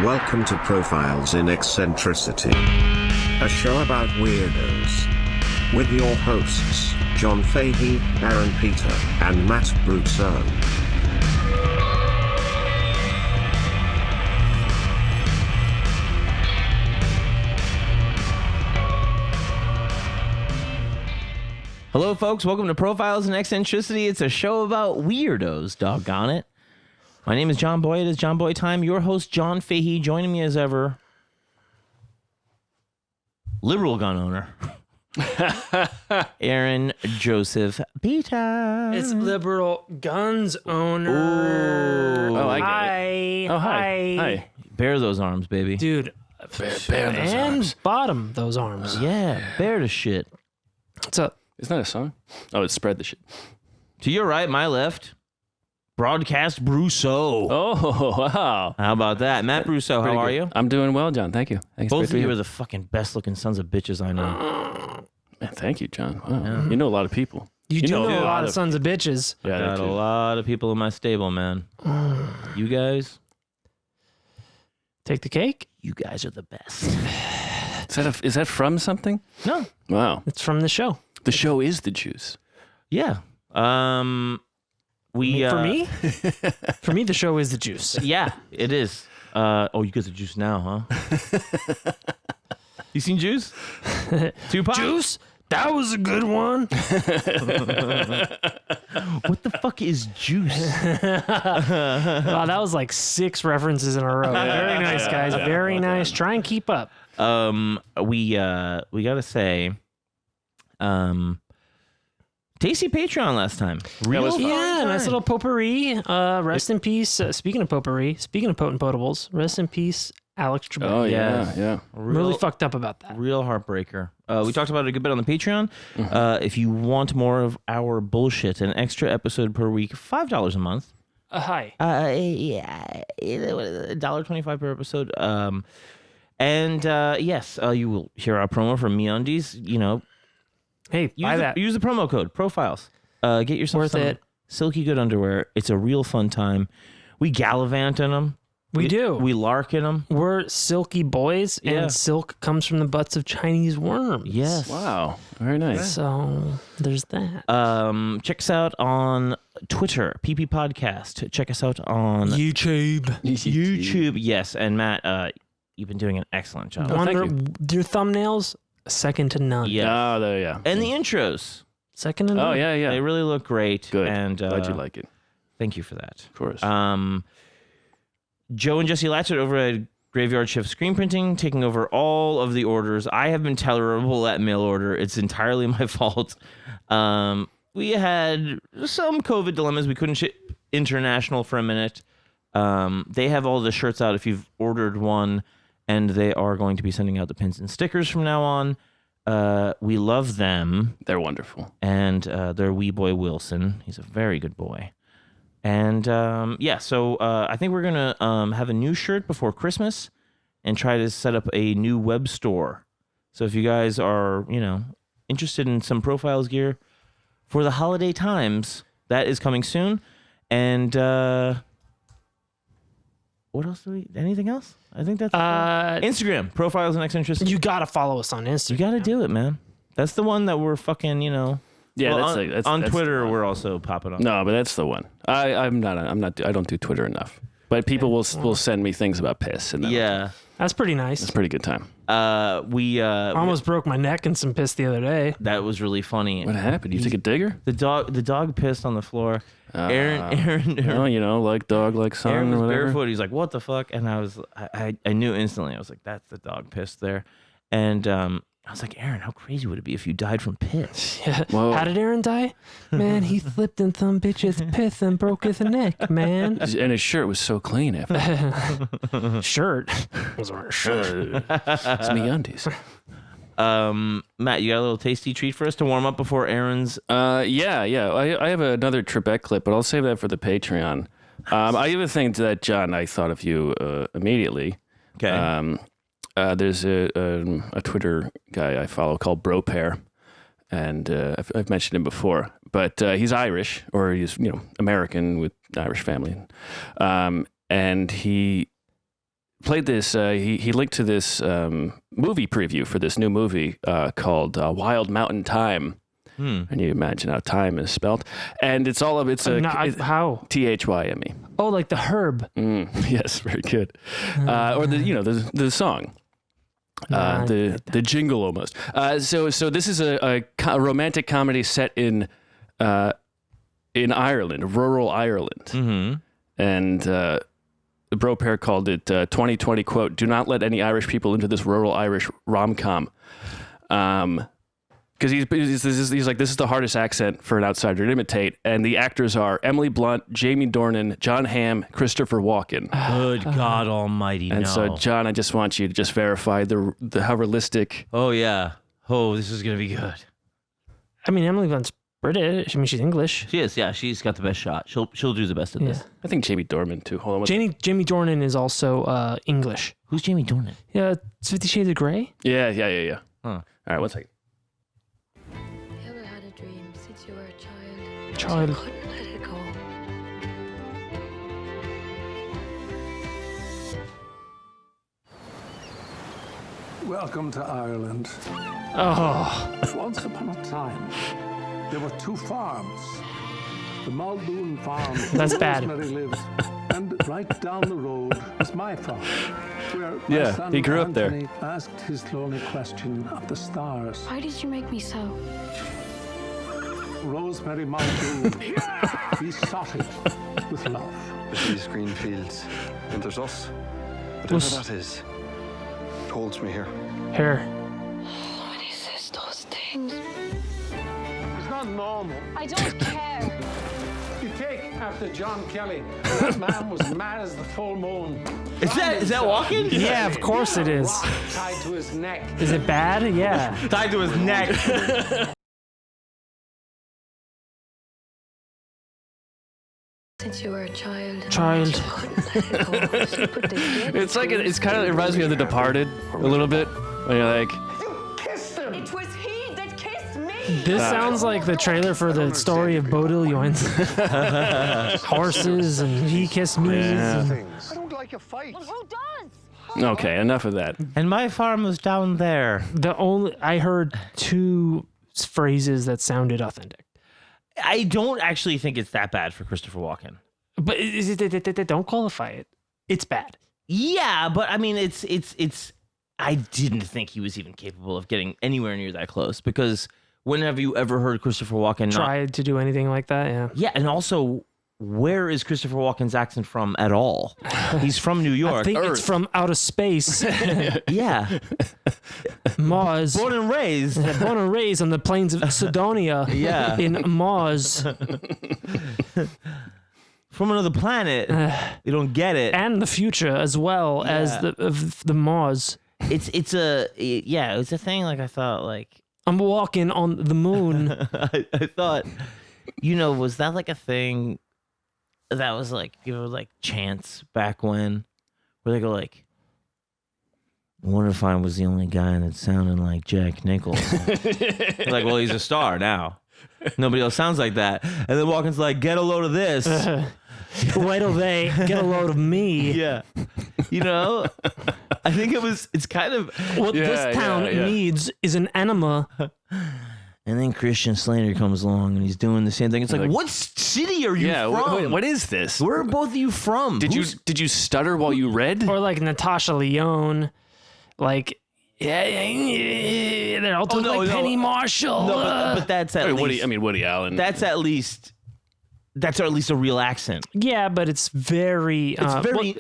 Welcome to Profiles in Eccentricity, a show about weirdos. With your hosts, John Fahey, Aaron Peter, and Matt Brousseau. Hello, folks. Welcome to Profiles in Eccentricity. It's a show about weirdos, doggone it. My name is John Boy. It is John Boy time. Your host, John Fahey, joining me as ever, liberal gun owner, Aaron Joseph Peter. It's liberal guns owner. Ooh. Oh, I get Hi. it. Oh, hi. Hi. Bare those arms, baby. Dude. Bare those and arms. bottom those arms. Yeah, bare to shit. What's up? Isn't that a song? Oh, it's Spread the Shit. To your right, my left, Broadcast Brousseau. Oh, wow. How about that? Matt Brousseau, how are you? I'm doing well, John. Thank you. Thanks. Both of you are the fucking best looking sons of bitches I know. Man, thank you, John. Wow. Yeah. You know a lot of people. You do know a a lot of sons of bitches. Yeah, Got a lot of people in my stable, man. You guys? Take the cake? You guys are the best. Is that from something? No. Wow. It's from the show. The show is the juice. Yeah. We For me? For me, the show is the juice. Yeah, it is. Oh, you get the juice now, huh? You seen Juice? Tupac? Juice? That was a good one. What the fuck is Juice? Wow, that was like 6 references in a row. Very nice, guys. Very nice. Try and keep up. We gotta say, tasty Patreon last time. Real was fun fun. Yeah, time. nice little potpourri. Rest in peace. Speaking of potpourri, speaking of potent potables, rest in peace, Alex Trebek. Oh, yeah. Yes. Yeah. Really fucked up about that. Real heartbreaker. We talked about it a good bit on the Patreon. If you want more of our bullshit, an extra episode per week, $5 a month. Hi. Yeah, $1.25 per episode. Yes, you will hear our promo from MeUndies. You know, Hey, buy that. use the promo code Profiles. Get yourself Worth some it. silky good underwear. It's a real fun time. We gallivant in them. We do. We lark in them. We're silky boys, Yeah. and silk comes from the butts of Chinese worms. Yes. Wow. Very nice. So there's that. Check us out on Twitter, PP Podcast. Check us out on YouTube. Yes, and Matt, you've been doing an excellent job. Oh, thank Your thumbnails, second to none. Yeah. Oh, there, yeah. And the intros. Second to none. Oh, yeah, yeah. They really look great. Good. And Glad you like it. thank you for that. Of course. Joe and Jesse Latchett over at Graveyard Shift Screen Printing, taking over all of the orders. I have been terrible at mail order. It's entirely my fault. We had some COVID dilemmas. We couldn't ship international for a minute. They have all the shirts out if you've ordered one, and they are going to be sending out the pins and stickers from now on. We love them. They're wonderful. And their wee boy Wilson. He's a very good boy. And so I think we're gonna have a new shirt before Christmas, and try to set up a new web store. So if you guys are, interested in some Profiles gear for the holiday times, that is coming soon. And what else do we? Anything else? I think that's Instagram Profiles in Eccentricity. You gotta follow us on Instagram. You gotta do it, man. That's the one that we're fucking, Yeah, well, that's on that's Twitter. the one. We're also popping up. No, but that's the one. I don't do Twitter enough. But people will send me things about piss, and Yeah. That's pretty nice. it's a pretty good time. We Almost broke my neck in some piss the other day. that was really funny. What happened? You took a digger? The dog pissed on the floor. Aaron like dog, like son, Aaron or was whatever. barefoot. He's like, "What the fuck?" And I knew instantly. I was like, "That's the dog pissed there." And I was like, "Aaron, how crazy would it be if you died from piss?" Yeah. Whoa. How did Aaron die? Man, he slipped in some bitch's piss and broke his neck, man. And his shirt was so clean after. Shirt. Those aren't shirts. It's MeUndies. Matt, you got a little tasty treat for us to warm up before Aaron's. Yeah. I have another Trebek clip, but I'll save that for the Patreon. I have a thing that, John, I thought of you immediately. Okay. There's a Twitter guy I follow called Bro Pair, and I've mentioned him before, but he's Irish, or he's American with Irish family, and he played this. He linked to this movie preview for this new movie called Wild Mountain Thyme. And you imagine how time is spelled, and it's all of how Thyme. Oh, like the herb. Yes, very good. Or the song, the jingle almost. So this is a romantic comedy set in Ireland, rural Ireland, and the Bro Pair called it 2020 quote. Do not let any Irish people into this rural Irish rom-com. Because he's like, this is the hardest accent for an outsider to imitate. And the actors are Emily Blunt, Jamie Dornan, John Hamm, Christopher Walken. Good God Almighty! And so, John, I just want you to just verify the how realistic. Oh yeah. Oh, this is gonna be good. I mean, Emily Blunt's British. I mean, she's English. She is. Yeah, she's got the best shot. She'll do the best of this. I think Jamie Dornan too. Hold on. Jamie Dornan is also English. Who's Jamie Dornan? Yeah, 50 Shades of Grey. Yeah. Huh. All right, 1 second. Ever had a dream since you were a child? Child. You couldn't let it go. Welcome to Ireland. Oh, Once upon a time, there were 2 farms. The Muldoon farm That's where bad. Rosemary lives, and right down the road is my farm, where my Yeah, son he grew up there. Anthony asked his lonely question of the stars. Why did you make me so? Rosemary Muldoon, we sought it with love. With these green fields, and there's us. Whatever that is, it holds me here. hair. When he says those things, It's not normal. I don't care. You take after John Kelly. That man was mad as the full moon. Is that Walken? Yeah, of course it is. Rock tied to his neck. Is it bad? Yeah. Tied to his neck. Since you were a child. Child. You couldn't let it go. So put the gift It's like in it's kind of it reminds me of The Departed a little bit. When you're like, It was he that kissed me. This sounds like the trailer for the story of Bodil Joins. Horses and he kissed me. yeah. I don't like a fight. Who does? Okay, enough of that. And my farm was down there. I heard 2 phrases that sounded authentic. I don't actually think it's that bad for Christopher Walken. But don't qualify it. It's bad. Yeah, but I mean, it's. I didn't think he was even capable of getting anywhere near that close, because when have you ever heard Christopher Walken Tried to do anything like that, yeah. Yeah, and also, where is Christopher Walken's accent from at all? He's from New York. I think it's from outer space. Yeah. Mars. Born and raised. Born and raised on the plains of Sidonia. Yeah. In Mars. From another planet. You don't get it. And the future as well as the Mars. It's a thing. Like, I thought, like, I'm walking on the moon. I thought, was that like a thing that was like, like chants back when, where they go like, I wonder if I was the only guy that sounded like Jack Nicholson. Like, well, he's a star now. Nobody else sounds like that. And then Walken's like, get a load of this. Wait till they get a load of me. Yeah. I think it's kind of What this town needs is an enema. And then Christian Slater comes along and he's doing the same thing. It's like, what city are you from? Wait, what is this? Where are both of you from? Did you stutter while you read? Or like Natasha Lyonne. Like, they're all talking like Penny Marshall. No, but that's at least... Woody Allen. That's at least a real accent. Yeah, but it's very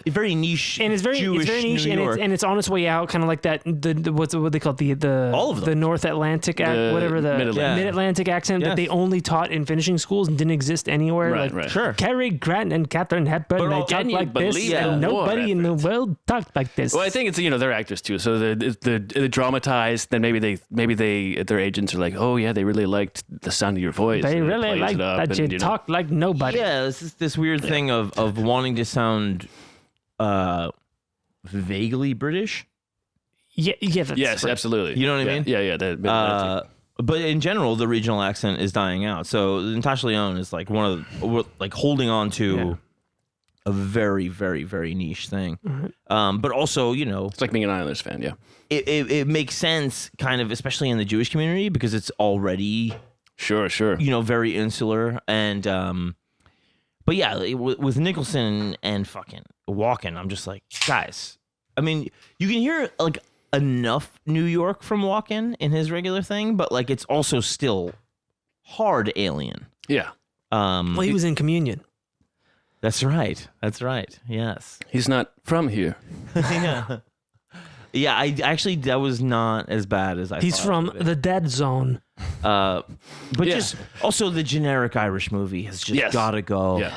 very niche, and it's very Jewish niche, New York. and it's on its way out, kind of like that. The what they call it, the all of them. the North Atlantic whatever the Mid-Atlantic accent that they only taught in finishing schools and didn't exist anywhere. Right. Sure. Cary Grant and Katharine Hepburn, they talk like this, and nobody in the world talked like this. Well, I think it's they're actors too, so the dramatized. Then maybe their agents are like, oh yeah, they really liked the sound of your voice. They and really liked that you talk like nobody. Yeah, it's this weird thing of wanting to sound vaguely British. Yeah, that's yes, right. absolutely. You know what I mean? Yeah. But in general, the regional accent is dying out. So Natasha Lyonne is like one of the, like holding on to a very, very, very niche thing. But also, It's like being an Islanders fan, yeah. it makes sense, kind of, especially in the Jewish community, because it's already Sure. very insular. And but yeah, with Nicholson and fucking Walken, I'm just like, guys. I mean, you can hear like enough New York from Walken in his regular thing, but like it's also still hard alien. Yeah. Well, he was in Communion. That's right. Yes. He's not from here. Yeah. Yeah, I actually, that was not as bad as I He's thought. from the Dead Zone. But just also the generic Irish movie has just gotta go. Yeah.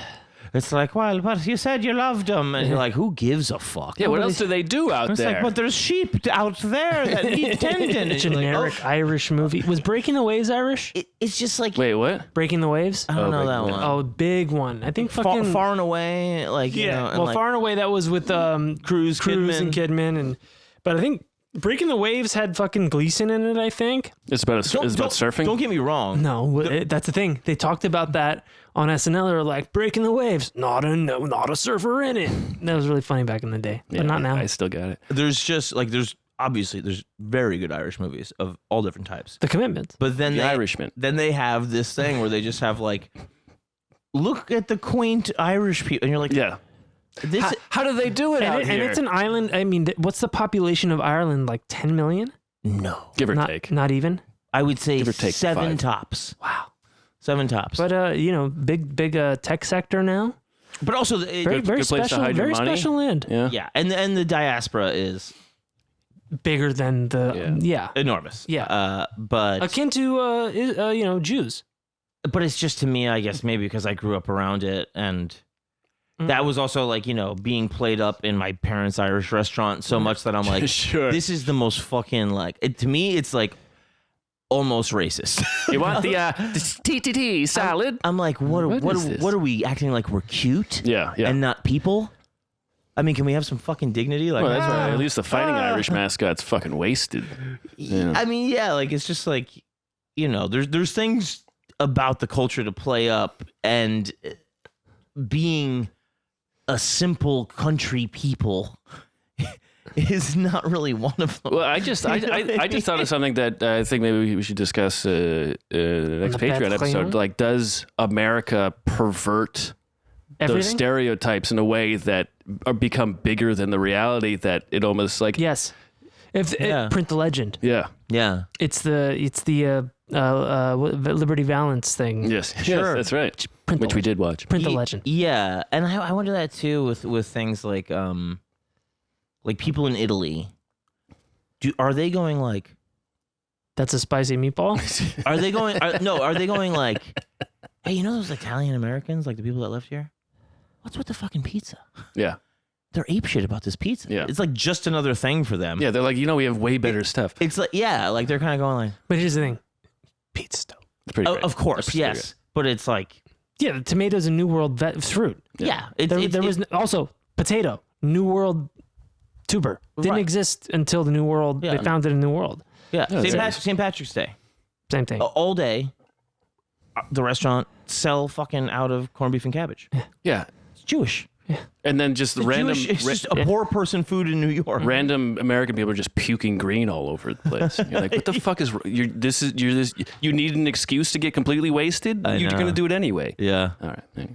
It's like, well, but you said you loved them, and you're like, who gives a fuck? Yeah, what else do they do out It's there? like, but there's sheep out there that need tendon. And you're like, Generic Irish movie. Was Breaking the Waves Irish? it's just like, Wait, what? Breaking the Waves? I don't know that one. Oh, big one. I think fucking Far and Away, like, you know, and well, like, Far and Away, that was with Cruz and Kidman, but I think Breaking the Waves had fucking Gleason in it. I think. It's about surfing. Don't get me wrong. No, that's the thing. They talked about that on SNL. They were like, Breaking the Waves, not a surfer in it. That was really funny back in the day, but not now. I still got it. There's just like there's very good Irish movies of all different types. The Commitment. But then The Irishman. Then they have this thing where they just have like, look at the quaint Irish people, and you're like, Yeah. this. How do they do it out And here? it's an island. I mean, what's the population of Ireland? Like 10 million? No, Give or take. Not even. I would say Give or take 7 5. tops. Wow. 7 tops. But big tech sector now. But also, Very good place to special. hide your Very money. special land. Yeah. yeah, and the diaspora is Bigger than the enormous. Yeah. But akin to Jews. but it's just, to me, I guess maybe because I grew up around it, and that was also like, being played up in my parents' Irish restaurant so much that I'm like, Sure. this is the most fucking, like, to me, it's like almost racist. You want the TTT salad? I'm like, what is this? are we acting like we're cute? Yeah. And not people? I mean, can we have some fucking dignity? Like, Well, that's why at least the fighting Irish mascot's fucking wasted. Yeah. I mean, yeah, like, it's just like, there's things about the culture to play up, and being a simple country people is not really one of them. Well, I just thought of something that I think maybe we should discuss the next the Patreon Beth episode. Klingon? Like, does America pervert those Everything? stereotypes in a way that are become bigger than the reality, that it almost like Yes. Print the legend. yeah. Yeah. It's the Liberty Valance thing. Yes, Sure. yes, that's right. Print the Which we did watch. Print the legend. Yeah, and I wonder that too with things like people in Italy. Are they going like? That's a spicy meatball. Are they going? Are they going like? Hey, those Italian Americans, like the people that lived here? What's with the fucking pizza? Yeah. They're apeshit about this pizza. Yeah. It's like just another thing for them. Yeah, they're like, we have way better stuff. It's like, yeah, like they're kind of going like, But here's the thing. Pizza's dope. It's pretty great. of course, That's yes, but it's like, Yeah, the tomato's a New World fruit. yeah, There was also potato, New World tuber. Didn't Right. exist until the New World. Yeah. They founded a New World. yeah. Yeah, St. Patrick's Day, Same thing. all day. The restaurant sell fucking out of corned beef and cabbage. Yeah. It's Jewish. And then just It's random Jewish. It's just a poor person food in New York. random American people are just puking green all over the place. You're like, what the fuck is you need an excuse to get completely wasted? I You're know. going to do it anyway. Yeah. All right.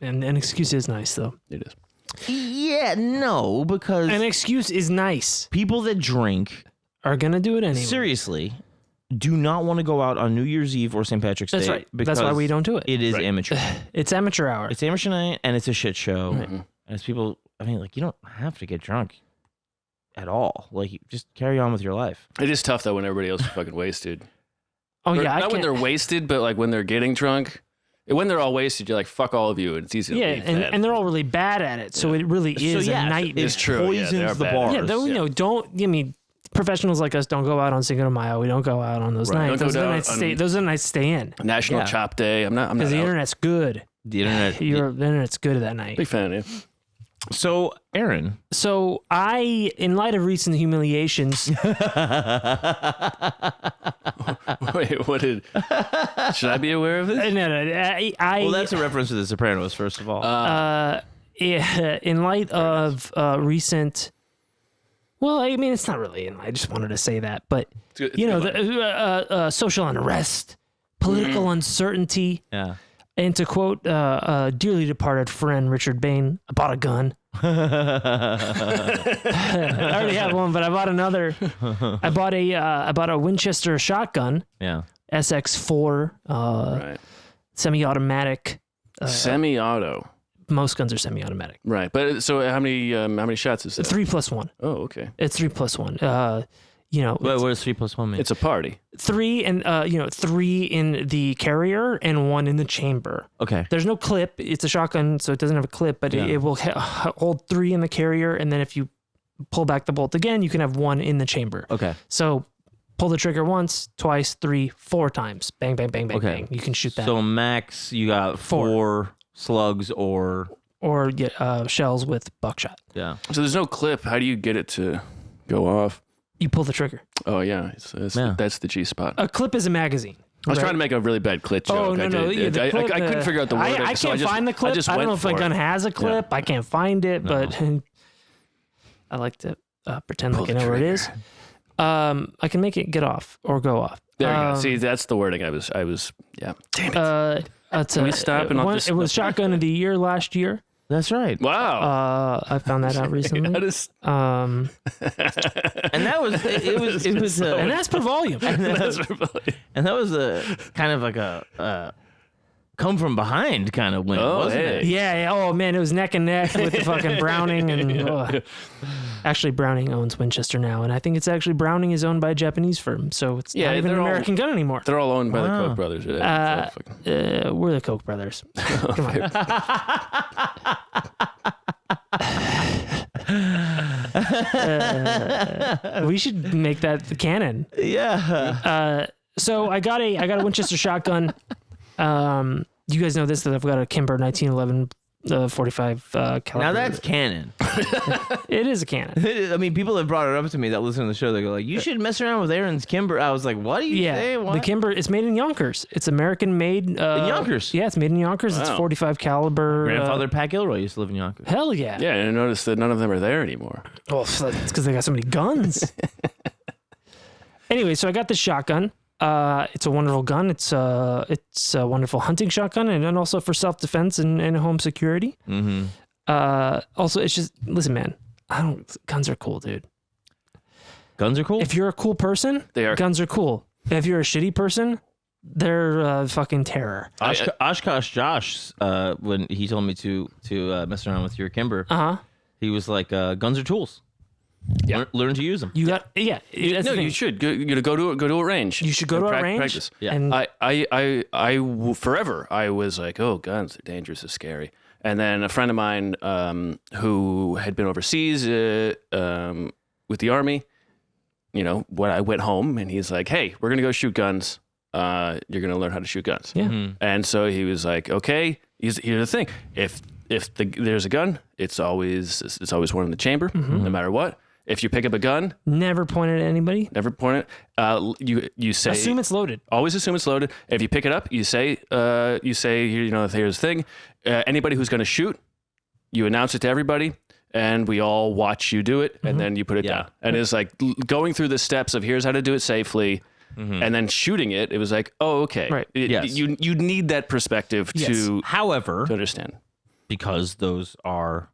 And an excuse is nice though. It is. Yeah. No, because An excuse is nice. people that drink Are gonna do it anyway. seriously do not want to go out on New Year's Eve or St. Patrick's That's Day. right. That's why because we don't do it. It is amateur. It's amateur hour. It's amateur night, and it's a shit show. And it's people. I mean, like, you don't have to get drunk at all. Like, you just carry on with your life. It is tough though when everybody else is fucking wasted. Oh Or yeah, I not when can't. they're wasted, but like when they're getting drunk. When they're all wasted, you're like, fuck all of you, and it's easy to Yeah, leave that. and they're all really bad at it. So it really is a nightmare. It's true. Yeah, they are Poisons the bad. bars. Yeah, though, don't. I mean, professionals like us don't go out on Cinco de Mayo. We don't go out on those Right. nights. Don't go Those are the down nights. on- Those are the nights to stay in National Yeah. Chop Day. I'm not because the out. internet's good. The internet. The internet's good that night. Big fan of you. So, Aaron. So in light of recent humiliations, Wait, what did? Should I be aware of this? no, I Well, that's a reference to The Sopranos, first of all. in light of recent. Well, I mean, it's not really. I just wanted to say that, but the social unrest, political uncertainty. Yeah. And to quote dearly departed friend Richard Bain, I bought a gun. I already have one, but I bought another. I bought a Winchester shotgun. Yeah. SX4, Right. semi-automatic. Semi-auto. Most guns are semi-automatic. Right. But so how many shots is that? 3+1. Oh, okay. It's 3+1. What does 3+1 mean? It's a party. 3 and 3 in the carrier and 1 in the chamber. Okay. There's no clip. It's a shotgun, so it doesn't have a clip, but it will hold 3 in the carrier, and then if you pull back the bolt again, you can have 1 in the chamber. Okay. So pull the trigger once, twice, 3, 4 times. Bang, bang, bang, bang, Okay. bang. You can shoot that. So max, you got 4 slugs or shells with buckshot. yeah. So there's no clip. How do you get it to go off? You pull the trigger. Oh yeah, that's the G spot. A clip is a magazine. I was trying to make a really bad clip joke. Oh, no. I couldn't figure out the word. I can't find the clip. I don't know if my gun has a clip. I can't find it, but I like to pretend like I know where it is. I can make it get off or go off. There you go. See, that's the wording. I was. Yeah. Damn it. Can we stop and I'll just... It was shotgun of the year last year. That's right. Wow. I found that out recently. That is... And that was it was and that's per volume. and that was a kind of like a come from behind kind of win, wasn't it? Yeah. Oh man, it was neck and neck with the fucking Browning and actually Browning owns Winchester now, and I think it's actually Browning is owned by a Japanese firm, so it's not even an American gun anymore. They're all owned by the Koch brothers. We're the Koch brothers. Come on. We should make that the canon. Yeah. So I got a Winchester shotgun. You guys know this, that I've got a Kimber 1911 45 caliber. Now that's canon. It is a cannon. I mean, people have brought it up to me that listen to the show. They go like, "You should mess around with Aaron's Kimber." I was like, "What do you say?" What? The Kimber, it's made in Yonkers. It's American made. In Yonkers? Yeah, it's made in Yonkers. Wow. It's 45 caliber. Grandfather Pat Gilroy used to live in Yonkers. Hell yeah. Yeah, and I noticed that none of them are there anymore. Well, it's because they got so many guns. Anyway, so I got this shotgun. It's a wonderful gun. It's a wonderful hunting shotgun, and then also for self-defense and home security. Mm-hmm. Also, it's just, listen, man, guns are cool, dude. Guns are cool? If you're a cool person, guns are cool. If you're a shitty person, they're fucking terror. Oshkosh Josh, when he told me to mess around with your Kimber, he was like, guns are tools. Yeah. Learn to use them. You got you should go to a range. You should go to a range. Practice. Yeah. And I forever I was like, oh, guns, they're dangerous, they're scary. And then a friend of mine who had been overseas with the Army, when I went home, and he's like, hey, we're gonna go shoot guns. You're gonna learn how to shoot guns. Yeah. Mm-hmm. And so he was like, okay. Here's the thing: if there's a gun, it's always one in the chamber, no matter what. If you pick up a gun, never point it at anybody. Never point it. You say assume it's loaded. Always assume it's loaded. If you pick it up, you say here's the thing. Anybody who's going to shoot, you announce it to everybody, and we all watch you do it, and then you put it down. And it's like going through the steps of here's how to do it safely, and then shooting it. It was like, oh, okay. Right. You need that perspective to understand, because those are,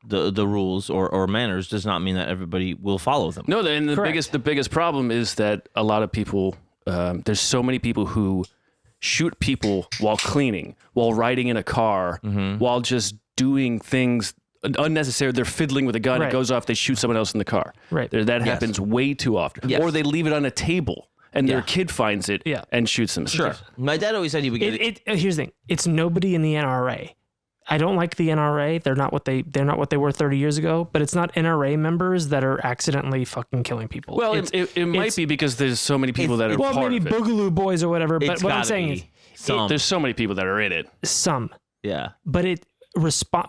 the rules or manners does not mean that everybody will follow them. No, and the biggest problem is that a lot of people, there's so many people who shoot people while cleaning, while riding in a car, while just doing things unnecessary. They're fiddling with a gun, it goes off, they shoot someone else in the car. Right. That happens way too often. Yes. Or they leave it on a table and their kid finds it and shoots them. Sure. My dad always said he would get it. Here's the thing. It's nobody in the NRA. I don't like the NRA. They're not what they were 30 years ago, but it's not NRA members that are accidentally fucking killing people. Well, it might be because there's so many people that are part maybe of it. Boogaloo Boys or whatever, but what I'm saying is there's so many people that are in it. Some. Yeah. But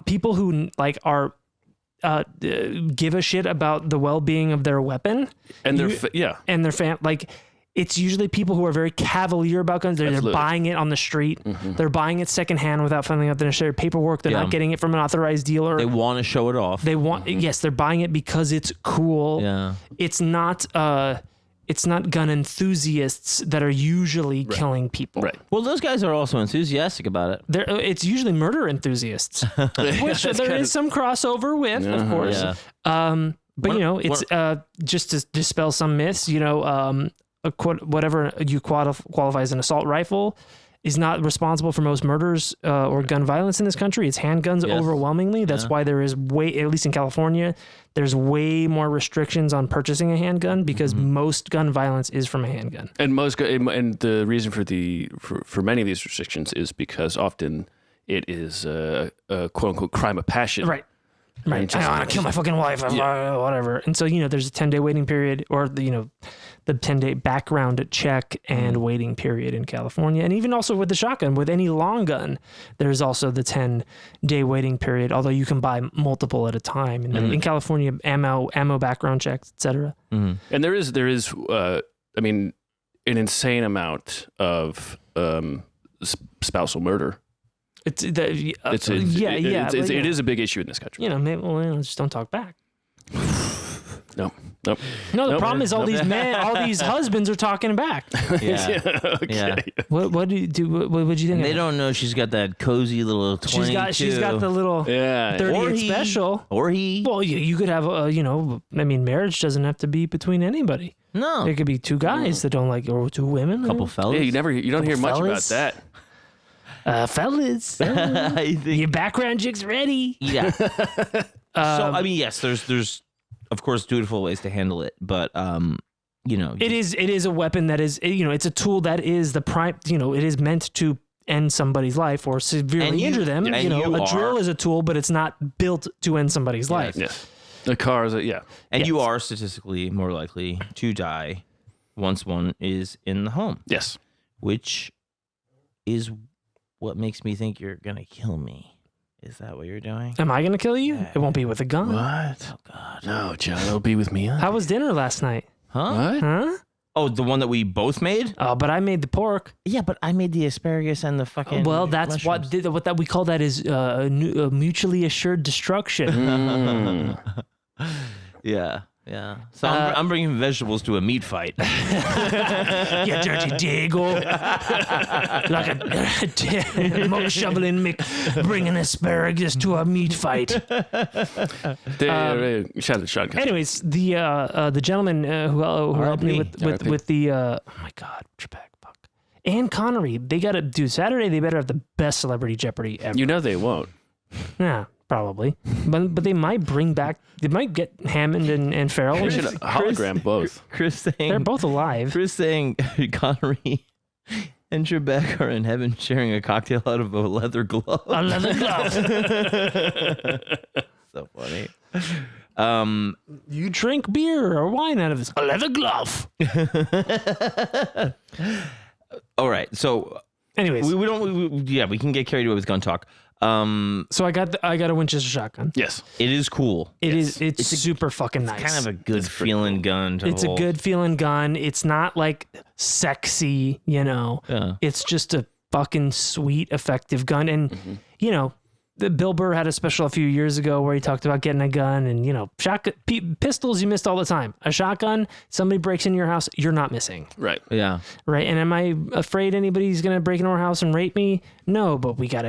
people who are give a shit about the well-being of their weapon and their and their it's usually people who are very cavalier about guns. They're Absolutely. buying it on the street. They're buying it secondhand without filling out the necessary paperwork. They're not getting it from an authorized dealer. They want to show it off. They want, yes, they're buying it because it's cool. Yeah. It's not gun enthusiasts that are usually killing people. Right. Well, those guys are also enthusiastic about it. It's usually murder enthusiasts, which there is some crossover with, of course. Yeah. But it's just to dispel some myths. Whatever you qualify as an assault rifle is not responsible for most murders or gun violence in this country. It's handguns overwhelmingly. That's why there is at least in California, there's way more restrictions on purchasing a handgun because most gun violence is from a handgun. And the reason for many of these restrictions is because often it is a quote unquote crime of passion. Right. Right. I want to kill my fucking wife, whatever. And so, there's a 10-day waiting period or, the 10-day background check and waiting period in California. And even also with the shotgun, with any long gun, there's also the 10-day waiting period, although you can buy multiple at a time. And in California, ammo background checks, et cetera. And there is an insane amount of spousal murder. It is a big issue in this country. Just don't talk back. No. No, the problem is all these men, all these husbands are talking back. Yeah. Okay. Yeah. What do you do? What would you think? They don't know she's got that cozy little 22. She's got the little 38 special. Or he. Well, you could have marriage doesn't have to be between anybody. No. It could be two guys that don't like, or two women. Couple fellas. Yeah, you don't hear much fellas. about that. Fellas, your background check's ready. Yeah. Yes, there's of course dutiful ways to handle it, but it is a weapon that is, it's a tool that is the prime, it is meant to end somebody's life or severely injure them. A drill is a tool, but it's not built to end somebody's life. Yes. The car is and you are statistically more likely to die once one is in the home. Yes. Which is what makes me think you're gonna kill me. Is that what you're doing? Am I gonna kill you? It won't be with a gun. What? Oh God. No, John, it'll be with me. How was dinner last night? Huh? What? Huh? Oh, the one that we both made? Oh, but I made the pork. Yeah, but I made the asparagus and the fucking. Well, that's mushrooms. what that we call that is mutually assured destruction. Yeah. So I'm bringing vegetables to a meat fight. You dirty diggle. Like a mug shoveling Mick bringing asparagus to a meat fight. Shotgun. Anyways, the gentleman who helped me with the oh my God, Trebek, fuck, and Connery, they got to do Saturday. They better have the best Celebrity Jeopardy ever. You know they won't. Yeah, probably, but they might bring back. They might get Hammond and Farrell. We should hologram both. Chris saying They're both alive. Chris saying Connery and Trebek are in heaven sharing a cocktail out of a leather glove. A leather glove. So funny. You drink beer or wine out of this. A leather glove. All right. So, anyways, we can get carried away with gun talk. So I got a Winchester shotgun. Yes, it is cool. It's super fucking nice. Kind of a good feeling gun. It's a good feeling gun. It's not like sexy, Yeah. It's just a fucking sweet, effective gun. And the Bill Burr had a special a few years ago where he talked about getting a gun and shotgun pistols you missed all the time. A shotgun, somebody breaks into your house, you're not missing. right. Yeah. Right. And am I afraid anybody's gonna break into our house and rape me? No, but we had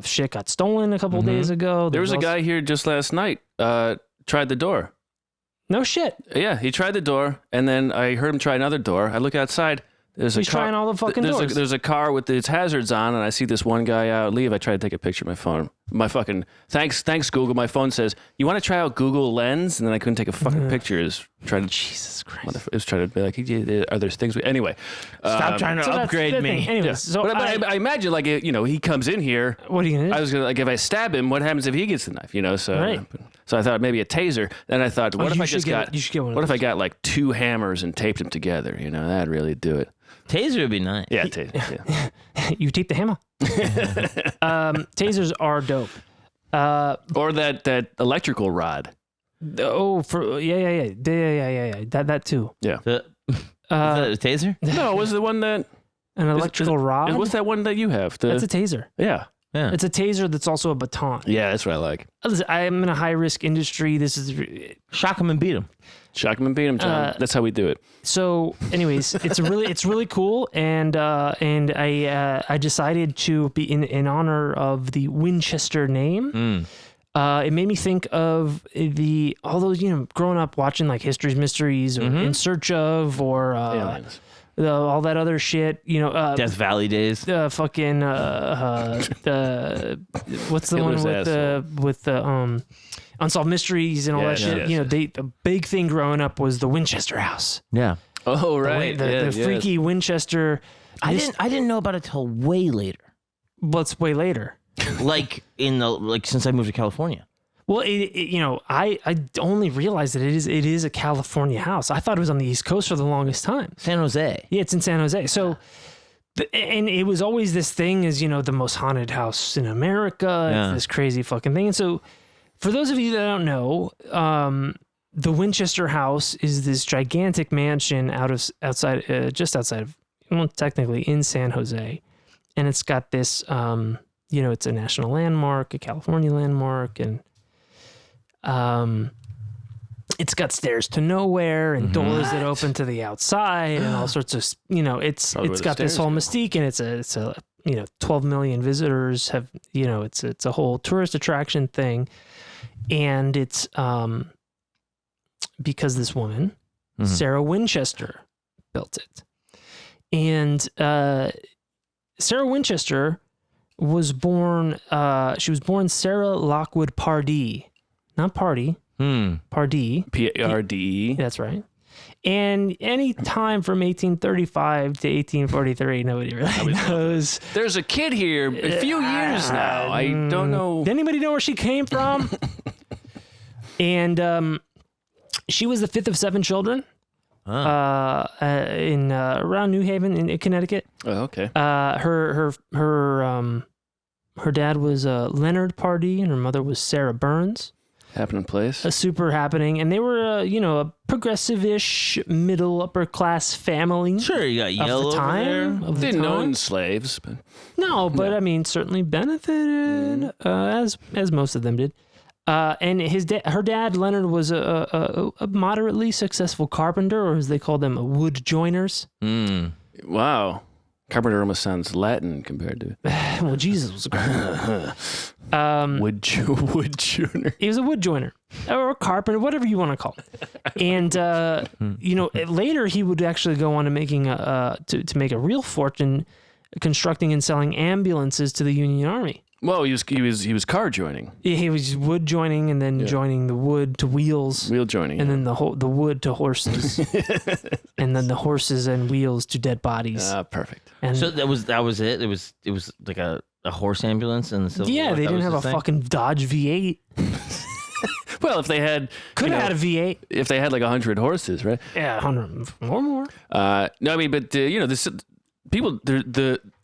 shit got stolen a couple days ago. There was a guy here just last night. Tried the door. No shit. Yeah, he tried the door, and then I heard him try another door. I look outside. He's trying all the fucking doors. There's a car with its hazards on, and I see this one guy out leave. I try to take a picture of my phone. My fucking thanks Google. My phone says, "You want to try out Google Lens?" And then I couldn't take a fucking picture. Jesus Christ. It was trying to be like, are there things? Anyway, Stop trying to upgrade me. Anyways, yeah. so but I imagine like he comes in here. What are you gonna do? I was gonna if I stab him, what happens if he gets the knife? So right. So I thought maybe a taser. Then I thought, what if I just got? You should get one. What if I got like 2 hammers and taped them together? That'd really do it. Taser would be nice. Yeah, taser. Yeah. You tape the hammer. Tasers are dope. Or that electrical rod. Oh, yeah. That too. Yeah. Is that a taser? No, it was the one that... An electrical rod? What's that one that you have? That's a taser. Yeah. Yeah. It's a taser that's also a baton. Yeah, that's what I like. Listen, I'm in a high-risk industry. This is... Shock him and beat him. Shock 'em and beat 'em, John. That's how we do it. So, anyways, it's really cool, and I decided to be in honor of the Winchester name. It made me think of all those, growing up watching like History's Mysteries or In Search of or Aliens. all that other shit. Death Valley days. The fucking what's the Hitler's one with the Unsolved Mysteries and all that shit. yes. The big thing growing up was the Winchester house. Yeah. Oh, right. The freaky Winchester. I didn't know about it till way later. What's way later? Like since I moved to California. Well, I only realized that it is a California house. I thought it was on the East Coast for the longest time. San Jose. Yeah, it's in San Jose. So, and it was always this thing as, the most haunted house in America. Yeah. It's this crazy fucking thing. And so, for those of you that don't know, the Winchester House is this gigantic mansion just outside of, well, technically in San Jose. And it's got this, it's a national landmark, a California landmark, and it's got stairs to nowhere and doors that open to the outside and all sorts of, it's got this whole mystique, and it's a 12 million visitors have, it's a whole tourist attraction thing. And it's because this woman, Sarah Winchester, built it. And Sarah Winchester was born, she was born Sarah Lockwood Pardee. Not Party. Pardee. P-A-R-D-E. That's right. And any time from 1835 to 1843, nobody really knows. There's a kid here a few years now. I don't know. Does anybody know where she came from? And she was the fifth of 7 children in around New Haven in Connecticut. Oh, okay. Her dad was Leonard Pardee, and her mother was Sarah Burns. Happening place. A super happening, and they were a progressive-ish middle upper class family. Sure, you got Yale of the time. over Didn't own slaves, but No, but I mean, certainly benefited as most of them did. And her dad Leonard was a moderately successful carpenter, or as they called them, wood joiners. Wow. Carpenter almost sounds Latin compared to Well, Jesus was a carpenter. wood joiner. He was a wood joiner or a carpenter, whatever you want to call it. And later he would actually go on to making to make a real fortune constructing and selling ambulances to the Union Army. Well, he was car joining. Yeah, he was wood joining, and then joining the wood to wheels. Wheel joining. And then the wood to horses. And then the horses and wheels to dead bodies. Perfect. And So that was it. It was like a horse ambulance in the Civil War. they That didn't was have a the thing? fucking Dodge V8. Well, if they had Could have had a V8. if they had like 100 horses, right? Yeah, 100 or more. No, I mean, but this people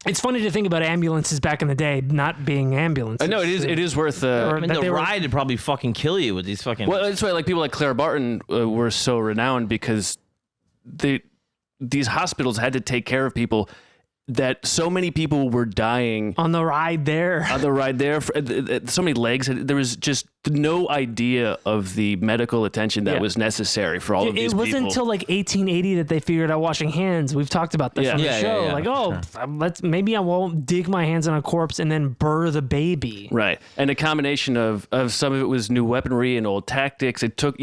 It's funny to think about ambulances back in the day not being ambulances. I know it is worth. I mean, that the they were- ride would probably fucking kill you with these fucking. Well, that's why like people like Claire Barton were so renowned because these hospitals had to take care of people that so many people were dying on the ride there. on the ride there. So many legs. There was just no idea of the medical attention that was necessary for all of these It people. wasn't until like 1880 that they figured out washing hands. We've talked about this on the Yeah, show. yeah, Like, maybe I won't dig my hands on a corpse and then burr the baby. Right. And a combination of some of it was new weaponry and old tactics. It took,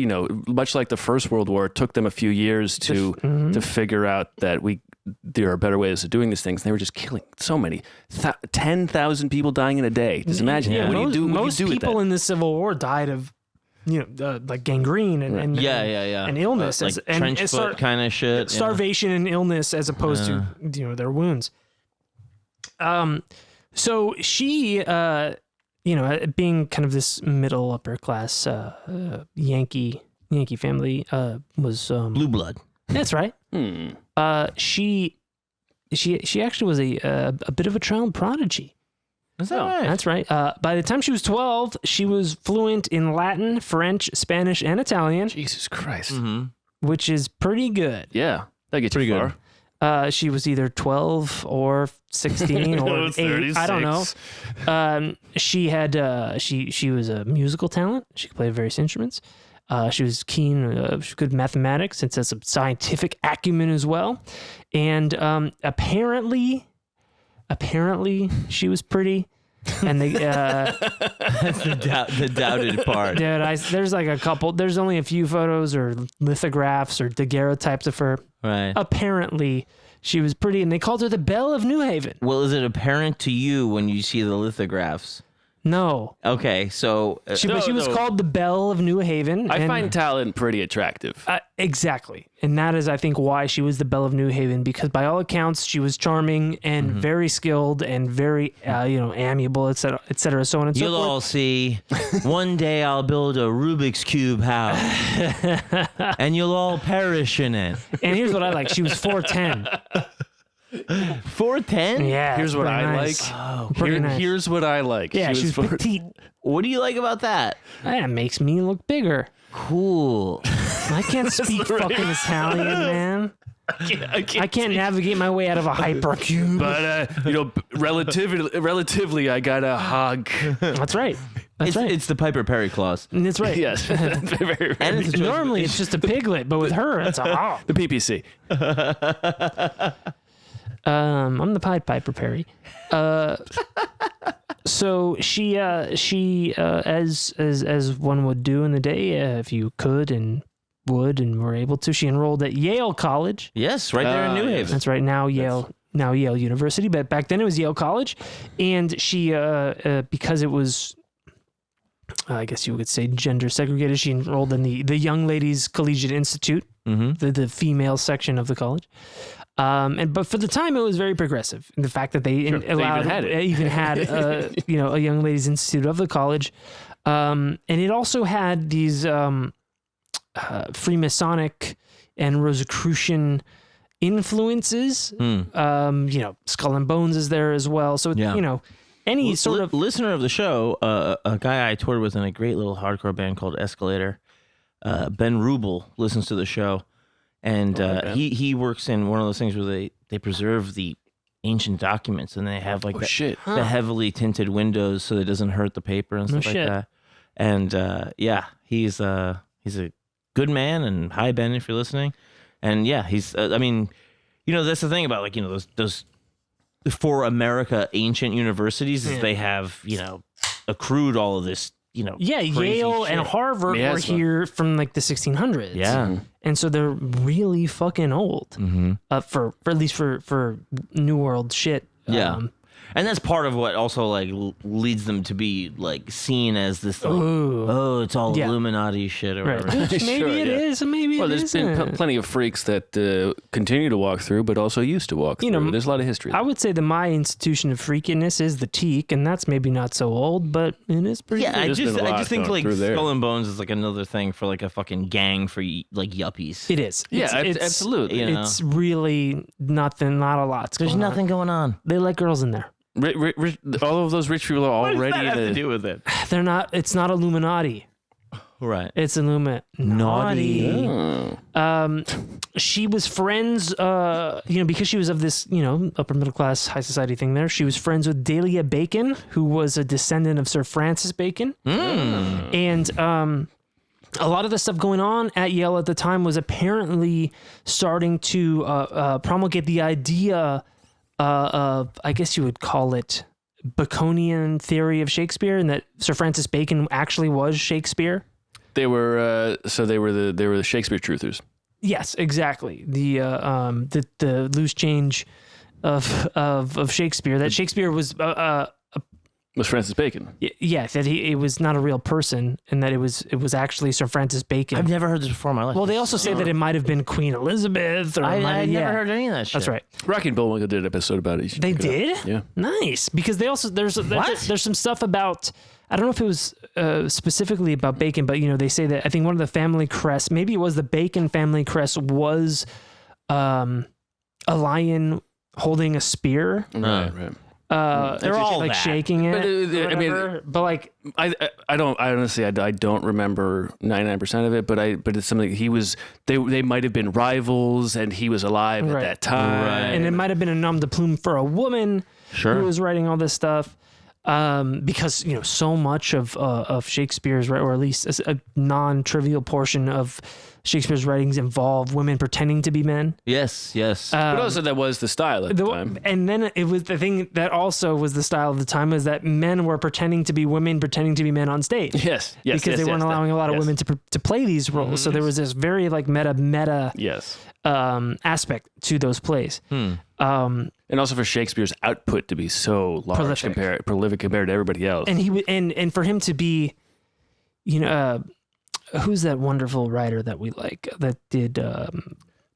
much like the First World War, it took them a few years to figure out that there are better ways of doing these things. They were just killing so many, 10,000 people dying in a day. Just imagine that. What do you do? Most people in the Civil War died of, like gangrene and and illness, like trench foot kind of shit. starvation and illness, as opposed to their wounds. So she, being kind of this middle upper class Yankee family, was Blue blood. That's right. She actually was a bit of a child prodigy. Is that right? That's right. By the time she was 12, she was fluent in Latin, French, Spanish, and Italian, Jesus Christ. which is pretty good. Yeah. That gets Pretty you good. She was either 12 or 16 or 8. I don't know. She was a musical talent. She could play various instruments. She was keen, she was good at mathematics and has some scientific acumen as well. And apparently she was pretty. And they That's the doubted part. dude, there's like a couple. There's only a few photos or lithographs or daguerreotypes of her. Right. Apparently, she was pretty, and they called her the Belle of New Haven. Well, is it apparent to you when you see the lithographs? No, Okay, so she was called the Belle of New Haven. I and- find talent pretty attractive. exactly, and that is, I think, why she was the Belle of New Haven, because by all accounts, she was charming and very skilled and very, amiable, etc., etc. So on and so you'll forth. all see. One day I'll build a Rubik's Cube house, and you'll all perish in it. And here's what I like: she was 4'10". 4'10"? Yeah, Here's what pretty I nice. like. Oh, Pretty nice. Here's what I like. Yeah, she was for- petite. what do you like about that? That makes me look bigger. Cool. I can't speak fucking Italian, man. I can't navigate my way out of a hypercube. But relatively, I got a hug. That's right. That's right. It's the Piper Perry clause. That's right. Yes, very, And it's a choice- Normally it's just a piglet, but with her, it's a the PPC. I'm the Pied Piper Perry. So she as one would do in the day, if you could and would and were able to, she enrolled at Yale College. Yes, right there in New Haven. That's right. Now Yale University, but back then it was Yale College, and she because it was, I guess you could say, gender segregated, she enrolled in the Young Ladies Collegiate Institute, the female section of the college. But for the time, it was very progressive in the fact that they allowed, even had a Young Ladies Institute of the college, and it also had these Freemasonic and Rosicrucian influences. Skull and Bones is there as well. So any sort of listener of the show, a guy I toured with in a great little hardcore band called Escalator, Ben Rubel, listens to the show. And he works in one of those things where they preserve the ancient documents, and they have like the heavily tinted windows so that it doesn't hurt the paper and stuff like that. And he's a good man, and hi Ben if you're listening. And he's that's the thing about those for America ancient universities is they have accrued all of this. Yale and Harvard were here from like the 1600s. Yeah. And so they're really fucking old. For at least for New World shit. Yeah. And that's part of what also leads them to be seen as this it's all Illuminati shit or whatever. Maybe it is, and maybe it isn't. There's been plenty of freaks that continue to walk through, but also used to walk through. There's a lot of history. I would say that my institution of freakiness is the teak, and that's maybe not so old, but it is pretty. Yeah, I There's just been a lot think going through there. Skull and Bones is another thing for a fucking gang for yuppies. It is. Yeah, It's absolutely. It's really not a lot. There's nothing going on. They like girls in there. All of those rich people are already What does that have to do with it? They're not. It's not Illuminati. Right. It's Illuminati. She was friends, because she was of this, upper middle class, high society thing there. She was friends with Delia Bacon, who was a descendant of Sir Francis Bacon. And a lot of the stuff going on at Yale at the time was apparently starting to promulgate the idea of, I guess you would call it, Baconian theory of Shakespeare, and that Sir Francis Bacon actually was Shakespeare. They were the Shakespeare truthers. Yes, exactly. The loose change of Shakespeare. That Shakespeare was Francis Bacon. Yeah, that it was not a real person, and that it was actually Sir Francis Bacon. I've never heard this before in my life. Well, they also say that it might have been Queen Elizabeth. Or I never heard any of that shit. That's right. Rocky and Bullwinkle did an episode about it. They did? Yeah. Nice. Because they also there's some stuff about, I don't know if it was specifically about Bacon, but they say that I think one of the family crests, maybe it was the Bacon family crest, was a lion holding a spear. Right. They're all like that. shaking it. But, But, I mean, but like, I honestly I don't remember 99% of it, but it's something they might have been rivals and he was alive Right. at that time. Right. and it might have been a nom de plume for a woman Sure. who was writing all this stuff. Because so much of Shakespeare's, or at least a non-trivial portion of Shakespeare's writings involve women pretending to be men. Yes. But also that was the style at the time. And then it was the thing that also was the style of the time, is that men were pretending to be women, pretending to be men on stage. Yes. Because they weren't allowing a lot of women to play these roles. So there was this very like meta Yes. aspect to those plays. And also for Shakespeare's output to be so large, prolific compared to everybody else. And and for him to be, who's that wonderful writer that we like that did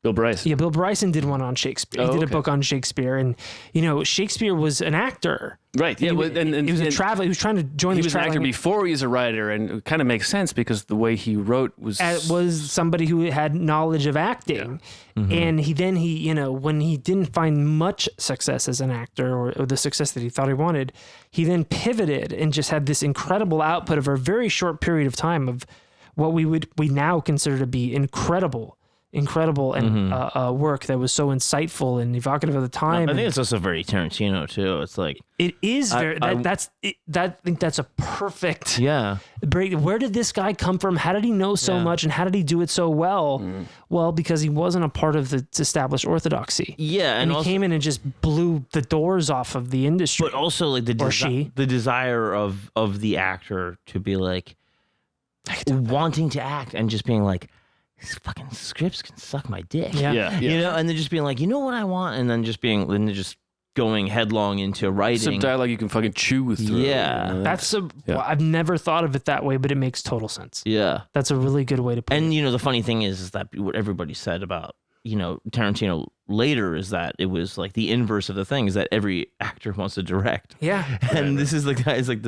Bill Bryson. Yeah, Bill Bryson did one on Shakespeare. He did a book on Shakespeare, and Shakespeare was an actor. Right. Yeah. He was a traveler. He was trying to join. He was an actor before he was a writer, and it kind of makes sense because the way he wrote was somebody who had knowledge of acting, and he when he didn't find much success as an actor or the success that he thought he wanted, he then pivoted and just had this incredible output over a very short period of time of what we now consider to be incredible and work that was so insightful and evocative of the time. I think it's also very Tarantino too. It's like it is very. I think that's a perfect break. Where did this guy come from? How did he know so much, and how did he do it so well? Well, because he wasn't a part of the established orthodoxy. Yeah, and he came in and just blew the doors off of the industry. But also like the desire of the actor to be like wanting to act and just being like, these fucking scripts can suck my dick. Yeah. And then just being like, you know what I want, and then just going headlong into writing some dialogue you can fucking chew through. Yeah, well, I've never thought of it that way, but it makes total sense. Yeah, that's a really good way to put it. And the funny thing is that what everybody said about Tarantino later is that it was like the inverse of the thing, is that every actor wants to direct. Yeah, and this is the guy's like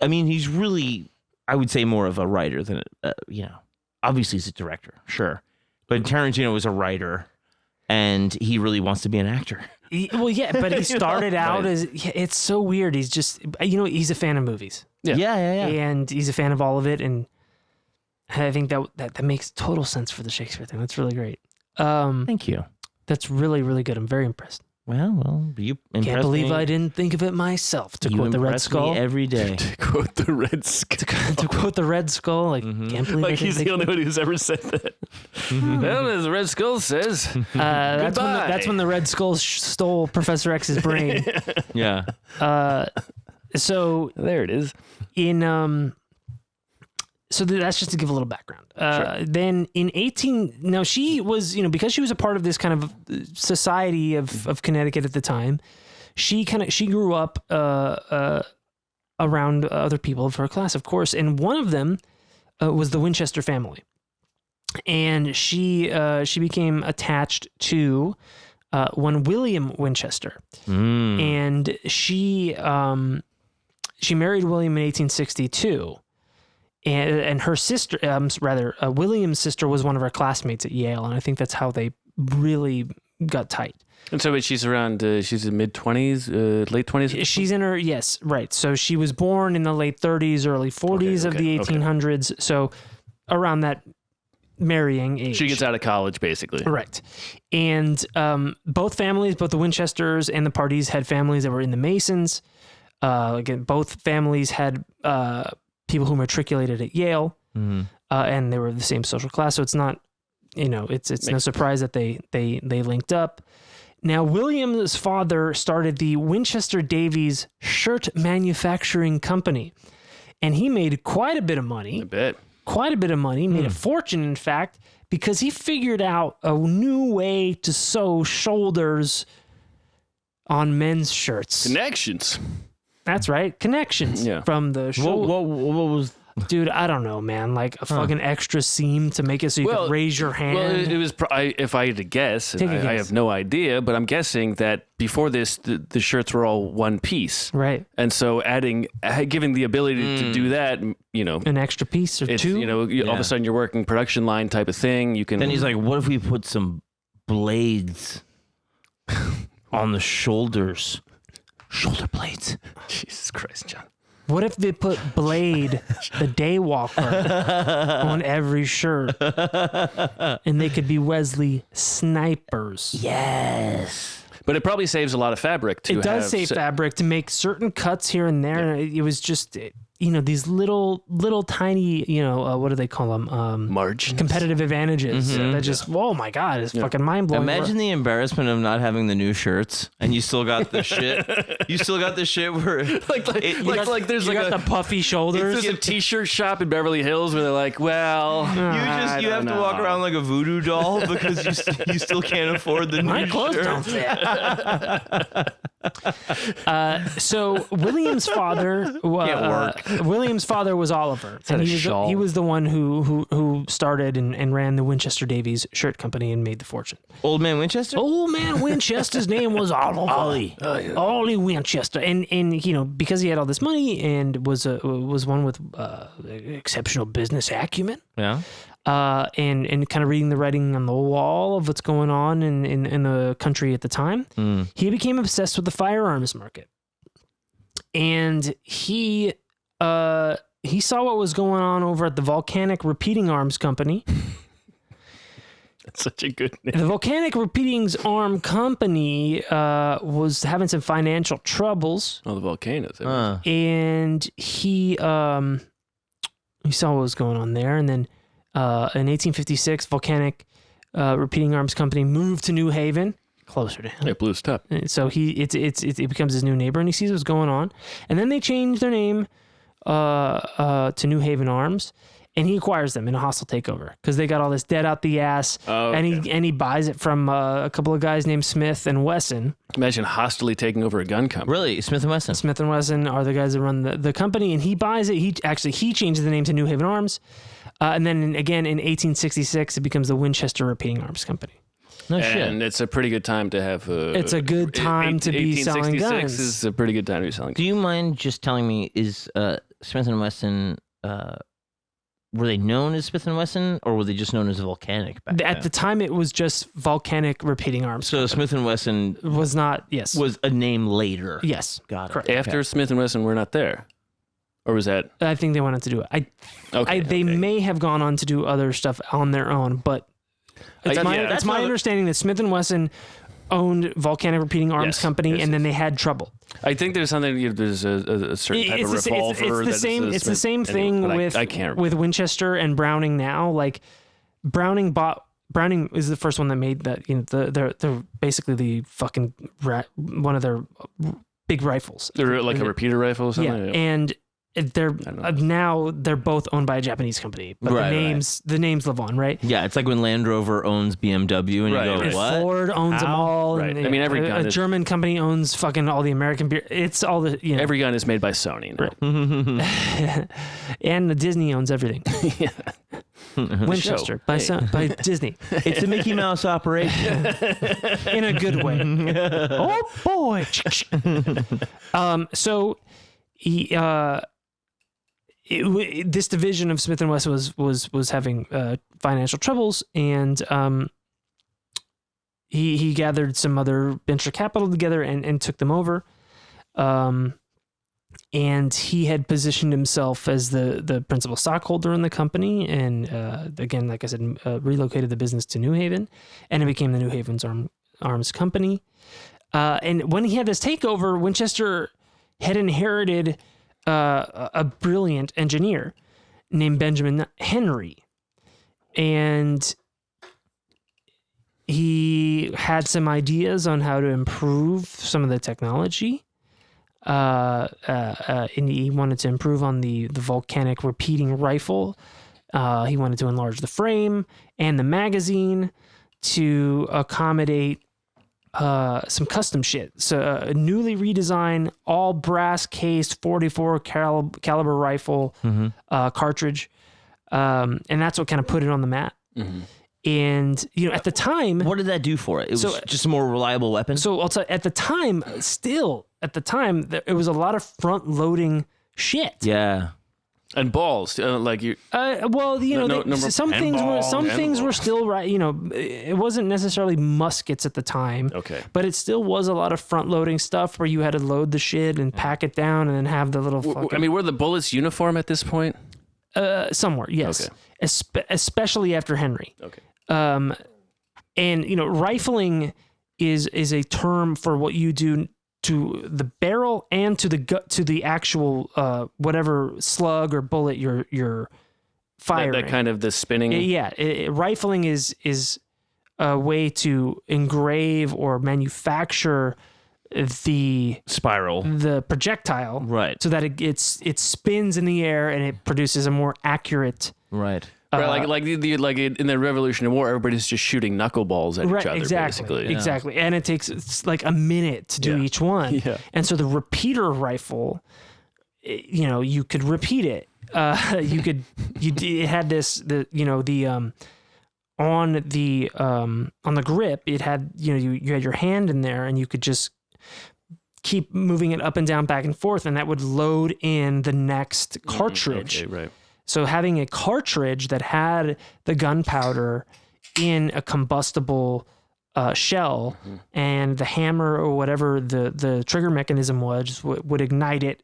he's really, I would say, more of a writer than obviously he's a director, sure, but Tarantino was a writer, and he really wants to be an actor. Well, yeah, but he started out as, it's so weird. He's just, he's a fan of movies. Yeah. And he's a fan of all of it, and I think that makes total sense for the Shakespeare thing. That's really great. Thank you. That's really, really good. I'm very impressed. Well, you can't believe I didn't think of it myself. To quote the Red Skull every day. To quote the Red Skull. To quote the Red Skull, can't believe like he's the only one who's ever said that. Well, as the Red Skull says, that's when the Red Skull stole Professor X's brain. Yeah. So there it is. So that's just to give a little background. Then in now she was, because she was a part of this kind of society of Connecticut at the time, she grew up around other people of her class, of course, and one of them was the Winchester family, and she became attached to one William Winchester, and she married William in 1862. And her sister, William's sister, was one of her classmates at Yale, and I think that's how they really got tight. And so she's around, she's in mid-20s, late 20s? She's in her, yes, right. So she was born in the late 30s, early 40s of the 1800s, so around that marrying age. She gets out of college, basically. Right. And both families, both the Winchesters and the Pardis, had families that were in the Masons. Again, both families had people who matriculated at Yale, and they were the same social class. So it's not, it's no surprise that they linked up. Now, William's father started the Winchester Davies Shirt Manufacturing Company, and he made quite a bit of money. Quite a bit of money, made a fortune, in fact, because he figured out a new way to sew shoulders on men's shirts. Connections. That's right. Connections from the shoulder. What was... Dude, I don't know, man. Like a fucking extra seam to make it so you could raise your hand. Well, it was, if I had to guess, I have no idea, but I'm guessing that before this, the shirts were all one piece. Right. And so giving the ability to do that, an extra piece or two. All of a sudden you're working production line type of thing. You can. Then he's like, what if we put some blades on the shoulders? Shoulder blades. Jesus Christ, John. What if they put Blade, the Daywalker, on every shirt, and they could be Wesley snipers? Yes. But it probably saves a lot of fabric to It does save fabric to make certain cuts here and there. It was just, these little tiny, what do they call them? Margins. Competitive advantages. That just, oh my God, it's fucking mind blowing. Imagine the embarrassment of not having the new shirts, and you still got the shit. You still got the shit where there's like the puffy shoulders. There's a t-shirt shop in Beverly Hills where they're like, well, you have to walk around like a voodoo doll because you still can't afford the My new clothes shirt. don't fit. So William's father, William's father was Oliver, and he was the one who started and ran the Winchester Davies shirt company and made the fortune. Old Man Winchester. Old Man Winchester's name was Oliver. Ollie Winchester, and because he had all this money and was one with exceptional business acumen. Yeah. And kind of reading the writing on the wall of what's going on in the country at the time, he became obsessed with the firearms market. And he saw what was going on over at the Volcanic Repeating Arms Company. That's such a good name. The Volcanic Repeating Arm Company was having some financial troubles. Oh, the volcanoes. And he saw what was going on there, and then in 1856, Volcanic Repeating Arms Company moved to New Haven, closer to him. Yeah, Blue's Top. So it becomes his new neighbor, and he sees what's going on. And then they change their name to New Haven Arms, and he acquires them in a hostile takeover because they got all this debt out the ass. Oh, okay. And he buys it from a couple of guys named Smith and Wesson. Imagine hostily taking over a gun company. Really, Smith & Wesson. Smith and Wesson are the guys that run the company, and he buys it. He changes the name to New Haven Arms. And then again in 1866, it becomes the Winchester Repeating Arms Company. No shit. And it's a pretty good time to have. It's a good time to be selling guns. 1866 is a pretty good time to be selling guns. Do you mind just telling me, is Smith & Wesson, were they known as Smith & Wesson, or were they just known as Volcanic back then? At the time, it was just Volcanic Repeating Arms. So Smith & Wesson was not, yes. was a name later. Yes. Got it. Correct. After Smith & Wesson were not there? Or was that? I think they wanted to do it. They may have gone on to do other stuff on their own, but it's my understanding that Smith & Wesson owned Volcanic Repeating Arms Company, and then they had trouble. I think there's something. There's a certain type of revolver. It's the same thing with Winchester and Browning now. Like Browning is the first one that made that. They're basically the fucking one of their big rifles. They're like a repeater rifle or something. Yeah, and they're both owned by a Japanese company, but the names live on, right? Yeah, it's like when Land Rover owns BMW, and you go, And what? Ford owns them all. Right. And, I mean, every gun a is- German company owns fucking all the American beer. It's all the Every gun is made by Sony now. and the Disney owns everything. Winchester by Disney. It's a Mickey Mouse operation. In a good way. Oh boy. So he this division of Smith & Wesson was having financial troubles, and he gathered some other venture capital together and took them over. And he had positioned himself as the principal stockholder in the company, and again, like I said, relocated the business to New Haven, and it became the New Haven's Arms Company. And when he had this takeover, Winchester had inherited a brilliant engineer named Benjamin Henry, and he had some ideas on how to improve some of the technology. And he wanted to improve on the Volcanic Repeating Rifle. He wanted to enlarge the frame and the magazine to accommodate some custom shit. So a newly redesigned, all brass cased 44 caliber rifle cartridge, and that's what kind of put it on the map. Mm-hmm. And at the time, what did that do for it? It was just a more reliable weapon. So I'll tell you, at the time, it was a lot of front loading shit. Yeah. And balls, like you. Well, you know, some things were still right. You know, it wasn't necessarily muskets at the time. Okay. But it still was a lot of front loading stuff where you had to load the shit and pack it down and then have the little. I mean, were the bullets uniform at this point? Somewhere, yes. Okay. Especially after Henry. Okay. And you know, rifling is a term for what you do to the barrel and to the actual whatever slug or bullet you're firing. That kind of the spinning. Yeah, rifling is a way to engrave or manufacture the spiral, the projectile, right? So that it spins in the air and it produces a more accurate, right? Right, like in the Revolutionary War, everybody's just shooting knuckleballs at each other, basically. Exactly. And it takes like a minute to do each one. Yeah. And so the repeater rifle, you know, you could repeat it. It had on the grip, it had, you know, you had your hand in there and you could just keep moving it up and down, back and forth, and that would load in the next cartridge. Okay, right. So having a cartridge that had the gunpowder in a combustible shell and the hammer or whatever the trigger mechanism was would ignite it,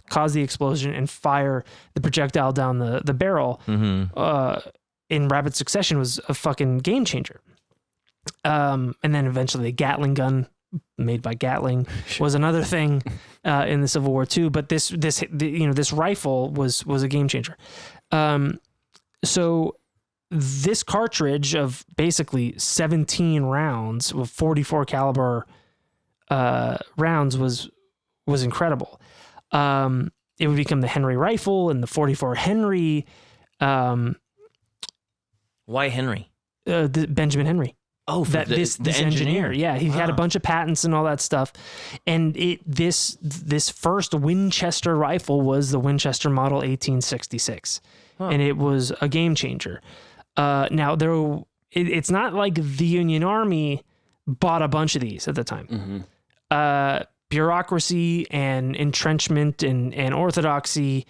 cause the explosion, and fire the projectile down the barrel in rapid succession was a fucking game changer. And then eventually the Gatling gun made by Gatling was another thing in the Civil War too. But this rifle was a game changer. So this cartridge of basically 17 rounds with 44 caliber rounds was incredible. It would become the Henry rifle and the 44 Henry. Why Henry? Benjamin Henry. Oh, for this engineer. Yeah, he had a bunch of patents and all that stuff. And this first Winchester rifle was the Winchester model 1866. And it was a game changer. Now, it's not like the Union Army bought a bunch of these at the time. Bureaucracy and entrenchment and orthodoxy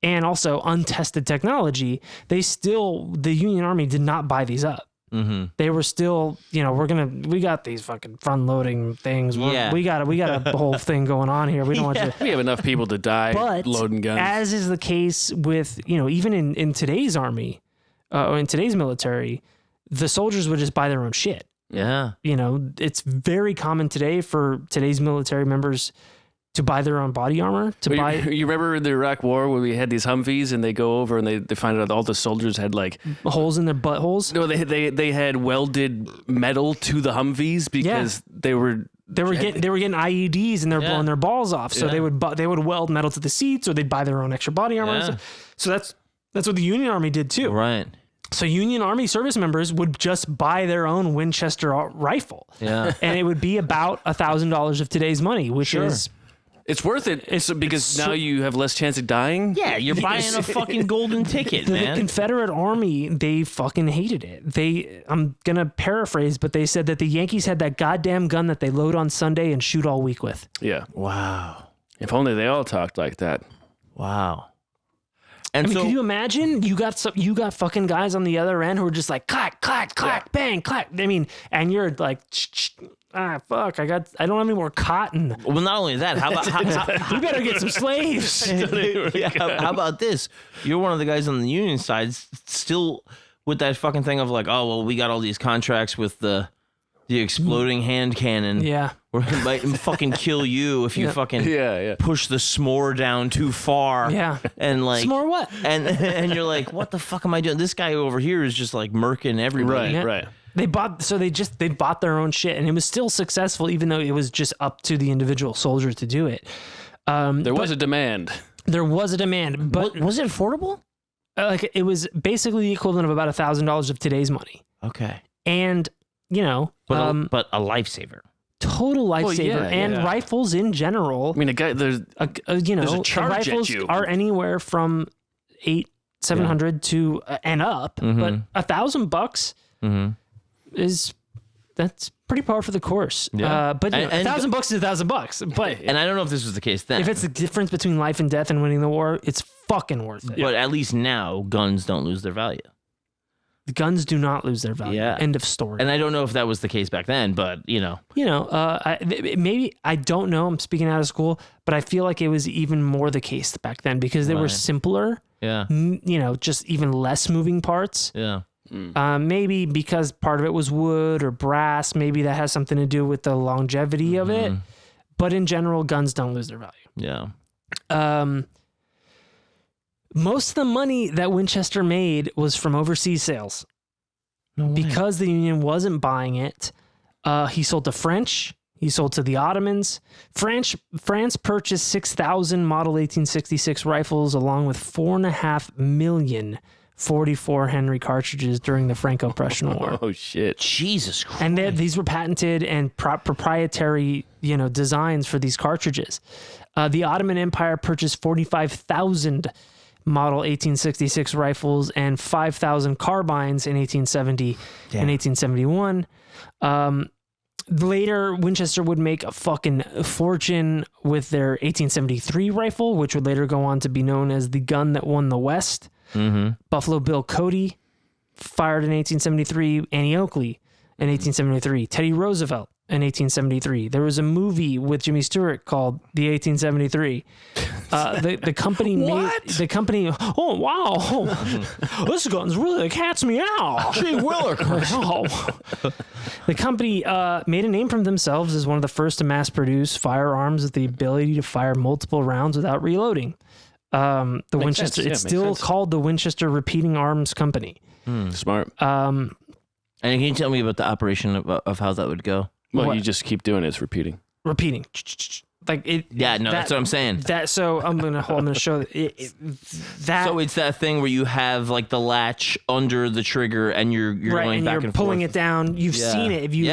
and also untested technology, the Union Army did not buy these up. They were still, you know, we got these fucking front loading things. We got a whole thing going on here. We don't want to. We have enough people to die loading guns. As is the case with, you know, even in today's army, or in today's military, the soldiers would just buy their own shit. Yeah. You know, it's very common today for today's military members to buy their own body armor. You remember the Iraq War where we had these Humvees and they go over and they find out all the soldiers had like holes in their buttholes? No, they had welded metal to the Humvees because they were getting IEDs and they're blowing their balls off. So they would weld metal to the seats or they'd buy their own extra body armor. Yeah. So that's what the Union Army did too. Right. So Union Army service members would just buy their own Winchester rifle. Yeah. And it would be about $1,000 of today's money, which is... It's worth it because now you have less chance of dying. Yeah, you're buying a fucking golden ticket, man. The Confederate Army, they fucking hated it. I'm going to paraphrase, but they said that the Yankees had that goddamn gun that they load on Sunday and shoot all week with. Yeah. Wow. If only they all talked like that. Wow. And could you imagine? You got fucking guys on the other end who are just like clack, clack, clack, bang, clack. I mean, and you're like, fuck! I don't have any more cotton. Well, not only that, how about we better get some slaves. How about this? You're one of the guys on the Union side, still with that fucking thing of like, oh well, we got all these contracts with the exploding hand cannon. Yeah. Or it might fucking kill you if you fucking push the s'more down too far. Yeah. And like s'more what? And you're like, what the fuck am I doing? This guy over here is just like murking everybody. Right. They bought their own shit, and it was still successful, even though it was just up to the individual soldiers to do it. There was a demand. There was a demand, but was it affordable? Like it was basically the equivalent of about $1,000 of today's money. Okay. And you know, but a lifesaver. Total lifesaver, rifles in general. I mean, there's a charge rifles at you. Are anywhere from $700 to and up, but $1,000 that's pretty par for the course. Yeah. But $1,000 is $1,000. But and I don't know if this was the case then. If it's the difference between life and death and winning the war, it's fucking worth it. But at least now, guns don't lose their value. The guns do not lose their value. Yeah. End of story. And I don't know if that was the case back then, but maybe I don't know. I'm speaking out of school, but I feel like it was even more the case back then because they were simpler. Yeah. Just even less moving parts. Yeah. Maybe because part of it was wood or brass. Maybe that has something to do with the longevity of it. But in general, guns don't lose their value. Yeah. Most of the money that Winchester made was from overseas sales. Because the Union wasn't buying it, he sold to French. He sold to the Ottomans. France purchased 6,000 Model 1866 rifles along with 4.5 million 44 Henry cartridges during the Franco-Prussian War. Oh shit! Jesus Christ! And these were patented and proprietary, designs for these cartridges. The Ottoman Empire purchased 45,000 Model 1866 rifles and 5,000 carbines in 1870 and 1871. Later, Winchester would make a fucking fortune with their 1873 rifle, which would later go on to be known as the gun that won the West. Buffalo Bill Cody fired in 1873. Annie Oakley in 1873. Teddy Roosevelt in 1873. There was a movie with Jimmy Stewart called The 1873. The company made the company. Oh wow, this gun's really cat's meow. Gee willikers. The company made a name for themselves as one of the first to mass produce firearms with the ability to fire multiple rounds without reloading. The Winchester. It's still called the Winchester Repeating Arms Company. Smart. And can you tell me about the operation of how that would go? Well, you just keep doing it. It's repeating. Like it. Yeah, no, that's what I'm saying. So I'm gonna show that. So it's that thing where you have like the latch under the trigger and you're going back and forth. Pulling it down. You've seen it. If you,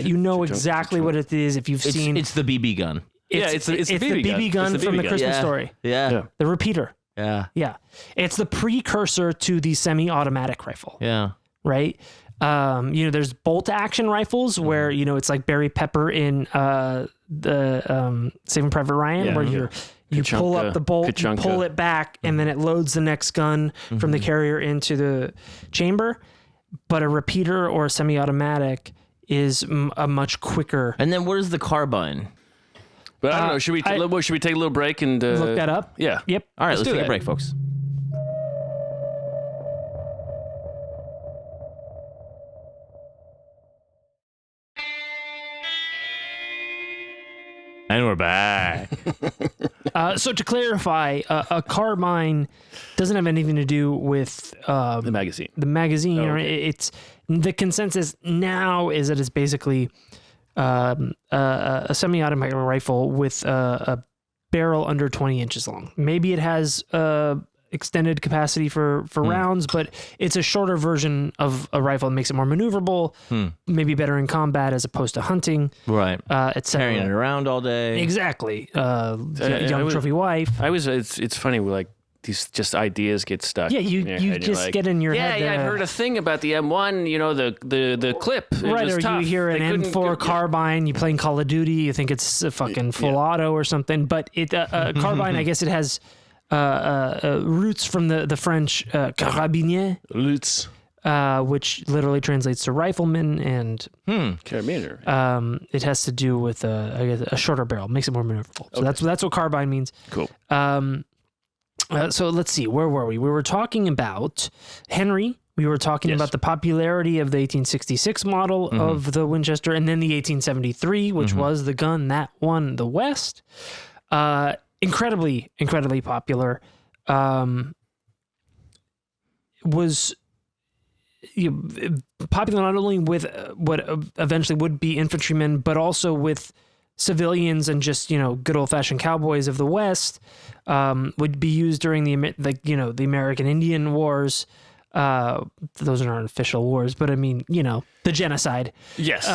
you know exactly what it is. If you've seen, it's the BB gun. It's the BB gun from the Christmas Story. Yeah. The repeater. Yeah. It's the precursor to the semi-automatic rifle. Yeah. Right. There's bolt action rifles where it's like Barry Pepper in the Saving Private Ryan, where you pull up the bolt, you pull it back, and then it loads the next gun from the carrier into the chamber. But a repeater or a semi-automatic is a much quicker. And then what is the carbine? But I don't know. Should we take a little break and look that up? Yeah. Yep. All right, let's take a break, folks. And we're back. So to clarify, a carbine doesn't have anything to do with the magazine. The magazine, Oh, okay. It's the consensus now is that it's basically a semi-automatic rifle with a barrel under 20 inches long. Maybe it has extended capacity for rounds, but it's a shorter version of a rifle. It makes it more maneuverable, maybe better in combat as opposed to hunting. Right. Carrying it around all day. Exactly. Young trophy wife. It's funny, like these just ideas get stuck. Yeah, you just get in your head. Yeah, I've heard a thing about the M1. The clip. Right, or tough. you hear an M4 carbine. You playing Call of Duty. You think it's a fucking full auto or something. But carbine, I guess it has roots from the French carabinier. Roots. Which literally translates to rifleman, and carabiner. It has to do with I guess a shorter barrel, makes it more maneuverable. So that's what carbine means. Cool. So let's see, where were we? We were talking about Henry. We were talking about the popularity of the 1866 model of the Winchester, and then the 1873, which was the gun that won the West. Incredibly popular. Was popular not only with what eventually would be infantrymen, but also with civilians and just good old fashioned cowboys of the West. Would be used during the American Indian Wars. Those aren't official wars, but I mean the genocide. Yes.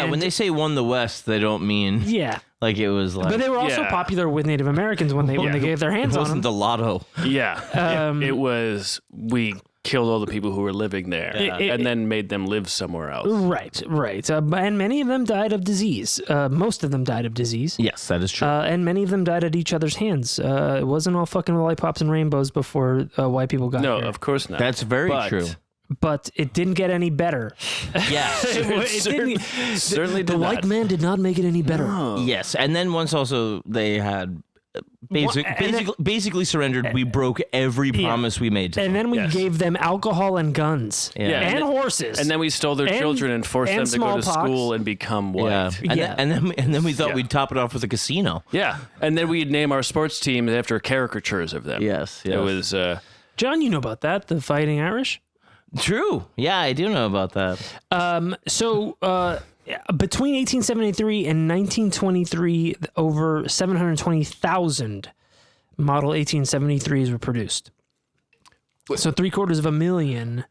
When they say won the West, they don't mean like it was like. But they were also popular with Native Americans when they gave their hands on them. It wasn't the lotto. Yeah. It was killed all the people who were living there and then made them live somewhere else. Right. And many of them died of disease. Most of them died of disease. Yes, that is true. And many of them died at each other's hands. It wasn't all fucking lollipops and rainbows before white people got No, here. of course not. That's very true. But it didn't get any better. Yeah. Certainly The did white not. man did not make it any better. Yes, and then once also they had basically surrendered, we broke every promise we made to And them. then we gave them alcohol and guns Yeah. and And horses. And then we stole their children and forced them to go to smallpox. school and become white. Yeah. And then we thought we'd top it off with a casino. Yeah. And then we'd name our sports teams after caricatures of them. Yes. It was... John, you know about that, the Fighting Irish? True. Yeah, I do know about that. So between 1873 and 1923, over 720,000 Model 1873s were produced. So 750,000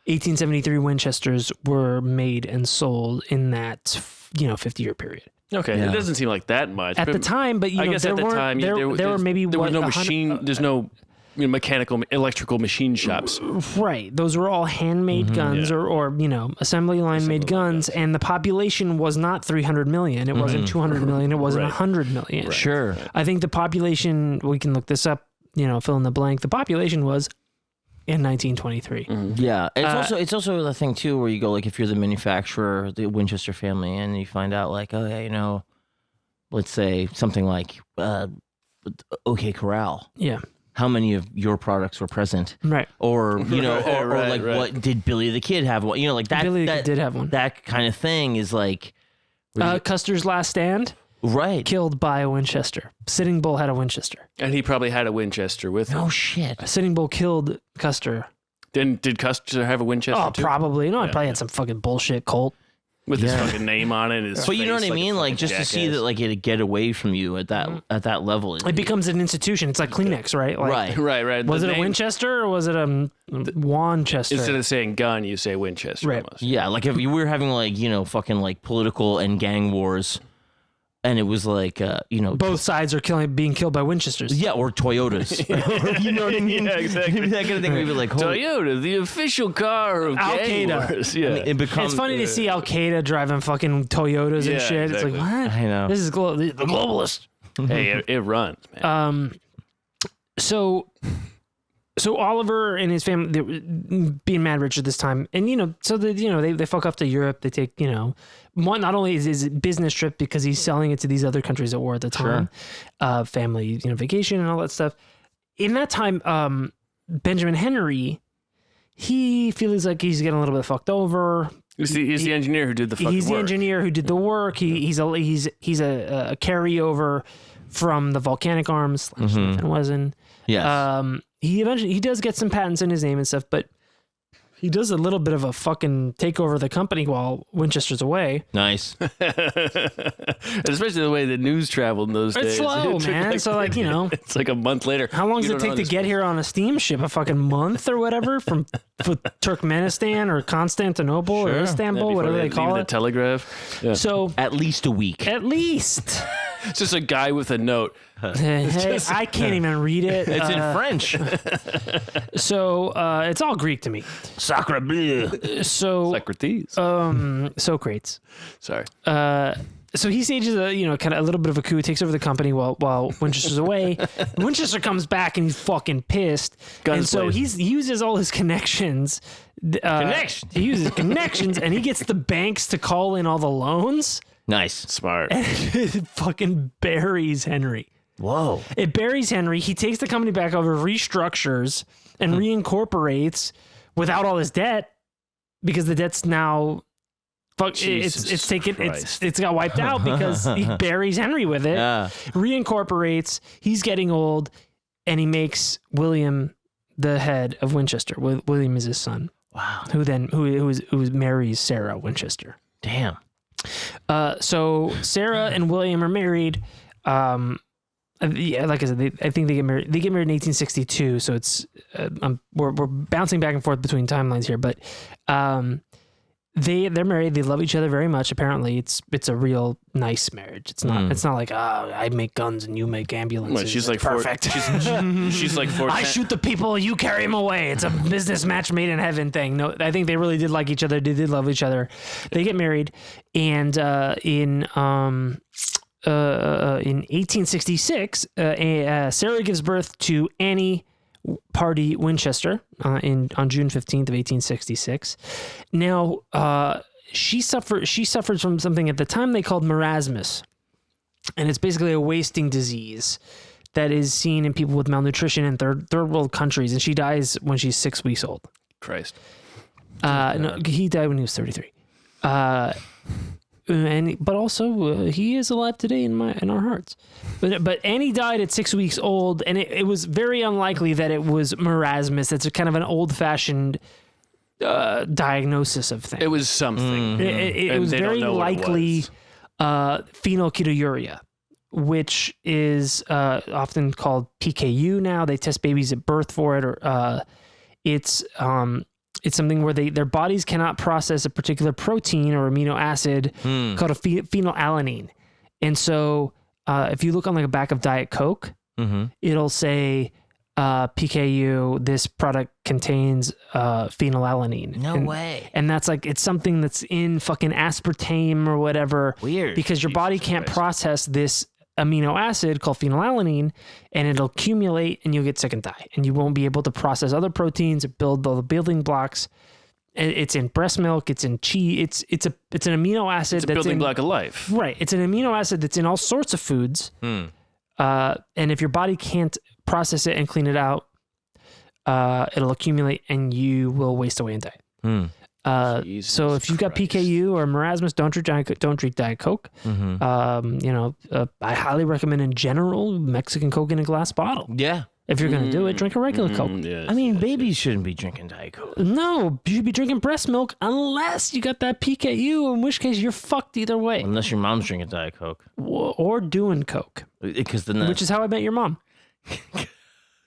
1873 Winchesters were made and sold in that 50-year period. Okay, it doesn't seem like that much. At the time, but I guess there at the weren't- time there were maybe there was no 100 machine. There's no mechanical, electrical machine shops. Right. Those were all handmade guns or assembly line made guns. And the population was not 300 million. It wasn't 200 million. It wasn't 100 million. Sure. I think the population, we can look this up, fill in the blank. The population was in 1923. Yeah. It's also the thing too where you go like if you're the manufacturer, the Winchester family, and you find out like, oh yeah, let's say something like OK Corral. Yeah. How many of your products were present? Right. Or Right. what did Billy the Kid have one? Like that. Billy that did have one. That kind of thing is like Custer's Last Stand, right. killed by a Winchester. Sitting Bull had a Winchester. And he probably had a Winchester with him. Oh shit. Sitting Bull killed Custer. Then did Custer have a Winchester Oh, too? probably. No, I probably had some fucking bullshit Colt. With his fucking name on it. His But you know face what I like a mean? Like fucking just to see jackass. that like it'd get away from you at that level. It becomes an institution. It's like Kleenex, right? Like, Right. Right. Was The it a name- Winchester or was it a Wanchester? Instead of saying gun, you say Winchester. Right. Almost. Yeah, like if you were having like, fucking like political and gang wars and it was like Both sides are being killed by Winchesters. yeah, or Toyotas. You know what I mean? Yeah, exactly. That kind of thing where you'd be like, holy, Toyota, the official car of gang Al-Qaeda. wars. Yeah. it becomes It's funny to see Al Qaeda driving fucking Toyotas and Yeah, shit. exactly. It's like, what? I know. This is the globalist. Hey, it runs, man. So Oliver and his family, they were being mad rich at this time, and so they fuck up to Europe. They take one, not only is his business trip because he's selling it to these other countries at war at the time, family vacation and all that stuff. In that time, Benjamin Henry, he feels like he's getting a little bit fucked over. He's the engineer who did the fucking He's the work. engineer who did the work. He's a carryover from the volcanic arms / Smith and Wesson. yes. He does get some patents in his name and stuff, but he does a little bit of a fucking takeover of the company while Winchester's away. Nice. Especially the way the news traveled in those days. It's slow, It took man. So it's like a month later. how long does You it don't take to get understand. here on a steamship? A fucking month or whatever from Turkmenistan or Constantinople or Yeah, Istanbul, before whatever they leave call the it. telegraph. Yeah. So At least a week. at least. It's just a guy with a note. Hey, I can't even read it. It's in French. So it's all Greek to me. Sacre bleu. So Socrates. Socrates. Sorry. So he stages a kind of a little bit of a coup, takes over the company while Winchester's away. Winchester comes back and he's fucking pissed. Guns and so blazing. he uses all his connections. Connections. He uses connections and he gets the banks to call in all the loans. Nice. Smart. It fucking buries Henry. Whoa. It buries Henry. He takes the company back over, restructures, and reincorporates without all his debt because the debt's now Jesus it's taken Christ. it's got wiped out because he buries Henry with it. Yeah. Reincorporates. He's getting old, and he makes William the head of Winchester. William is his son. Wow. Who marries Sarah Winchester. Damn. So Sarah and William are married. Yeah, like I said, I think they get married. They get married in 1862. So it's we're bouncing back and forth between timelines here, but they're married. They love each other very much. Apparently, it's a real nice marriage. It's not like I make guns and you make ambulances. Well, she's like perfect. She's like 4. I shoot the people, you carry them away. It's a business match made in heaven thing. No, I think they really did like each other. They did love each other. They get married, and in 1866, Sarah gives birth to Annie Pardee Winchester on June 15th of 1866. Now, she suffered from something at the time they called marasmus, and it's basically a wasting disease that is seen in people with malnutrition in third world countries, and she dies when she's 6 weeks old. Christ. No, he died when he was 33. But also he is alive today in our hearts. But Annie died at 6 weeks old, and it was very unlikely that it was marasmus. That's a kind of an old-fashioned diagnosis of things. It was something. It was very likely phenylketonuria, which is often called PKU now. They test babies at birth for it, or it's something where their bodies cannot process a particular protein or amino acid called a phenylalanine. And so if you look on like a back of Diet Coke, it'll say PKU, this product contains phenylalanine. No way. And that's like, it's something that's in fucking aspartame or whatever. Weird. Because your body can't process this amino acid called phenylalanine, and it'll accumulate and you'll get sick and die, and you won't be able to process other proteins, build all the building blocks. It's in breast milk, it's in cheese, it's an amino acid. It's a building block of life. Right. It's an amino acid that's in all sorts of foods. And if your body can't process it and clean it out, it'll accumulate and you will waste away and die. So if you've got PKU or marasmus, don't drink Diet Coke. I highly recommend in general Mexican Coke in a glass bottle. Yeah. If you're going to do it, drink a regular Coke. Yes, I mean, babies shouldn't be drinking Diet Coke. No, you should be drinking breast milk unless you got that PKU, in which case you're fucked either way. Unless your mom's drinking Diet Coke. Or doing Coke. Because then Which is how I met your mom.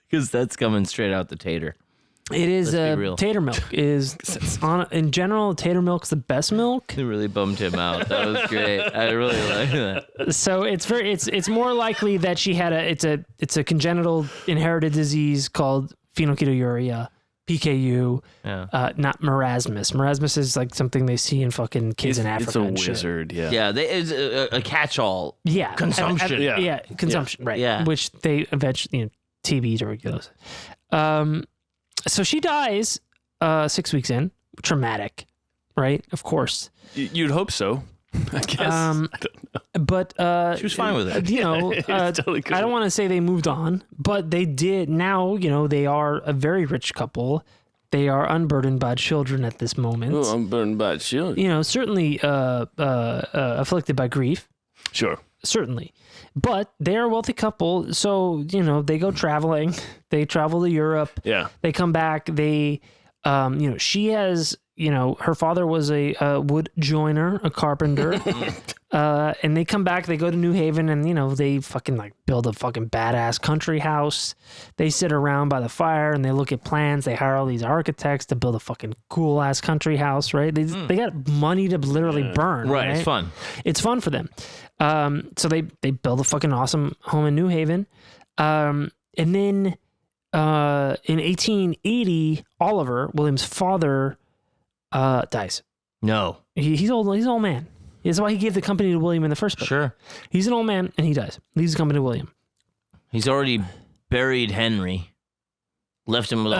Because that's coming straight out the tater. It is real. tater milk is in general, tater milk's the best milk. It really bummed him out. That was great. I really like that. So it's more likely that she had it's a congenital inherited disease called phenylketonuria, PKU, not marasmus. Marasmus is like something they see in fucking kids in Africa. It's a and shit. wizard, yeah. Yeah, it's a catch-all. Yeah, Consumption. Consumption, right? Yeah. Which they eventually, TB tuberculosis. So she dies 6 weeks in. Traumatic, right? Of course. You'd hope so, I guess. I don't know. But She was fine with it. Totally cool. I don't want to say they moved on, but they did. Now, they are a very rich couple. They are unburdened by children at this moment. Oh, I'm burdened by children. Certainly afflicted by grief. Sure. Certainly. But they're a wealthy couple, so, they go traveling. They travel to Europe. Yeah. They come back. They, she has, her father was a wood joiner, a carpenter. And they come back, they go to New Haven, and, they fucking, build a fucking badass country house. They sit around by the fire, and they look at plans. They hire all these architects to build a fucking cool-ass country house, right? They got money to literally burn. Right, it's fun. It's fun for them. So they build a fucking awesome home in New Haven. And then in 1880, Oliver, William's father, dies. No. He's old. He's an old man. That's why he gave the company to William in the first place. Sure. He's an old man and he dies. Leaves the company to William. He's already buried Henry. Left him with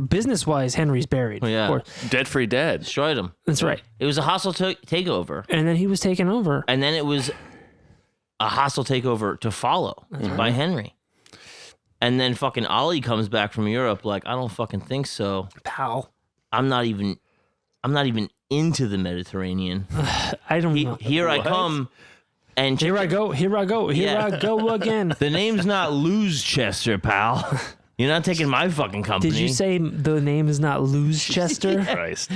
business-wise, Henry's buried. Yeah. Of course. Dead free dead. Destroyed him. That's right. It was a hostile takeover. And then he was taken over. And then it was a hostile takeover to follow by Henry. And then fucking Ollie comes back from Europe like, I don't fucking think so. Pal. I'm not even into the Mediterranean. I don't know. Here I come. And Here I go again. The name's not Winchester, pal. You're not taking my fucking company. Did you say the name is not Winchester? Christ.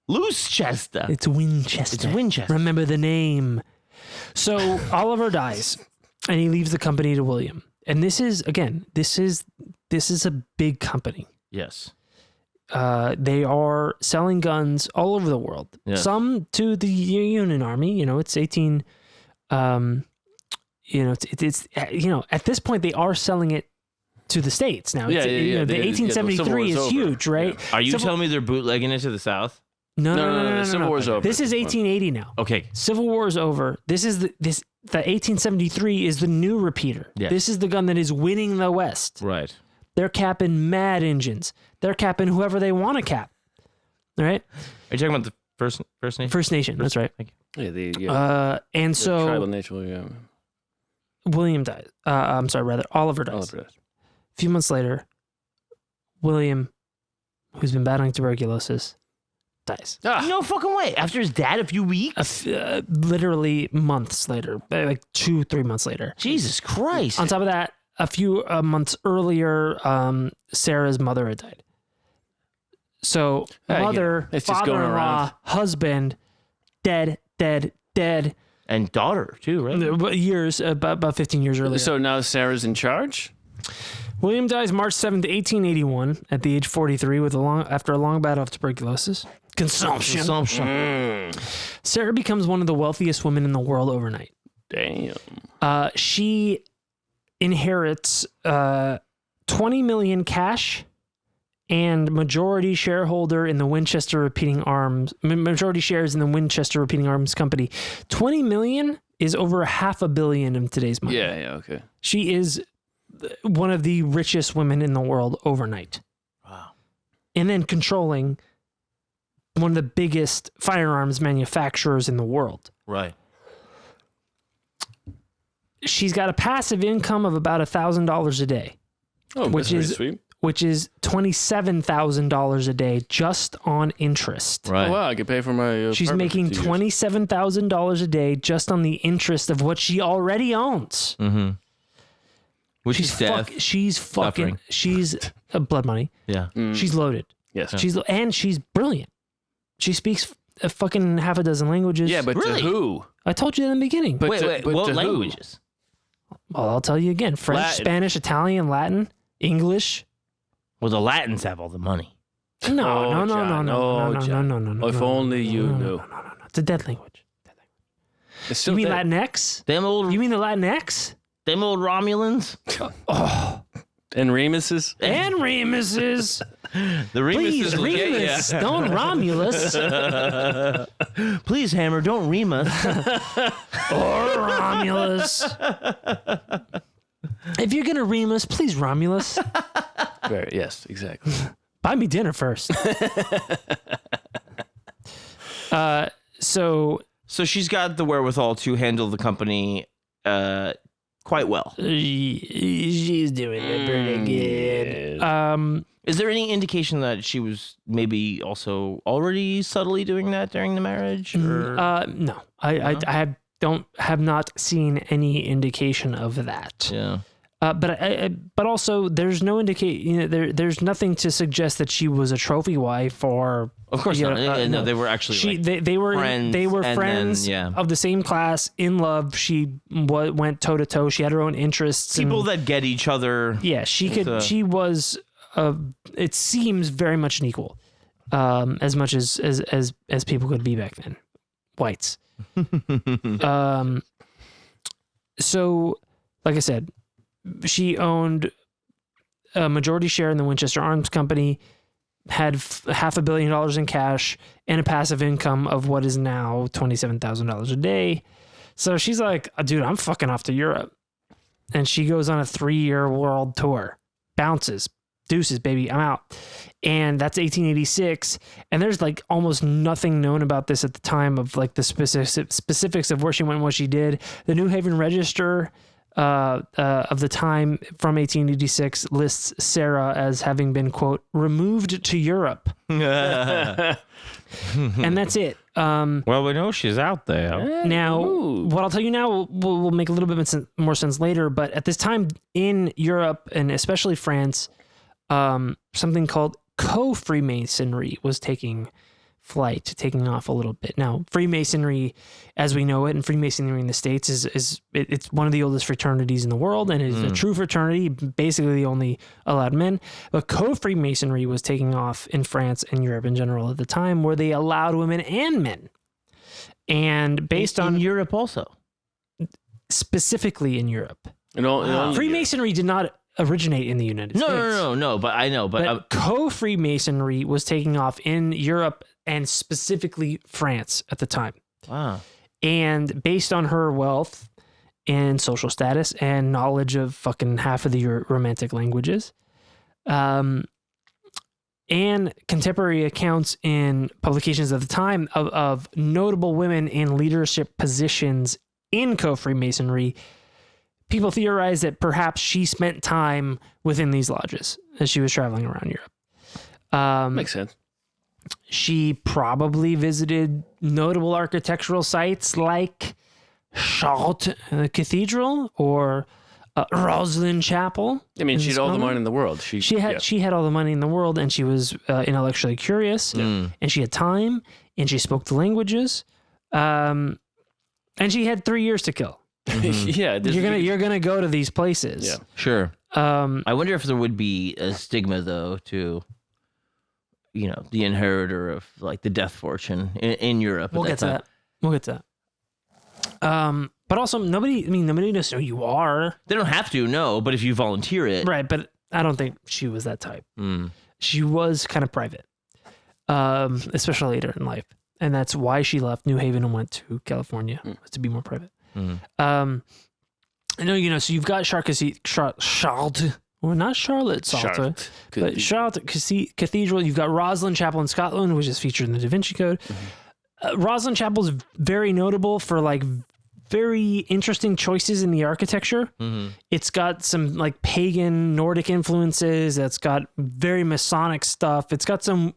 Winchester. It's Winchester. It's Winchester. Remember the name. So Oliver dies, and he leaves the company to William. And this is a big company. Yes. they are selling guns all over the world. Yes. Some to the Union Army. You know, it's 18. You know, it's you know, at this point they are selling it to the States now. Yeah, You know, the 1873 is huge, right? Are you telling me they're bootlegging it to the South? No. Civil War's over. This is 1880 now. Okay. Civil War is over. This is the 1873 is the new repeater. Yes. This is the gun that is winning the West. Right. They're capping mad engines. They're capping whoever they want to cap. All right? Are you talking about the First Nation? First Nation, that's right. And so tribal nature, yeah. William dies. Oliver dies. A few months later, William, who's been battling tuberculosis, dies. No fucking way. After his dad a few weeks? Literally months later, like 2-3 months later. Jesus Christ. On top of that, a few months earlier, Sarah's mother had died. So mother, father-in-law, husband, dead. And daughter too, right? Years, about 15 years earlier. So now Sarah's in charge? William dies March 7th, 1881, at the age 43, after a long battle of tuberculosis. Consumption. Sarah becomes one of the wealthiest women in the world overnight. Damn. She inherits 20 million cash and majority shareholder in the Winchester Repeating Arms, majority shares in the Winchester Repeating Arms Company. 20 million is over $500 million in today's money. Yeah, okay. She is one of the richest women in the world overnight. Wow. And then controlling one of the biggest firearms manufacturers in the world. Right. She's got a passive income of about $1,000 a day. Oh, which is sweet. Which is $27,000 a day just on interest. Right. Oh, wow, I could pay for my She's apartment making for 2 years. $27,000 a day just on the interest of what she already owns. Mm-hmm. Which She's is death. Suffering. She's blood money. Yeah. She's loaded. Yes. She's brilliant. She speaks a fucking half a dozen languages. Yeah, but Really? to who? I told you that in the beginning. But Wait, but what to who? languages? Well, I'll tell you again. French, Latin. Spanish, Italian, Latin, English. Well, the Latins have all the money. No. John. If only you knew. No. It's a dead language. It's still You mean dead. Latinx? Them old You mean the Latinx? Romulans? And Remus's? And Remus's. The Please, Remus. Don't Romulus. Please, Hammer, don't Remus. Or Romulus. If you're going to Remus, please Romulus. Yes, exactly. Buy me dinner first. So she's got the wherewithal to handle the company quite well. she's doing it pretty good. Is there any indication that she was maybe also already subtly doing that during the marriage? Or? No. I have not seen any indication of that. Yeah. But also there's no there's nothing to suggest that she was a trophy wife or Of course not. No, they were actually they were friends then, of the same class, in love. She went toe to toe. She had her own interests. people that get each other. Yeah, she was. It seems very much an equal, as much as people could be back then, whites. So, like I said, she owned a majority share in the Winchester Arms Company, had $500 million in cash, and a passive income of what is now $27,000 a day. So she's like, dude, I'm fucking off to Europe. And she goes on a 3-year world tour. Bounces. Deuces, baby. I'm out. And that's 1886. And there's like almost nothing known about this at the time of like the specifics of where she went and what she did. The New Haven Register of the time from 1886 lists Sarah as having been, quote, removed to Europe. And that's it. Well, we know she's out there. Now, what I'll tell you now will make a little bit more sense later, but at this time in Europe, and especially France, something called co-Freemasonry was taking flight, taking off a little bit. Now, Freemasonry, as we know it, and Freemasonry in the States it's one of the oldest fraternities in the world, and it's a true fraternity, basically the only allowed men. But co-Freemasonry was taking off in France and Europe in general at the time, where they allowed women and men. And based on Europe also. Specifically in Europe. Freemasonry did not originate in the United States. No, but I know. But co-Freemasonry was taking off in Europe and specifically France at the time. Wow. And based on her wealth and social status and knowledge of fucking half of the romantic languages, and contemporary accounts in publications at the time of notable women in leadership positions in co-Freemasonry, people theorize that perhaps she spent time within these lodges as she was traveling around Europe. Makes sense. She probably visited notable architectural sites like Chartres Cathedral or Roslin Chapel. I mean, she had all the money in the world. She had all the money in the world, and she was intellectually curious, and she had time, and she spoke the languages, and she had 3 years to kill. Yeah, you're gonna go to these places. Yeah, sure. I wonder if there would be a stigma though to, the inheritor of like the death fortune in Europe. We'll get to that. But also nobody knows who you are. They don't have to, no. But if you volunteer it, right? But I don't think she was that type. She was kind of private, especially later in life. And that's why she left New Haven and went to California, was to be more private. So you've got Chartres, well, not Charlotte Salter, but Chartres Cathedral. You've got Roslin Chapel in Scotland, which is featured in the Da Vinci Code. Roslin Chapel is very notable for like very interesting choices in the architecture. It's got some like pagan Nordic influences. It's got very Masonic stuff. It's got some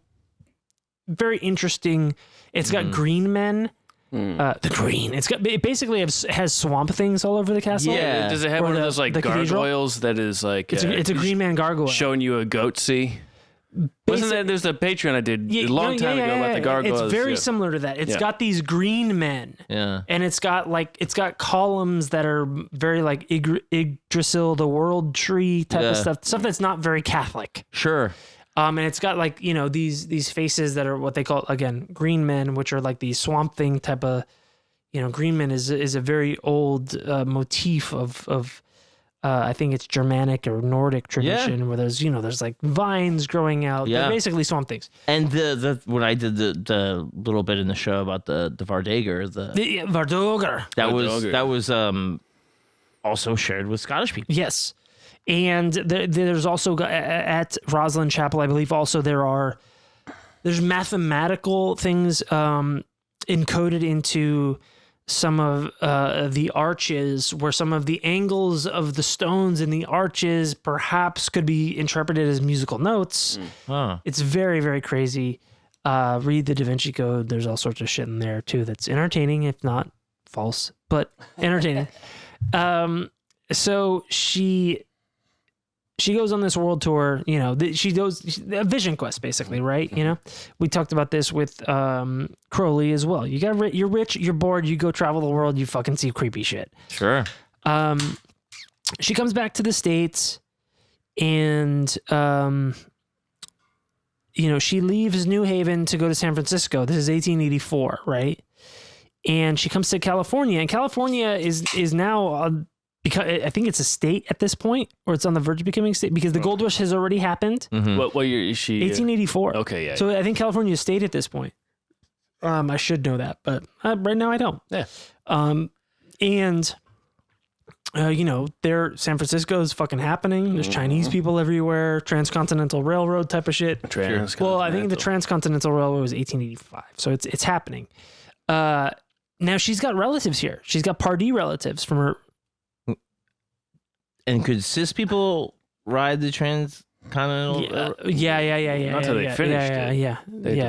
very interesting. It's got green men. The green. It basically has swamp things all over the castle. Yeah. Does it have one of those like gargoyles that is like it's a green man gargoyle showing you a goat sea? Wasn't that there's a Patreon I did a long time ago about the gargoyles? It's very similar to that. It's got these green men. Yeah. And it's got columns that are very like Yggdrasil, the world tree type of stuff that's not very Catholic. Sure. And it's got like, these faces that are what they call, again, green men, which are like these swamp thing type of, green men is a very old motif of I think it's Germanic or Nordic tradition where there's like vines growing out. Yeah. They're basically swamp things. And when I did the little bit in the show about the Vardager, Vardager. That was also shared with Scottish people. Yes. And there's also at Roslin Chapel, I believe also there's mathematical things encoded into some of the arches where some of the angles of the stones in the arches perhaps could be interpreted as musical notes. It's very, very crazy. Read the Da Vinci Code. There's all sorts of shit in there too that's entertaining, if not false, but entertaining. So she goes on this world tour, she goes a vision quest basically, right? We talked about this with Crowley as well. You're rich, you're bored, you go travel the world, you fucking see creepy shit. Sure. She comes back to the States and she leaves New Haven to go to San Francisco. This is 1884, right? And she comes to California, and California is now because I think it's a state at this point, or it's on the verge of becoming a state because the gold rush has already happened. What year is she? 1884. Okay, yeah. So I think California is a state at this point. I should know that, but right now I don't. Yeah. San Francisco is fucking happening. There's Chinese people everywhere. Transcontinental Railroad type of shit. Well, I think the Transcontinental Railroad was 1885, so it's happening. Now she's got relatives here. She's got Pardee relatives from her. And could cis people ride the transcontinental? Yeah. Not till they finished it. Yeah.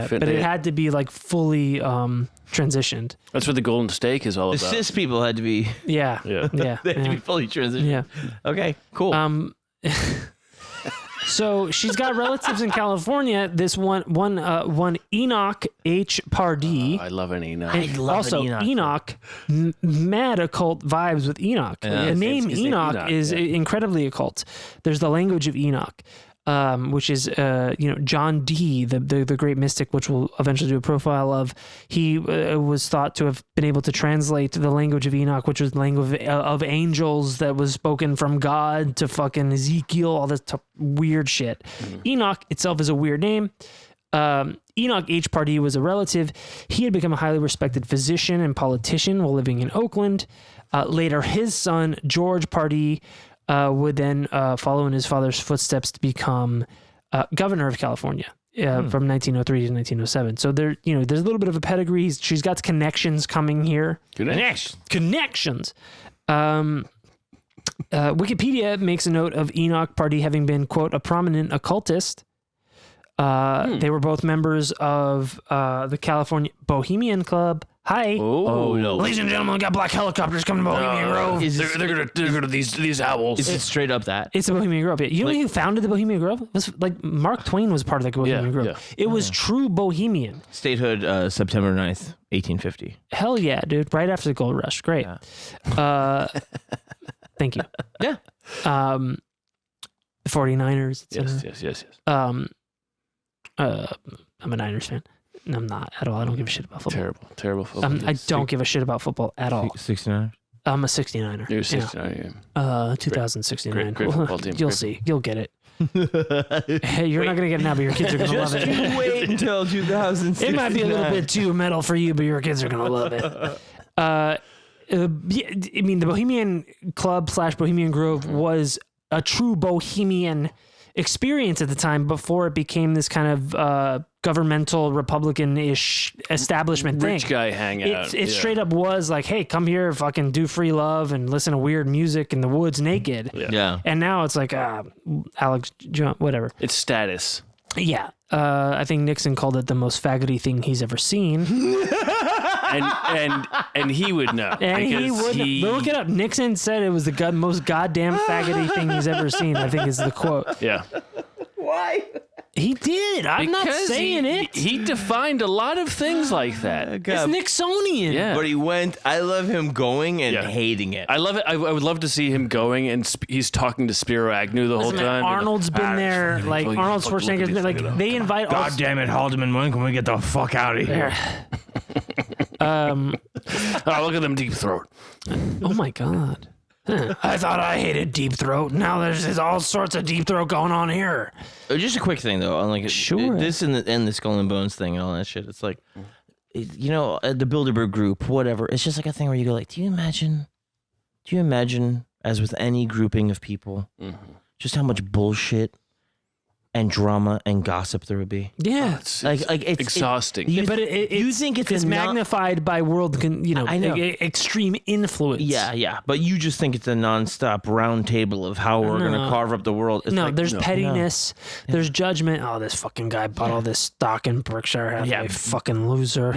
But it had to be like fully transitioned. That's what the Golden Stake is all The about. cis people had to be. Yeah. They had to be fully transitioned. Yeah. Okay. Cool. So she's got relatives in California. This one Enoch H. Pardee. I love an Enoch. And also Enoch, mad occult vibes with Enoch. The name Enoch is incredibly occult. There's the language of Enoch, which is John Dee, the great mystic, which we'll eventually do a profile of. He was thought to have been able to translate the language of Enoch, which was the language of angels that was spoken from God to fucking Ezekiel, all this weird shit. Enoch itself is a weird name. Enoch H. Pardee was a relative. He had become a highly respected physician and politician while living in Oakland. Later, his son, George Pardee, would then follow in his father's footsteps to become governor of California from 1903 to 1907. So there's a little bit of a pedigree. She's got connections coming here. Connections. Wikipedia makes a note of Enoch Pardee having been, quote, a prominent occultist. They were both members of the California Bohemian Club. Hi. Oh no, Ladies and gentlemen, we got black helicopters coming to Bohemian Grove. They're gonna these owls. Is it straight up that? It's the Bohemian Grove. Yeah. You know who founded the Bohemian Grove? It was like Mark Twain was part of the Bohemian Grove. Yeah. It was true Bohemian. Statehood, September 9th, 1850. Hell yeah, dude. Right after the gold rush. Great. Yeah. Thank you. Yeah. The 49ers. Yes. I'm a Niners fan. No, I'm not at all. I don't give a shit about football. Terrible football. I don't give a shit about football at all. 69. I'm a 69er. You're 69. 2069. Great football team. You'll see. You'll get it. Hey, you're not gonna get it now, but your kids are gonna love it. Wait until 2069. It might be a little bit too metal for you, but your kids are gonna love it. I mean, the Bohemian Club / Bohemian Grove was a true Bohemian experience at the time before it became this kind of governmental Republican-ish establishment thing. Rich guy hangout. It straight up was like, hey, come here, fucking do free love and listen to weird music in the woods naked. Yeah. And now it's like, Alex, John, whatever. It's status. Yeah. I think Nixon called it the most faggoty thing he's ever seen. and he would know. And he would look it up. Nixon said it was the most goddamn faggoty thing he's ever seen, I think is the quote. Yeah. Why? He did. I'm not saying it. He defined a lot of things like that. It's Nixonian. Yeah. But he went, I love him going and hating it. I love it. I would love to see him going and he's talking to Spiro Agnew the whole time. Arnold's been there. Like, Arnold Schwarzenegger's been like, they invite all. God damn it, Haldeman, when can we get the fuck out of here? Look at them deep throat. Oh my God. I thought I hated Deep Throat. Now there's all sorts of Deep Throat going on here. Just a quick thing though, on like this and the Skull and Bones thing and all that shit. It's like, the Bilderberg Group, whatever. It's just like a thing where you go like, do you imagine, as with any grouping of people, just how much bullshit and drama and gossip there would be? Yeah, it's exhausting. But you think it's magnified by world, I know. Extreme influence. Yeah. But you just think it's a nonstop round table of how we're gonna carve up the world. It's there's pettiness. No. There's judgment. Oh, this fucking guy bought all this stock in Berkshire Hathaway. Fucking loser.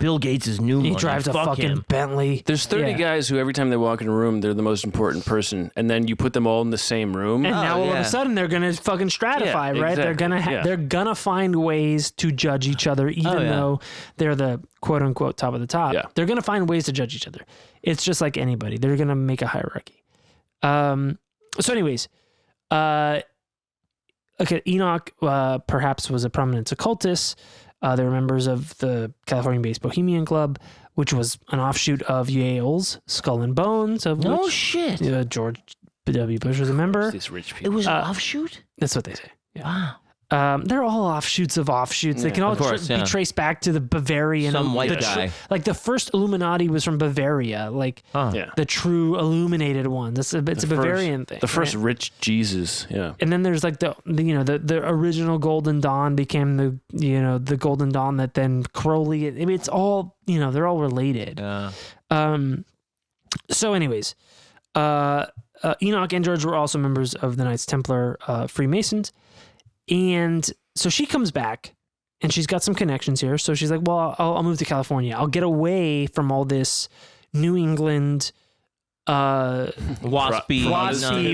Bill Gates is new. He drives a fucking Bentley. There's 30 guys who every time they walk in a room, they're the most important person, and then you put them all in the same room, and now all of a sudden they're gonna fucking stratify. Right? Exactly. They're gonna find ways to judge each other, even though they're the quote unquote top of the top. Yeah. They're gonna find ways to judge each other. It's just like anybody. They're gonna make a hierarchy. So, anyways, Enoch perhaps was a prominent occultist. They were members of the California-based Bohemian Club, which was an offshoot of Yale's Skull and Bones. Of which, George W. Bush was a member. These rich people. It was an offshoot? That's what they say. Yeah. Wow. They're all offshoots of offshoots. They can all be traced back to the Bavarian. Some white guy. Like the first Illuminati was from Bavaria. Like the true illuminated one. It's a Bavarian thing. The first rich Jesus. Yeah. And then there's like the original Golden Dawn became the Golden Dawn that then Crowley. I mean, it's all they're all related. So, anyways, Enoch and George were also members of the Knights Templar Freemasons. And so she comes back and she's got some connections here. So she's like, well, I'll move to California. I'll get away from all this New England waspy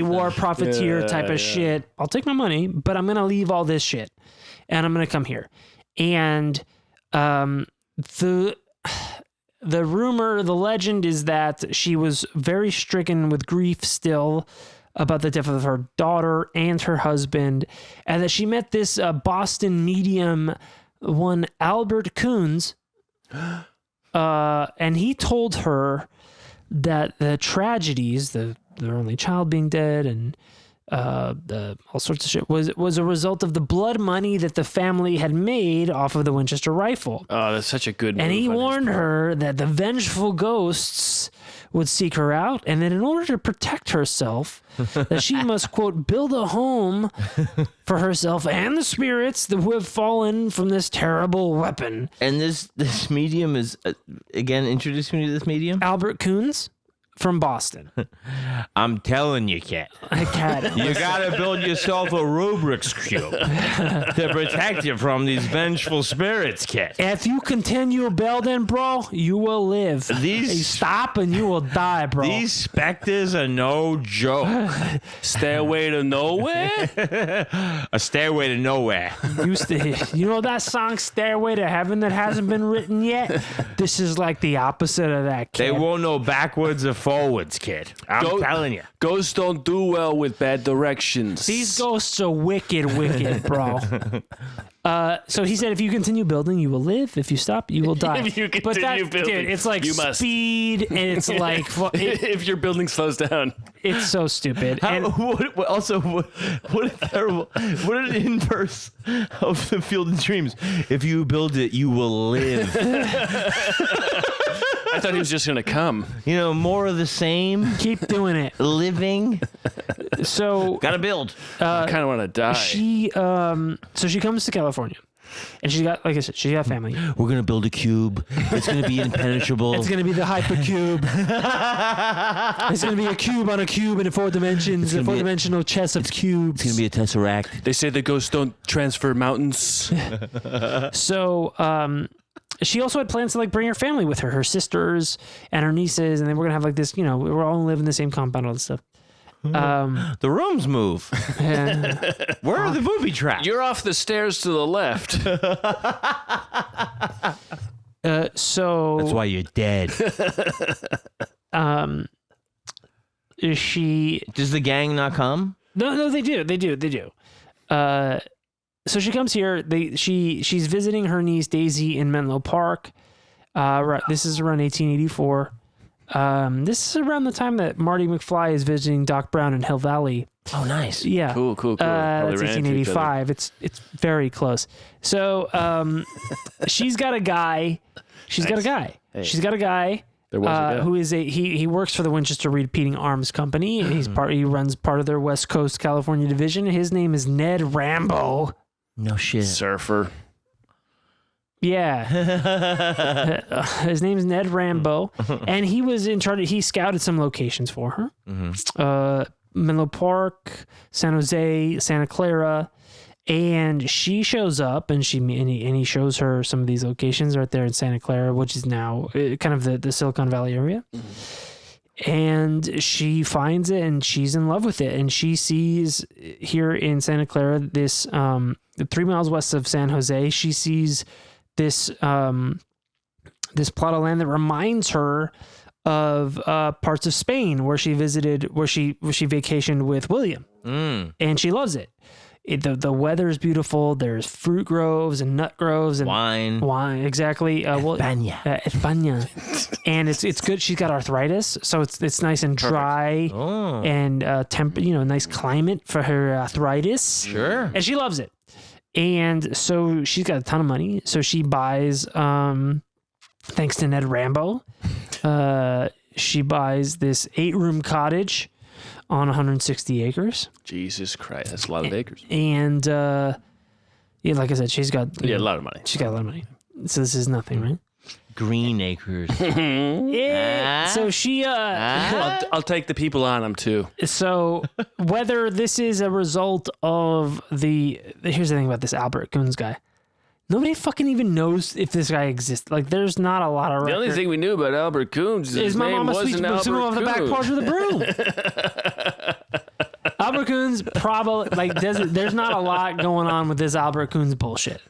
war profiteer type of shit. I'll take my money, but I'm gonna leave all this shit, and I'm gonna come here. And the rumor, the legend is that she was very stricken with grief still about the death of her daughter and her husband, and that she met this Boston medium, one Albert Coons, and he told her that the tragedies, their only child being dead, and all sorts of shit, was a result of the blood money that the family had made off of the Winchester rifle. Oh, that's such a good move. And he warned her that the vengeful ghosts would seek her out, and that in order to protect herself, that she must, quote, build a home for herself and the spirits that have fallen from this terrible weapon. And this medium is, again, introduce me to this medium. Albert Coons from Boston. I'm telling you, Cat. You gotta build yourself a Rubik's Cube to protect you from these vengeful spirits, Cat. If you continue building, bro, you will live. You stop and you will die, bro. These specters are no joke. Stairway to Nowhere? A stairway to nowhere. You know that song, Stairway to Heaven, that hasn't been written yet? This is like the opposite of that, kid. They won't know backwards or forwards, kid. I'm telling you. Ghosts don't do well with bad directions. These ghosts are wicked, bro. So he said, if you continue building, you will live. If you stop, you will die. If you continue building, dude, it's like you must. speed, and it's like if your building slows down, it's so stupid. What an inverse of the Field of Dreams. If you build it, you will live. I thought he was just gonna come. You know, more of the same. Keep doing it. Living. So gotta build. I kind of want to die. So she comes to California, and she's got, like I said, she's got family. We're gonna build a cube. It's gonna be impenetrable. It's gonna be the hypercube. It's gonna be a cube on a cube in 4 dimensions. A 4-dimensional chess of cubes. It's gonna be a tesseract. They say the ghosts don't transfer mountains. So, she also had plans to like bring her family with her sisters and her nieces, and then we're gonna have like this, we're all live in the same compound, all this stuff. The rooms move. Where are the booby traps? You're off the stairs to the left. So that's why you're dead. Does the gang not come? No, they do. So she comes here. She's visiting her niece Daisy in Menlo Park. This is around 1884. This is around the time that Marty McFly is visiting Doc Brown in Hill Valley. Oh, nice. Yeah. Cool. That's 1885. It's very close. So she's got a guy. She's got a guy. Hey. She's got a guy. There was a guy. Who is he works for the Winchester Repeating Arms Company. He runs part of their West Coast California division. His name is Ned Rambo. No shit. Surfer. Yeah. His name's Ned Rambo. And he was in charge. He scouted some locations for her. Mm-hmm. Menlo Park, San Jose, Santa Clara. And she shows up and he shows her some of these locations right there in Santa Clara, which is now kind of the Silicon Valley area. Mm-hmm. And she finds it and she's in love with it. And she sees here in Santa Clara, this 3 miles west of San Jose, she sees this this plot of land that reminds her of parts of Spain where she visited, where she vacationed with William, and she loves it. The weather is beautiful. There's fruit groves and nut groves and wine. Exactly. España. And it's good. She's got arthritis, so it's nice and dry and nice climate for her arthritis. Sure. And she loves it. And so she's got a ton of money. So she buys, thanks to Ned Rambo, she buys this 8-room cottage on 160 acres. Jesus Christ, that's a lot of acres. And like I said, she's got a lot of money. She's got a lot of money. So this is nothing, right? Green acres. Yeah. So she I'll take the people on them too. So whether this is a result of here's the thing about this Albert Coons guy. Nobody fucking even knows if this guy exists. Like, there's not a lot of The only thing we knew about Albert Coons is his my name mama wasn't sweeps Albert off the back Coons. porch with a broom. Albert Coons probably, like, there's not a lot going on with this Albert Coons bullshit.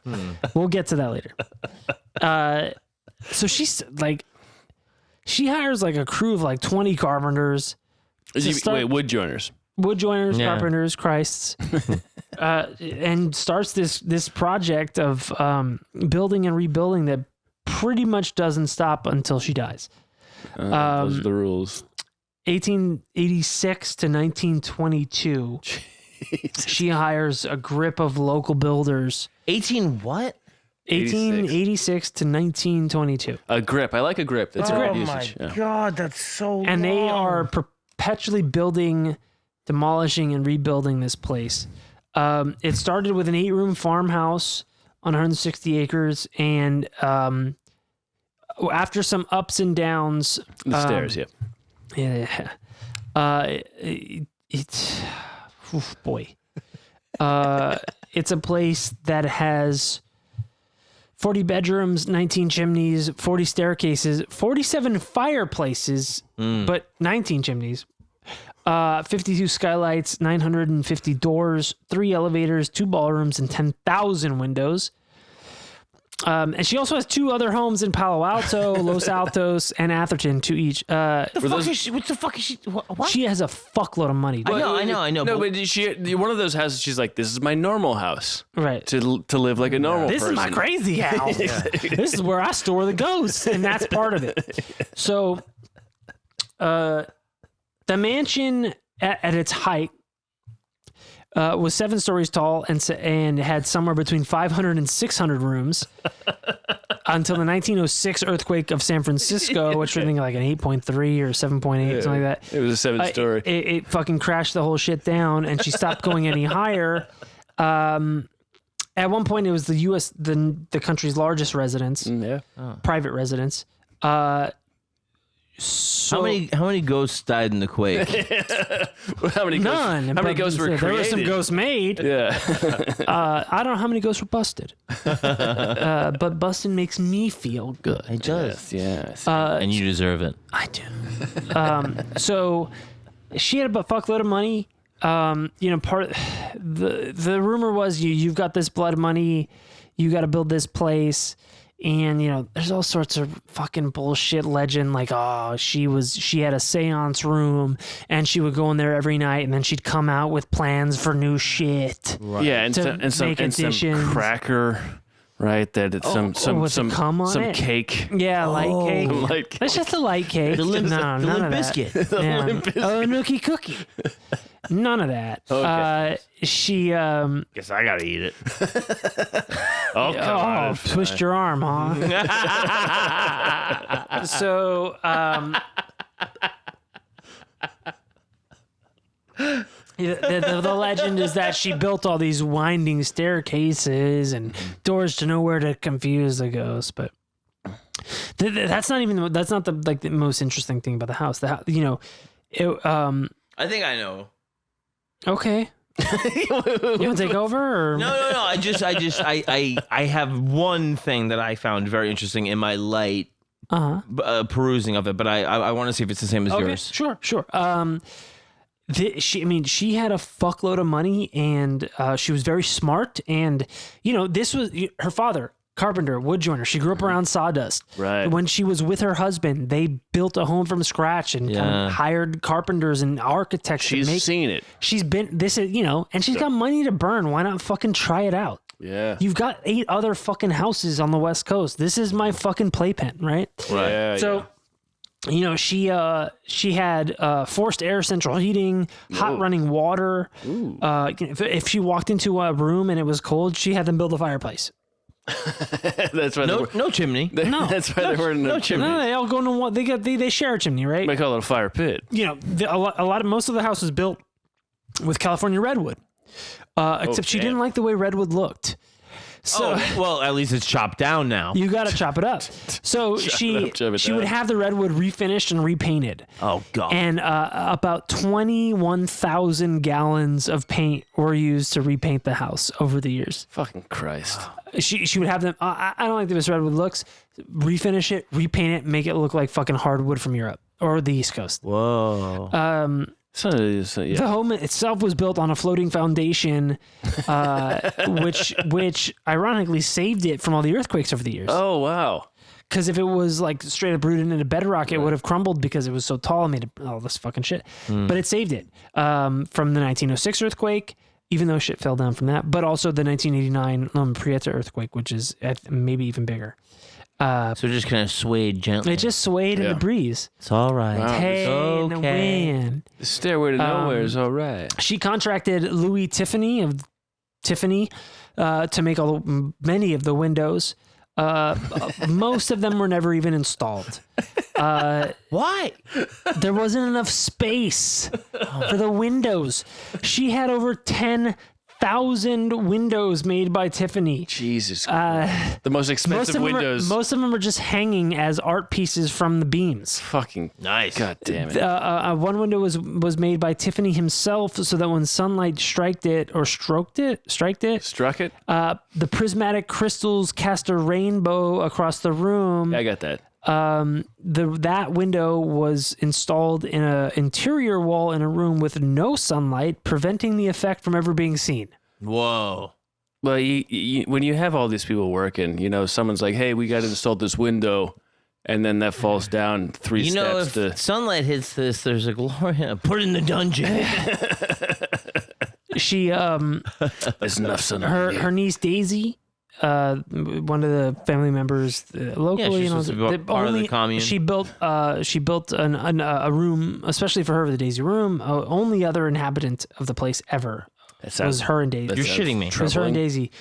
We'll get to that later. So she's like, she hires like a crew of like 20 carpenters. Wait, wood joiners. Wood joiners, Yeah. carpenters, Christs, and starts this project of building and rebuilding that pretty much doesn't stop until she dies. Those are the rules. 1886 to 1922, she hires a grip of local builders. 18 what? 1886 to 1922. A grip. I like a grip. That's a grip. good Oh my usage. Yeah. god, that's so And they are perpetually building, demolishing, and rebuilding this place. It started with an 8-room farmhouse on 160 acres, and after some ups and downs, The stairs, yeah. yeah, it's oof, boy, it's a place that has 40 bedrooms, 19 chimneys, 40 staircases, 47 fireplaces, but 19 chimneys. 52 skylights, 950 doors, 3 elevators, 2 ballrooms, and 10,000 windows. And she also has 2 other homes in Palo Alto, Los Altos, and Atherton, to each. What the fuck is she? What? She has a fuckload of money. dude. I know. No, but she one of those houses. She's like, this is my normal house Right. to live like a normal This person. is my crazy house. This is where I store the ghosts, and that's part of it. So, the mansion at its height was 7 stories tall and had somewhere between 500 and 600 rooms until the 1906 earthquake of San Francisco, which I think like an 8.3 or 7.8, something like that. It was a 7-story. It fucking crashed the whole shit down, and she stopped going any higher. At one point, it was the country's largest residence, private residence. So How many ghosts died in the quake? How many ghosts? none. How many but ghosts were created? There were some ghosts made. Yeah. I don't know how many ghosts were busted. But busting makes me feel good. It does. Yes. And you deserve it. I do. So she had a fuckload of money. Part the rumor was you've got this blood money, you got to build this place. And, there's all sorts of fucking bullshit legend. Like, she had a seance room and she would go in there every night and then she'd come out with plans for new shit. Right. Yeah. And some cracker, right? That it's some cum on some it? cake. Yeah, light cake. Light cake. It's just a light cake. The limp biscuit. Yeah. Oh, nookie cookie. None of that. Okay. She Guess I gotta eat it. Oh, come on. twist your arm, huh? So the legend is that she built all these winding staircases and doors to nowhere to confuse the ghosts, but that's not the most interesting thing about the house. I think I know. Okay. You want to take over? Or? No. I have one thing that I found very interesting in my light perusing of it, but I want to see if it's the same as yours. Sure. She had a fuckload of money, and she was very smart. And this was her father, carpenter, wood joiner. She grew up around sawdust. Right. When she was with her husband, they built a home from scratch and kind of hired carpenters and architects. She's seen it. She's been and she's got money to burn. Why not fucking try it out? Yeah. You've got 8 other fucking houses on the West Coast. This is my fucking playpen, right? Right. Yeah, so. She had forced air central heating, hot running water. If she walked into a room and it was cold, she had them build a fireplace. That's why no chimney. That's why there were no chimney. No, they all go into one. They share a chimney, right? They call it a fire pit. Most of the house was built with California redwood, except she didn't like the way redwood looked. So well, at least it's chopped down now. you got to chop it up. So she would have the redwood refinished and repainted. Oh God. And about 21,000 gallons of paint were used to repaint the house over the years. Fucking Christ. She would have them. I don't like the way this redwood looks. Refinish it, repaint it, make it look like fucking hardwood from Europe or the East Coast. Whoa. The home itself was built on a floating foundation, which ironically saved it from all the earthquakes over the years. Oh, wow. Because if it was like straight up rooted into bedrock, it would have crumbled because it was so tall and made all this fucking shit. But it saved it from the 1906 earthquake, even though shit fell down from that, but also the 1989 Prieta earthquake, which is maybe even bigger. So it just kind of swayed gently. It just swayed in the breeze. It's all right. Wow. Hey, in the wind. The stairway to nowhere is all right. She contracted Louis Tiffany of Tiffany to make many of the windows. Most of them were never even installed. Why? There wasn't enough space for the windows. She had over 10,000 windows made by Tiffany. Jesus Christ. The most expensive windows. Most of them are just hanging as art pieces from the beams. Fucking Nice. God damn it. One window was made by Tiffany himself, so that when sunlight struck it, Struck it? the prismatic crystals cast a rainbow across the room. Yeah, I got that. That window was installed in an interior wall in a room with no sunlight, preventing the effect from ever being seen. Whoa. Well, when you have all these people working, someone's like, hey, we got to install this window. And then that falls down three steps if sunlight hits this, there's a glory. Put it in the dungeon. She, There's enough sunlight. her niece Daisy, one of the family members locally, she's supposed to be part of the commune. She built a room, especially for her, the Daisy room. Only other inhabitant of the place ever was her and Daisy. You're shitting me. It was her and Daisy.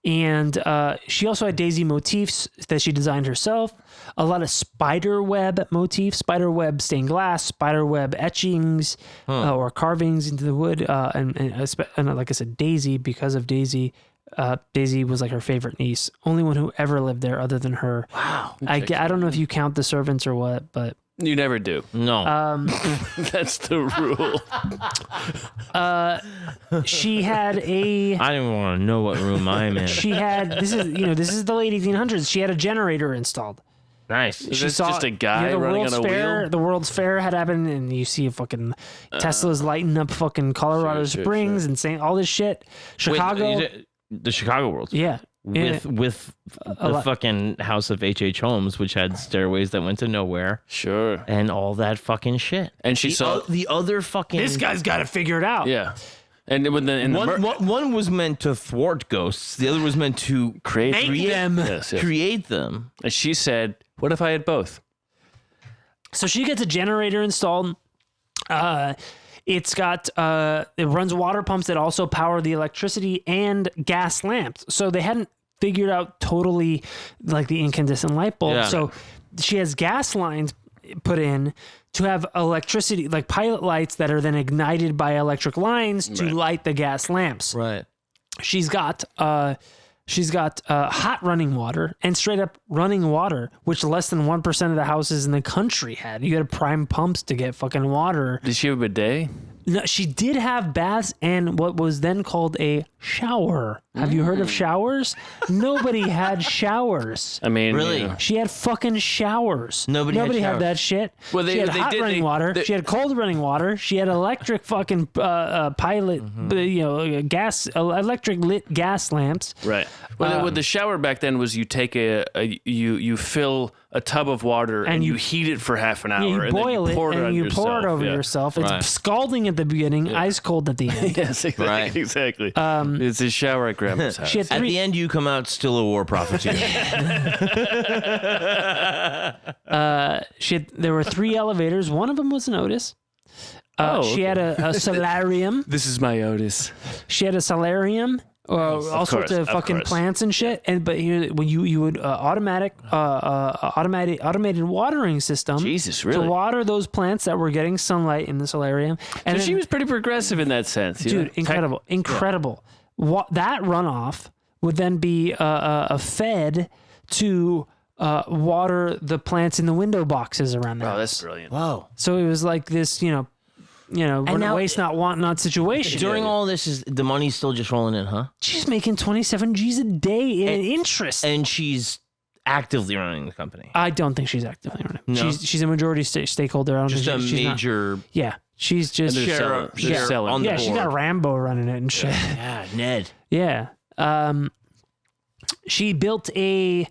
And she also had daisy motifs that she designed herself. A lot of spider web motifs, spider web stained glass, spider web etchings or carvings into the wood. And like I said, Daisy, because of Daisy, Daisy was like her favorite niece. Only one who ever lived there other than her. Wow. I don't know if you count the servants or what, but... You never do. No. That's the rule. She had a... I don't want to know what room I'm in. She had... This is the late 1800s. She had a generator installed. Nice. Is this just a guy running on a wheel? The World's Fair had happened, and you see fucking Tesla's lighting up fucking Colorado Springs and saying all this shit. Chicago... the Chicago World. Yeah. With the fucking house of H.H. Holmes, which had stairways that went to nowhere. Sure. And all that fucking shit. And she saw... the other fucking... This guy's got to figure it out. Yeah. And one was meant to thwart ghosts. The other was meant to create them. Yes. Create them. And she said, what if I had both? So she gets a generator installed. It's got it runs water pumps that also power the electricity and gas lamps. So they hadn't figured out totally like the incandescent light bulb. Yeah. So she has gas lines put in to have electricity, like pilot lights that are then ignited by electric lines to light the gas lamps. Right. She's got hot running water and straight up running water, which less than 1% of the houses in the country had. You had to prime pumps to get fucking water. Did she have a bidet? No, she did have baths and what was then called a shower. Have you heard of showers? Nobody had showers. I mean, really? She had fucking showers. Nobody had had that shit. Well, she had hot running water. She had cold running water. She had electric fucking pilot, electric lit gas lamps. Right. Well, the shower back then was you take you fill a tub of water and you heat it for half an hour. You boil and then you pour it it and you pour it over yourself. It's scalding at the beginning, ice cold at the end. Yes, exactly. Right. Exactly. It's a shower at grandma's house. At the end, you come out still a war profiteer. There were 3 elevators. One of them was an Otis. She had a solarium. This is my Otis. She had a solarium. All sorts of fucking plants and shit. But here, when you would automated watering system. Jesus, really? To water those plants that were getting sunlight in the solarium. And so she was pretty progressive in that sense, dude. Incredible. That runoff would then be fed to water the plants in the window boxes around the house. Oh, that's brilliant. Whoa. So it was like this, now- waste not, want not situation. During all this, is the money's still just rolling in, huh? She's making 27 G's a day in interest. And she's actively running the company. I don't think she's actively running. No? She's a majority stakeholder. I don't Just think a she's not- major yeah, she's just And they're selling- they're selling on the yeah, board. she's got Rambo running it and shit. Yeah, Ned. Yeah. She built a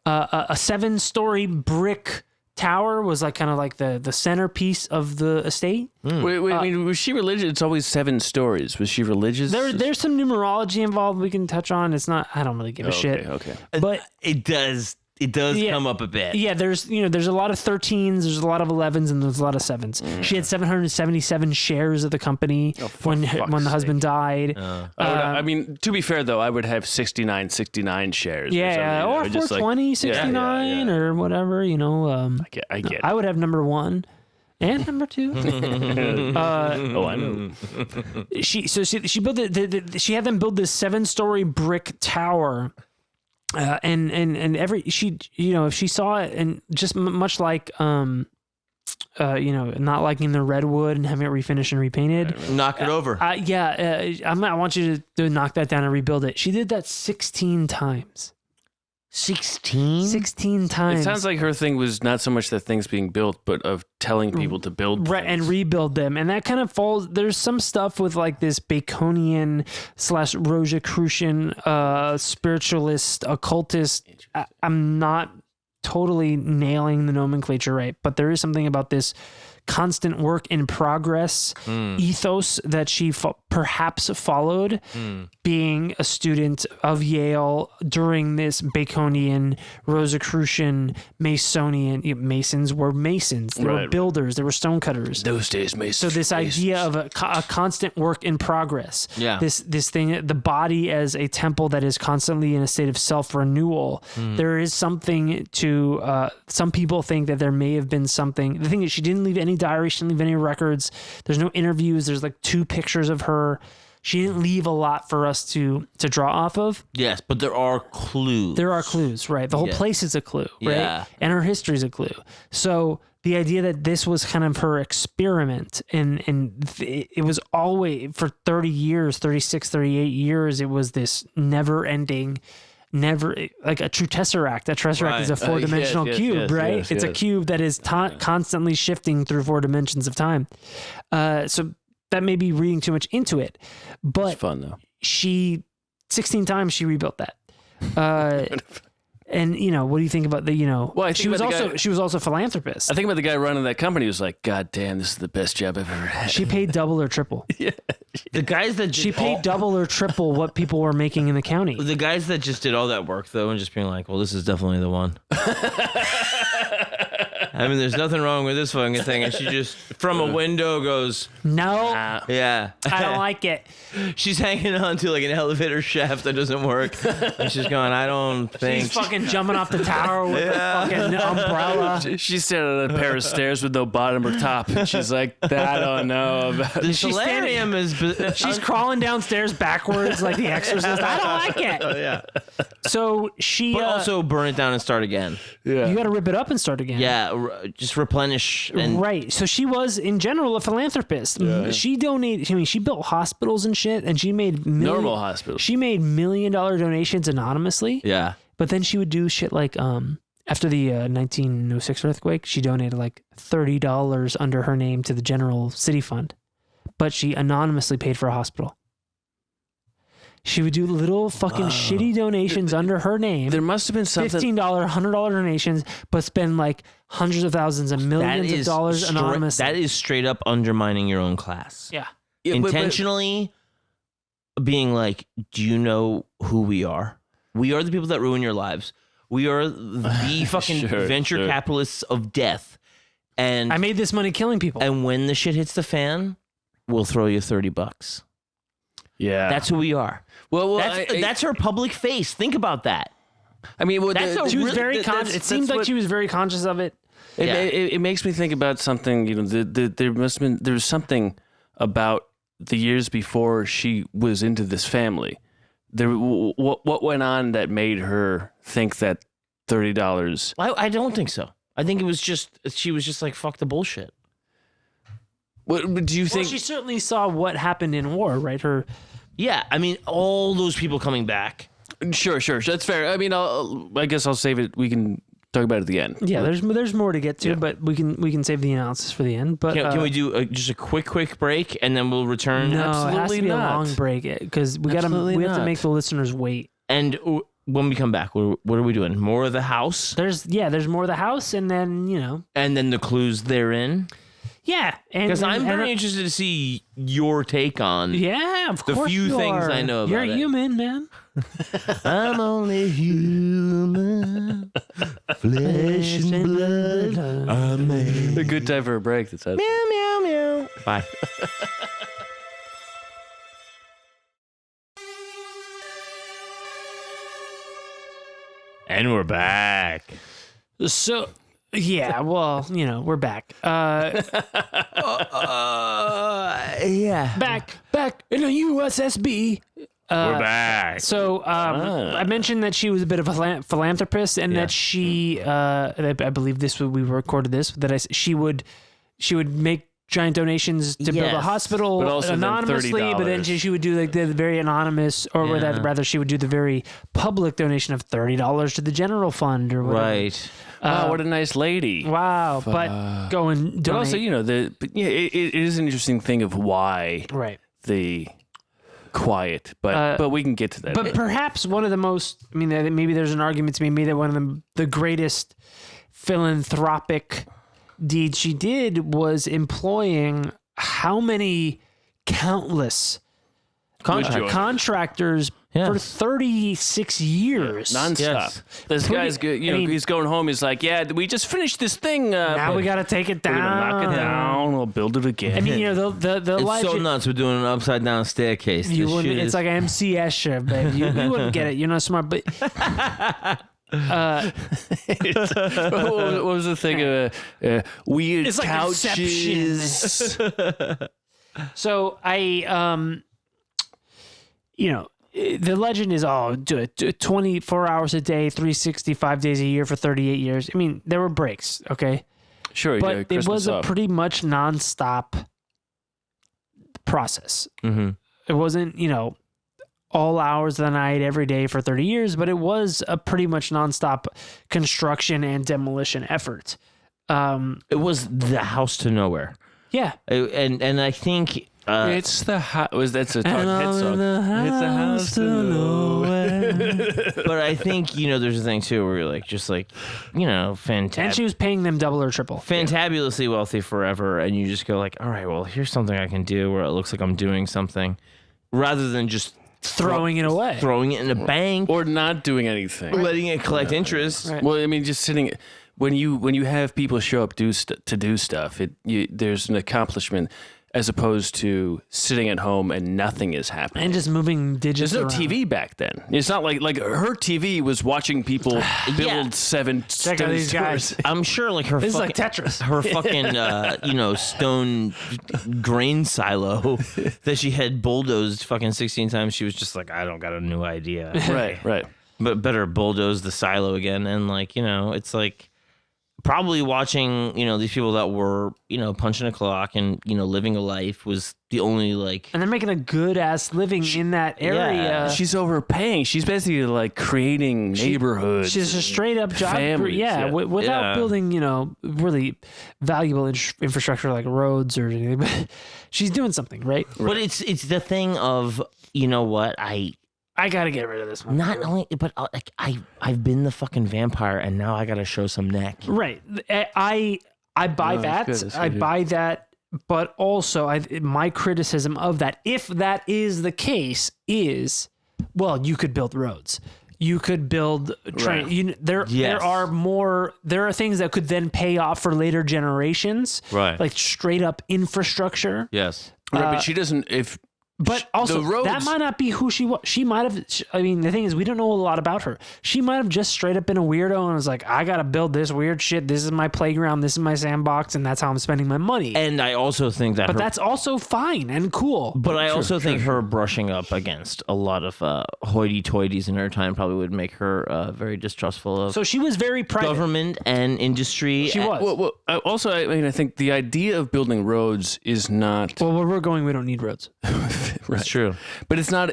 7-story brick tower, was like kind of like the centerpiece of the estate. Wait, I mean, was she religious? It's always 7 stories. Was she religious? There's some numerology involved we can touch on. It's not, I don't really give a shit. Okay. But It does Yeah. come up a bit. yeah, there's a lot of 13s, there's a lot of 11s, and there's a lot of 7s. She had 777 shares of the company when the husband died. I mean, to be fair though, I would have 69 shares. Yeah, or 420, 69, or whatever. I get it. I would have number 1 and number 2. Oh, I know. She built she had them build this 7-story brick tower. And every if she saw it, and just much like not liking the redwood and having it refinished and repainted, Knock it over. I want you to knock that down and rebuild it. She did that 16 times. 16? 16 times. It sounds like her thing was not so much that things being built, but of telling people to build right, and things. rebuild them. And that kind of falls, there's some stuff with like this Baconian / Rosicrucian spiritualist occultist. I'm not totally nailing the nomenclature right, but there is something about this constant work in progress ethos that she perhaps followed, being a student of Yale during this Baconian, Rosicrucian, Masonian. Masons were masons. They were builders. They were stonecutters. Those days, Masons. So this idea of a constant work in progress. Yeah. This thing, the body as a temple that is constantly in a state of self-renewal. There is something to, some people think that there may have been something. The thing is, she didn't leave any diary. She didn't leave any records. There's no interviews. There's like 2 pictures of her. She didn't leave a lot for us to draw off of. Yes, but there are clues. There are clues, right? The whole place is a clue, right? Yeah. And her history is a clue. So the idea that this was kind of her experiment, and it was always for 30 years, 36, 38 years, it was this never-ending, like a true tesseract. A tesseract is a 4-dimensional cube, right? It's a cube that is constantly shifting through 4 dimensions of time. So that may be reading too much into it, but It's fun though. 16 times she rebuilt that. And what do you think about the Well, I think she was about the also guy- she was also a philanthropist. I think about the guy running that company who's like, God damn, this is the best job I've ever had. She paid double or triple. The guys that She paid double or triple what people were making in the county. The guys that just did all that work though, and just being like, well, this is definitely the one. I mean, there's nothing wrong with this fucking thing. And she just, from a window, goes, No, yeah. I don't like it. She's hanging on to like an elevator shaft that doesn't work. And she's going, I don't think. She's fucking jumping off the tower with a fucking umbrella. She's standing on a pair of stairs with no bottom or top. And she's like, I don't know about The She's solarium is. She's crawling downstairs backwards like the Exorcist. I don't like it. Yeah. So she But also burn it down and start again. you got to rip it up and start again. Yeah. Just replenish. And Right. So she was, in general, a philanthropist. She donated, I mean, she built hospitals and shit, and she made normal hospitals. She made $1 million donations anonymously. Yeah. But then she would do shit like, after the 1906 earthquake, she donated like $30 under her name to the general city fund. But she anonymously paid for a hospital. She would do little fucking shitty donations under her name. There must have been something. $15, $100 donations, but spend like hundreds of thousands and millions of dollars anonymously. That is straight up undermining your own class. Yeah. Intentionally being like, do you know who we are? We are the people that ruin your lives. We are the fucking venture capitalists of death. And I made this money killing people. And when the shit hits the fan, we'll throw you $30. Yeah. That's who we are. Well, that's her public face. Think about that. I mean, she was very conscious. It seemed like she was very conscious of it. It makes me think about something. There must have been was something about the years before she was into this family what went on that made her think that $30? I don't think so. I think it was just she was just like, fuck the bullshit. What do you think? Well, she certainly saw what happened in war, right? Yeah, I mean, all those people coming back. Sure, that's fair. I mean, I guess I'll save it. We can talk about it at the end. Yeah, there's more to get to, but we can save the analysis for the end. But Can we do just a quick break and then we'll return? No, Absolutely it has to be not. a long break because we have to make the listeners wait. And when we come back, what are we doing? More of the house? There's more of the house, and then And then the clues therein? Yeah, because I'm very interested to see your take on of the course few you things are. I know about You're it. human, man. I'm only human, flesh and blood. I'm A good time for a break. That's meow meow meow. Bye. And we're back. So, yeah, well, we're back. Yeah. Back in a USSB. We're back. So I mentioned that she was a bit of a philanthropist, and that she, I believe we recorded this, that she would make giant donations to build a hospital but also anonymously, $30. but then she would do like the very anonymous, or rather she would do the very public donation of $30 to the general fund or whatever. Right. Wow, what a nice lady. Wow, but go and donate. But also, it is an interesting thing of why the quiet, but we can get to that. But perhaps one of the most, maybe there's an argument to be made that one of the greatest philanthropic deed she did was employing how many countless contractors for 36 years. Nonstop. Yes. This guy's good. He's going home. He's like, we just finished this thing. Now we got to take it we're down. gonna knock it down. We'll build it again. The It's legend, so nuts. We're doing an upside down staircase. you This wouldn't, shit it's is- like an MC Escher, babe. You wouldn't get it. You're not smart, but what was the thing? Weird it's like couches. so the legend is, do it 24 hours a day, 365 days a year for 38 years. There were breaks, okay? Sure, But yeah, it Christmas was a off. pretty much nonstop process. Mhm. It wasn't, all hours of the night, every day for 30 years, but it was a pretty much nonstop construction and demolition effort. It was the house to nowhere. Yeah. And I think It's the house. That's a Talking Head song. It's the house to nowhere. But I think there's a thing too where you're like fantastic. And she was paying them double or triple. Fantabulously wealthy forever, and you just go like, all right, well, here's something I can do where it looks like I'm doing something, rather than just Throwing it away. throwing it in a bank, Or not doing anything. letting it collect interest. Right. Well, just sitting. When you have people show up to do stuff, there's an accomplishment as opposed to sitting at home and nothing is happening. And just moving digits There's no around. TV back then. It's not like her TV was watching people build seven Check out these stores. guys. I'm sure like her This is fucking, like Tetris. her fucking stone grain silo that she had bulldozed fucking 16 times. She was just like, I don't got a new idea. Right. But better bulldoze the silo again. And it's like probably watching, these people that were, punching a clock and, living a life was the only And they're making a good ass living in that area. She's overpaying. She's basically like creating neighborhoods. She's a straight up job. families, Without building, really valuable infrastructure like roads or anything. But she's doing something, right? But it's the thing of, what, I got to get rid of this one. not only, but I've been the fucking vampire and now I got to show some neck. Right. I buy that. good. I buy that. But also, my criticism of that, if that is the case, is, well, you could build roads. You could build train. There are things that could then pay off for later generations. Right. Like straight up infrastructure. Yes. Right, but she doesn't. But also, the roads, that might not be who she was. She might have. I mean, the thing is, we don't know a lot about her. She might have just straight up been a weirdo and was like, I got to build this weird shit. This is my playground. This is my sandbox. And that's how I'm spending my money. And I also think that But that's also fine and cool. But I also think her brushing up against a lot of hoity-toities in her time probably would make her very distrustful of So she was very private. government and industry. She was. Well, also, I mean, I think the idea of building roads is not. Well, where we're going, we don't need roads. Right. It's true. But it's not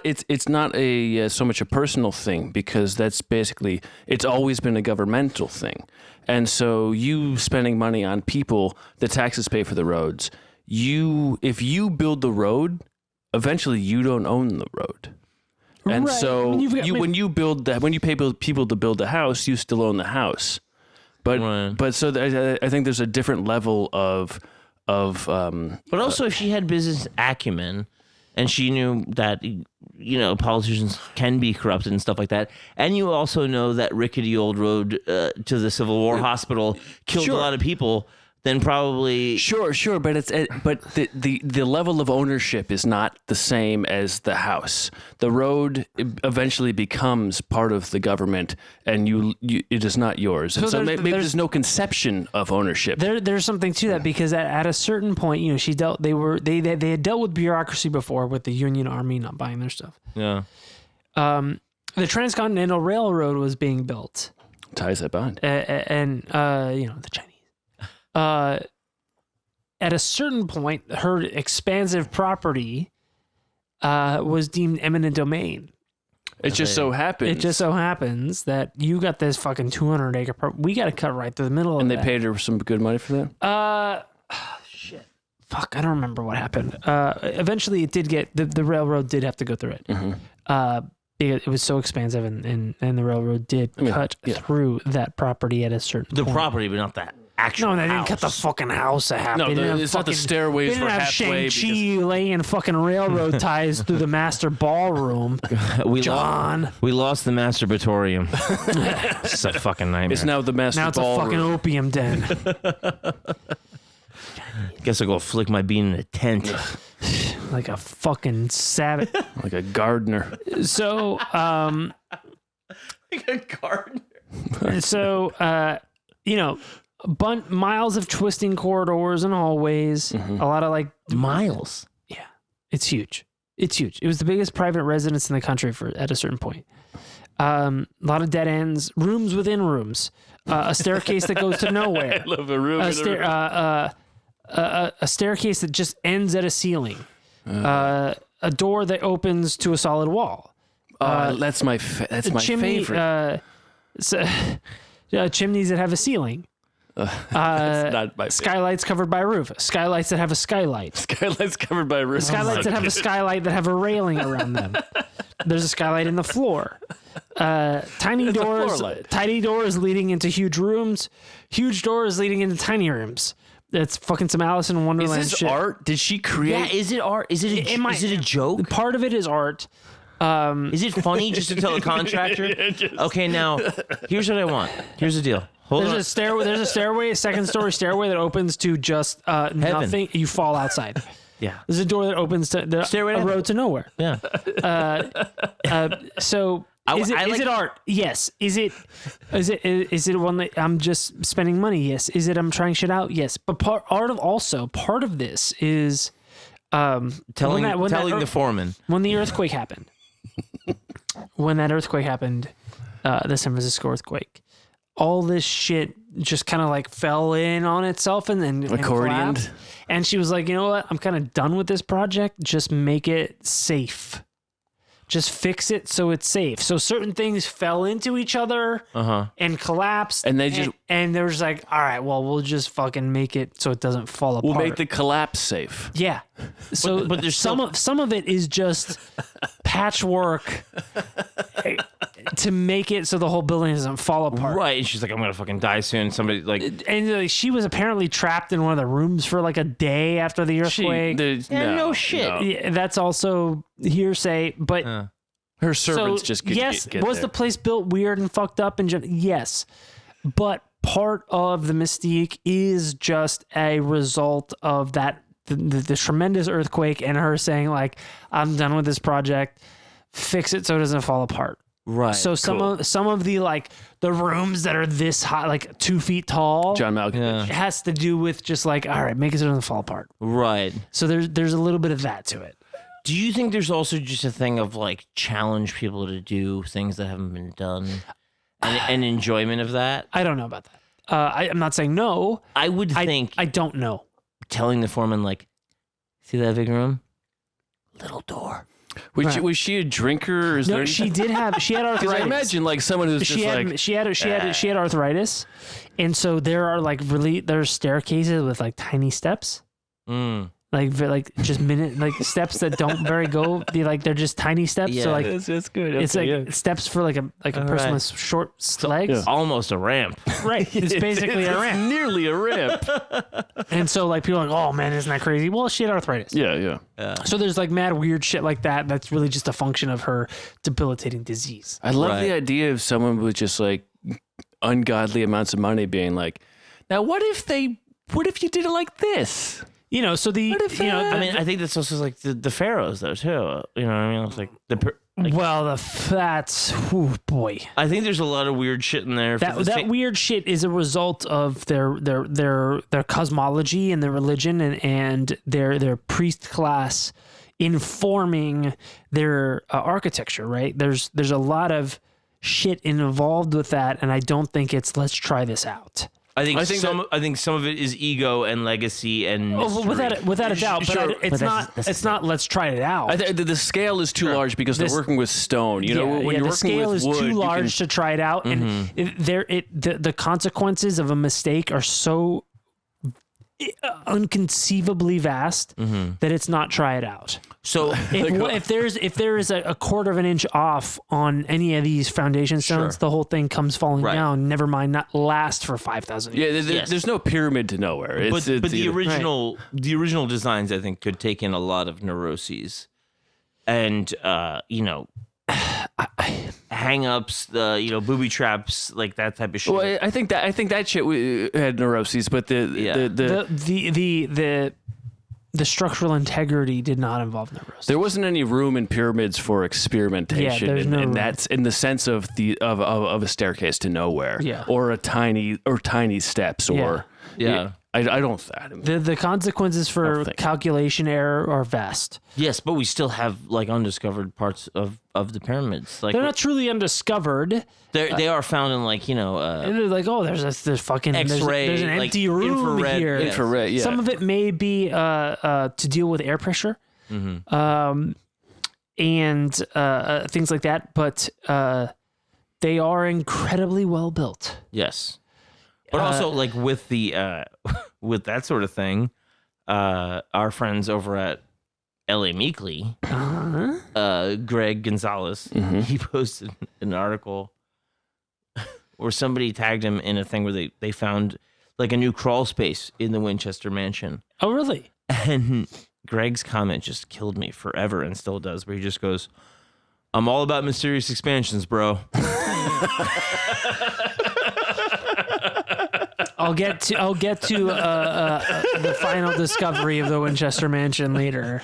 a so much a personal thing, because that's basically, it's always been a governmental thing. And so you spending money on people, the taxes pay for the roads. If you build the road, eventually you don't own the road. And Right. so I mean, when you pay people to build the house, you still own the house. But Right. but so I think there's a different level of But also, if she had business acumen and she knew that, politicians can be corrupted and stuff like that, and you also know that rickety old road to the Civil War hospital killed a lot of people, then probably... Sure, but the level of ownership is not the same as the house. The road eventually becomes part of the government, and it is not yours. And so maybe there's no conception of ownership. There's something to that, because at a certain point, they had dealt with bureaucracy before, with the Union Army not buying their stuff. Yeah. The Transcontinental Railroad was being built, Ties that bond. and the Chinese. At a certain point, her expansive property was deemed eminent domain. It just so happens. It just so happens that you got this fucking 200-acre property. We got to cut right through the middle of and that. they paid her some good money for that? Shit. Fuck, I don't remember what happened. Eventually, it did get... The railroad did have to go through it. Mm-hmm. It was so expansive, and the railroad did cut through that property at a certain point. The property, but not that actual No, they didn't house. cut the fucking house in half. No, They didn't have it's not the stairways They didn't were have halfway Shang-Chi laying fucking railroad ties through the master ballroom. John. We lost the masturbatorium. It's a fucking nightmare. It's now the master Now it's ballroom. a fucking opium den. Guess I'll go flick my bean in a tent. Like a fucking savage. Like a gardener. So, Like a gardener. miles of twisting corridors and hallways. A lot of Miles. yeah, it's huge. It's huge. It was the biggest private residence in the country at a certain point. A lot of dead ends, rooms within rooms, a staircase that goes to nowhere. I love a room. A staircase that just ends at a ceiling. A door that opens to a solid wall. That's my favorite. Chimneys that have a ceiling. That's not my favorite. Skylights covered by a roof. Skylights that have a skylight. Skylights covered by roofs. Skylights that have a skylight that have a railing around them. There's a skylight in the floor. Tiny doors leading into huge rooms. Huge doors leading into tiny rooms. That's fucking some Alice in Wonderland Is this shit. art? Did she create? Yeah, is it art? Is it a joke? Part of it is art. Is it funny just to tell a contractor? Okay, now, here's what I want. Here's the deal. Hold on. There's a stairway, a second-story stairway that opens to just nothing. You fall outside. Yeah. There's a door that opens to a road to nowhere. Yeah. So is it art? Yes. Is it one that I'm just spending money? Yes. Is it I'm trying shit out? Yes. But part of this is telling the foreman. When the earthquake happened. When that earthquake happened, the San Francisco earthquake, all this shit just kind of fell in on itself and collapsed. And she was like, you know what? I'm kind of done with this project. Just make it safe. Just fix it so it's safe. So certain things fell into each other and collapsed. And they just... And they were just like, all right, well, we'll just fucking make it so it doesn't fall apart. We'll make the collapse safe. Yeah. So but there's some of it is just patchwork to make it so the whole building doesn't fall apart. Right. And she's like, I'm going to fucking die soon. Somebody And she was apparently trapped in one of the rooms for a day after the earthquake. no shit. No. Yeah, that's also hearsay, but Her servants just get was there. the place built weird and fucked up? Yes, but part of the mystique is just a result of that the tremendous earthquake and her saying like, I'm done with this project, fix it so it doesn't fall apart. Right. So some of the like the rooms that are this high, like 2 feet tall, John Malkovich. it has to do with just like, all right, make it so it doesn't fall apart. Right. So there's a little bit of that to it. Do you think there's also just a thing of like challenge people to do things that haven't been done and enjoyment of that? I don't know about that. I'm not saying no. I would think I don't know. telling the foreman like, see that big room? Little door. Was she a drinker? Or is No, there she had arthritis. Because I imagine like someone who's just like she had arthritis, and so there are like there's staircases with like tiny steps, like just steps that don't they're just tiny steps. Yeah. So like that's good. it's like steps for like a person with short legs. Almost a ramp. Right, it's basically a ramp. Nearly a ramp. And so like people are like, oh man, isn't that crazy? Well, she had arthritis. Yeah. So there's like mad weird shit like that. That's really just a function of her debilitating disease. I love the idea of someone with just like ungodly amounts of money being like, now what if you did it like this? You know, so I mean, I think that's also like the pharaohs though too. You know what I mean? It's like that's boy. I think there's a lot of weird shit in there. That weird shit is a result of their cosmology and their religion and their priest class informing their architecture. Right? There's a lot of shit involved with that, and I don't think it's let's try this out. I think some of it is ego and legacy and mystery. Without a doubt, but it's not. Let's try it out. The scale is too large because they're working with stone. You know, when you're the working scale with is wood, too large to try it out, and the consequences of a mistake are so unconceivably vast that it's not try it out. So if there is a quarter of an inch off on any of these foundation stones, the whole thing comes falling down. Never mind, not last for 5,000 years. Yeah, there's no pyramid to nowhere. But the original designs, I think, could take in a lot of neuroses, and hang-ups, booby traps, like that type of shit. Well, I think that shit had neuroses, but the structural integrity did not involve neurosis. There wasn't any room in pyramids for experimentation, and that's in the sense of of a staircase to nowhere, or tiny steps, or I don't. The consequences for calculation error are vast. Yes, but we still have like undiscovered parts of the pyramids. Like they're not truly undiscovered. They are found in like like there's fucking X-ray, there's an empty room infrared, here. Infrared, yeah. Some of it may be to deal with air pressure, and things like that. But they are incredibly well built. Yes. But also, like with the with that sort of thing, our friends over at LA Meekly, Greg Gonzalez, he posted an article where somebody tagged him in a thing where they found like a new crawl space in the Winchester mansion. Oh, really? And Greg's comment just killed me forever and still does, where he just goes, "I'm all about mysterious expansions, bro." I'll get to the final discovery of the Winchester Mansion later.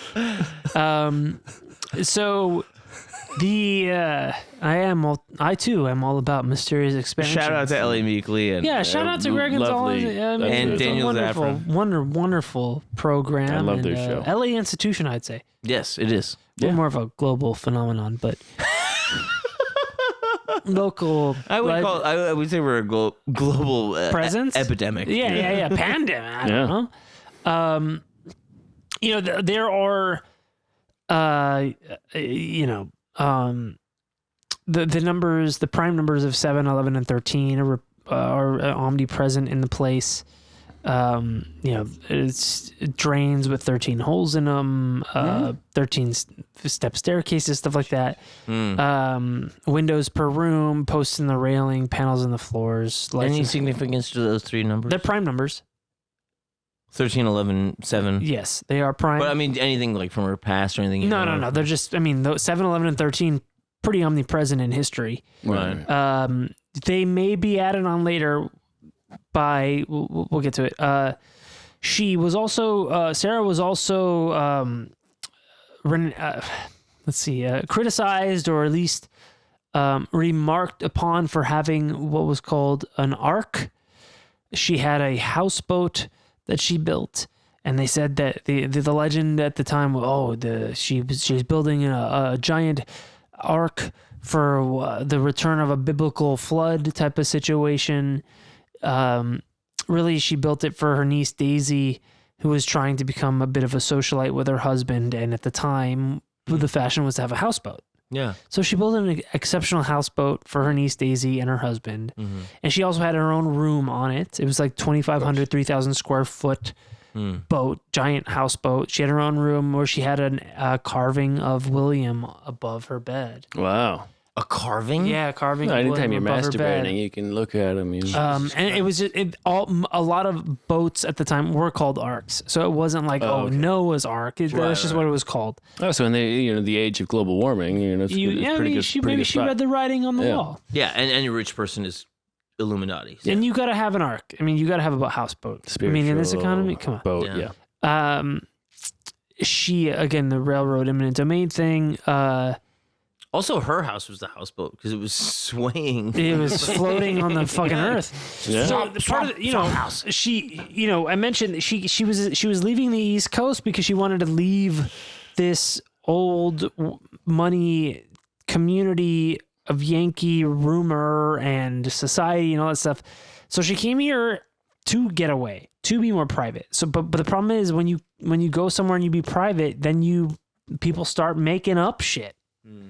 So I too am all about mysterious expansions. Shout out to LA Meekly and shout out to Greg Gonzalez and Daniel Zaffron. Wonderful program. I love their show. LA institution, I'd say. Yes, it is. More of a global phenomenon, but local. I would say we're a global presence epidemic. Yeah. Pandemic. I don't know. There are, the numbers, the prime numbers of 7, 11, and 13 are omnipresent in the place. It's drains with 13 holes in them, 13 step staircases, stuff like that. Windows per room, posts in the railing, panels in the floors. Any significance to those three numbers? They're prime numbers. 13, 11, 7. Yes, they are prime. But I mean, anything like from her past or anything? No. They're just, 7, 11, and 13, pretty omnipresent in history. Right. They may be added on later by, we'll get to it. She was also Sarah was also criticized, or at least remarked upon, for having what was called an ark. She had a houseboat that she built, and they said that the legend at the time, she was building a giant ark for the return of a biblical flood type of situation. Really, she built it for her niece Daisy, who was trying to become a bit of a socialite with her husband, and at the time, the fashion was to have a houseboat. Yeah. So she built an exceptional houseboat for her niece Daisy and her husband, and she also had her own room on it. It was like 2,500, 3,000 square foot boat, giant houseboat. She had her own room where she had a carving of William above her bed. Wow. A carving? Yeah, carving. No, of anytime William you're above her bed. masturbating, you can look at them. And it was a lot of boats at the time were called arks, so it wasn't like okay. Noah's Ark. That's just what it was called. Oh, so in the age of global warming, it's pretty good. She read the writing on the wall. Yeah, and any rich person is Illuminati. So. And you got to have an ark. I mean, you got to have a houseboat. I mean, in this economy, come on. Boat, yeah. She, again, the railroad eminent domain thing. Also, her house was the houseboat because it was swaying. It was floating on the fucking earth. Yeah. So part of I mentioned she was leaving the East Coast because she wanted to leave this old money community of Yankee rumor and society and all that stuff. So she came here to get away, to be more private. So, but the problem is when you go somewhere and you be private, then people start making up shit.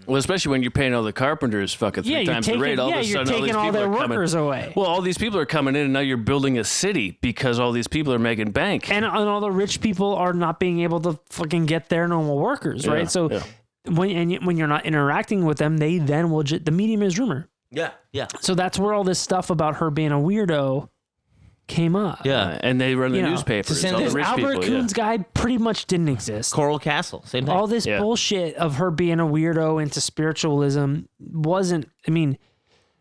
Well, especially when you're paying all the carpenters fucking three times the rate. All of a you're sudden, taking all their workers away. Well, all these people are coming in, and now you're building a city because all these people are making bank. And all the rich people are not being able to fucking get their normal workers, right? So when you're not interacting with them, they then will the medium is rumor. Yeah, yeah. So that's where all this stuff about her being a weirdo came up. Yeah, and they run the newspapers. All the rich Albert people, Kuhn's guy pretty much didn't exist. Coral Castle, same thing. All this bullshit of her being a weirdo into spiritualism wasn't. I mean,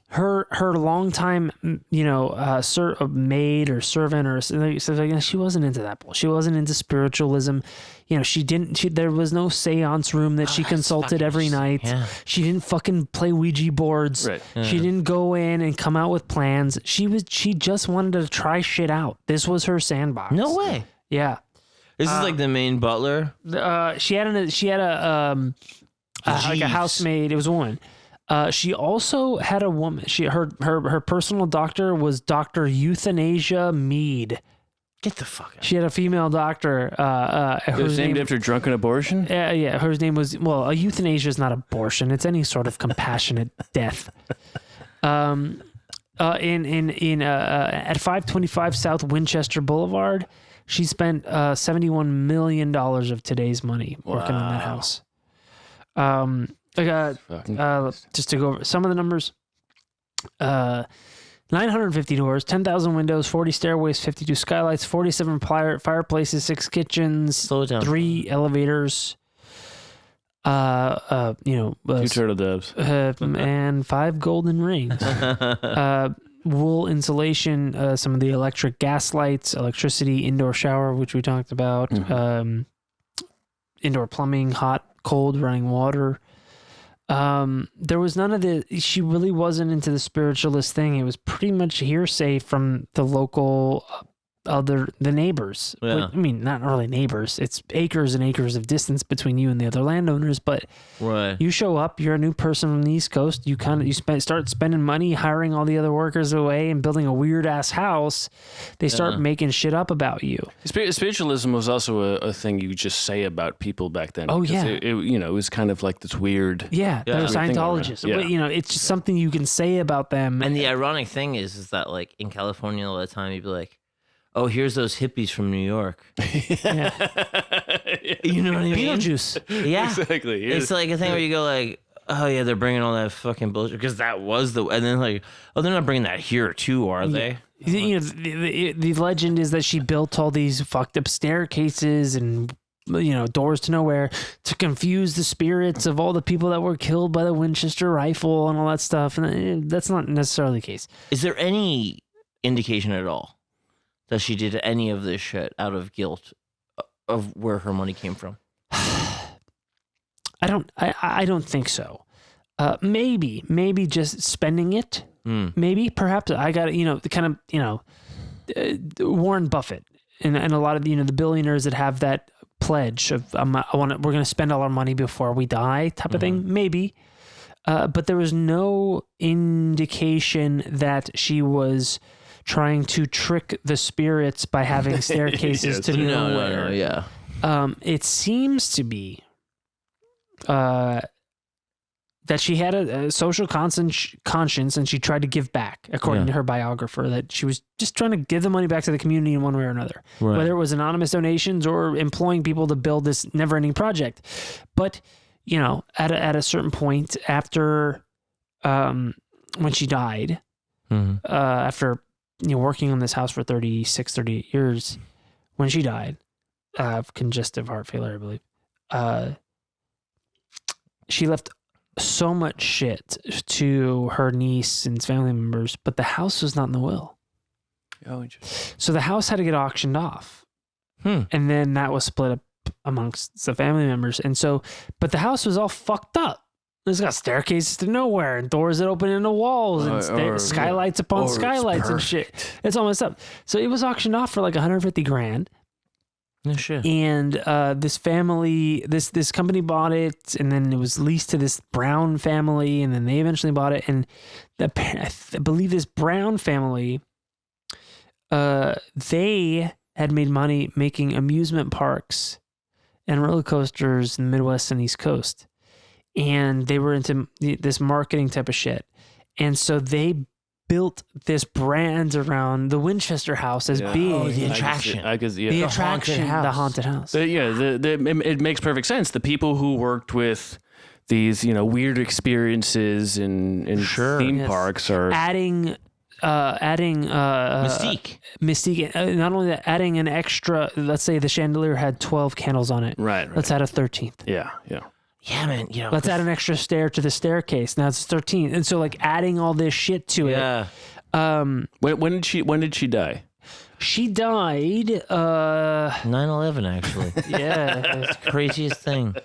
her longtime, maid or servant or something. She wasn't into that bullshit. She wasn't into spiritualism. There was no seance room that she consulted every night. Yeah. She didn't fucking play Ouija boards. Right. Yeah. She didn't go in and come out with plans. She just wanted to try shit out. This was her sandbox. No way. Yeah. This is like the main butler. She had a housemaid. It was a woman. She also had a woman. Her personal doctor was Dr. Euthanasia Mead. Get the fuck out. She had a female doctor. It was named after drunken abortion? Yeah, her name was, a euthanasia is not abortion. It's any sort of compassionate death. At 525 South Winchester Boulevard, she spent $71 million of today's money working on that house. Just to go over some of the numbers. 950 doors, 10,000 windows, 40 stairways, 52 skylights, 47 fireplaces, 6 kitchens, Slow it down. 3 elevators, 2 turtle doves. and 5 golden rings. Wool insulation, some of the electric gas lights, electricity, indoor shower, which we talked about, indoor plumbing, hot, cold, running water. There was none of she really wasn't into the spiritualist thing. It was pretty much hearsay from the local the neighbors. Yeah. I mean, not really neighbors. It's acres and acres of distance between you and the other landowners. But Right. you show up, you're a new person from the East Coast. You start spending money, hiring all the other workers away, and building a weird ass house. They start making shit up about you. Spiritualism was also a thing you could just say about people back then. Oh, because yeah. It was kind of like this weird. Yeah, they're thing Scientologists. around. But, it's just something you can say about them. And the ironic thing is that like in California all the time you'd be like, oh, here's those hippies from New York. Yeah. You know what I mean? Beetlejuice. Yeah. Exactly. It's like a thing where you go like, oh yeah, they're bringing all that fucking bullshit because that was and then like, oh, they're not bringing that here too, are they? The legend is that she built all these fucked up staircases and doors to nowhere to confuse the spirits of all the people that were killed by the Winchester rifle and all that stuff. And that's not necessarily the case. Is there any indication at all that she did any of this shit out of guilt of where her money came from. I don't think so. Maybe just spending it. Maybe, perhaps I got the kind of Warren Buffett and a lot of the billionaires that have that pledge of we're going to spend all our money before we die type of thing. Maybe, but there was no indication that she was trying to trick the spirits by having staircases to nowhere. No, yeah. It seems to be that she had a social conscience and she tried to give back, according to her biographer, that she was just trying to give the money back to the community in one way or another, whether it was anonymous donations or employing people to build this never-ending project. But, at a certain point after, when she died, after, working on this house for 38 years, when she died of congestive heart failure, I believe, she left so much shit to her niece and family members, but the house was not in the will. Oh, interesting. So the house had to get auctioned off. And then that was split up amongst the family members. And so, but the house was all fucked up. It's got staircases to nowhere and doors that open into walls and skylights upon skylights and shit. It's all messed up. So it was auctioned off for like $150,000. No shit. And this family, this company bought it, and then it was leased to this Brown family, and then they eventually bought it. And I believe this Brown family, they had made money making amusement parks and roller coasters in the Midwest and East Coast, and they were into this marketing type of shit, and so they built this brand around the Winchester house as being the attraction. The attraction, the haunted house. It makes perfect sense. The people who worked with these, weird experiences in theme parks are adding Mystique. Not only that, adding an extra. Let's say the chandelier had 12 candles on it. Right. Let's add a 13th. Yeah. Yeah, man. Let's add an extra stair to the staircase. Now it's 13, and so like adding all this shit to it. Yeah. When did she die? She died. 9/11, actually. Yeah. It's the craziest thing.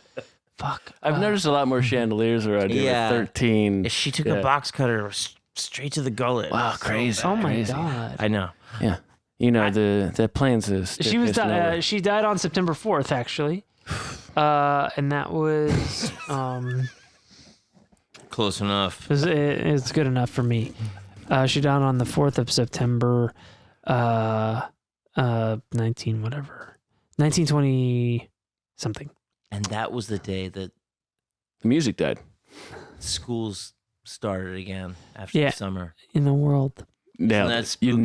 Fuck. I've noticed a lot more chandeliers around here. Yeah. 13. She took a box cutter straight to the gullet. Wow, crazy. Oh my crazy. god. I know. Yeah. The plane's a She was. She died on September 4th, actually. And that was Close enough. it's good enough for me. She died on the 4th of September, 1920 something. And that was the day that the music died. schools started again after the summer. In the world. Nailed it. You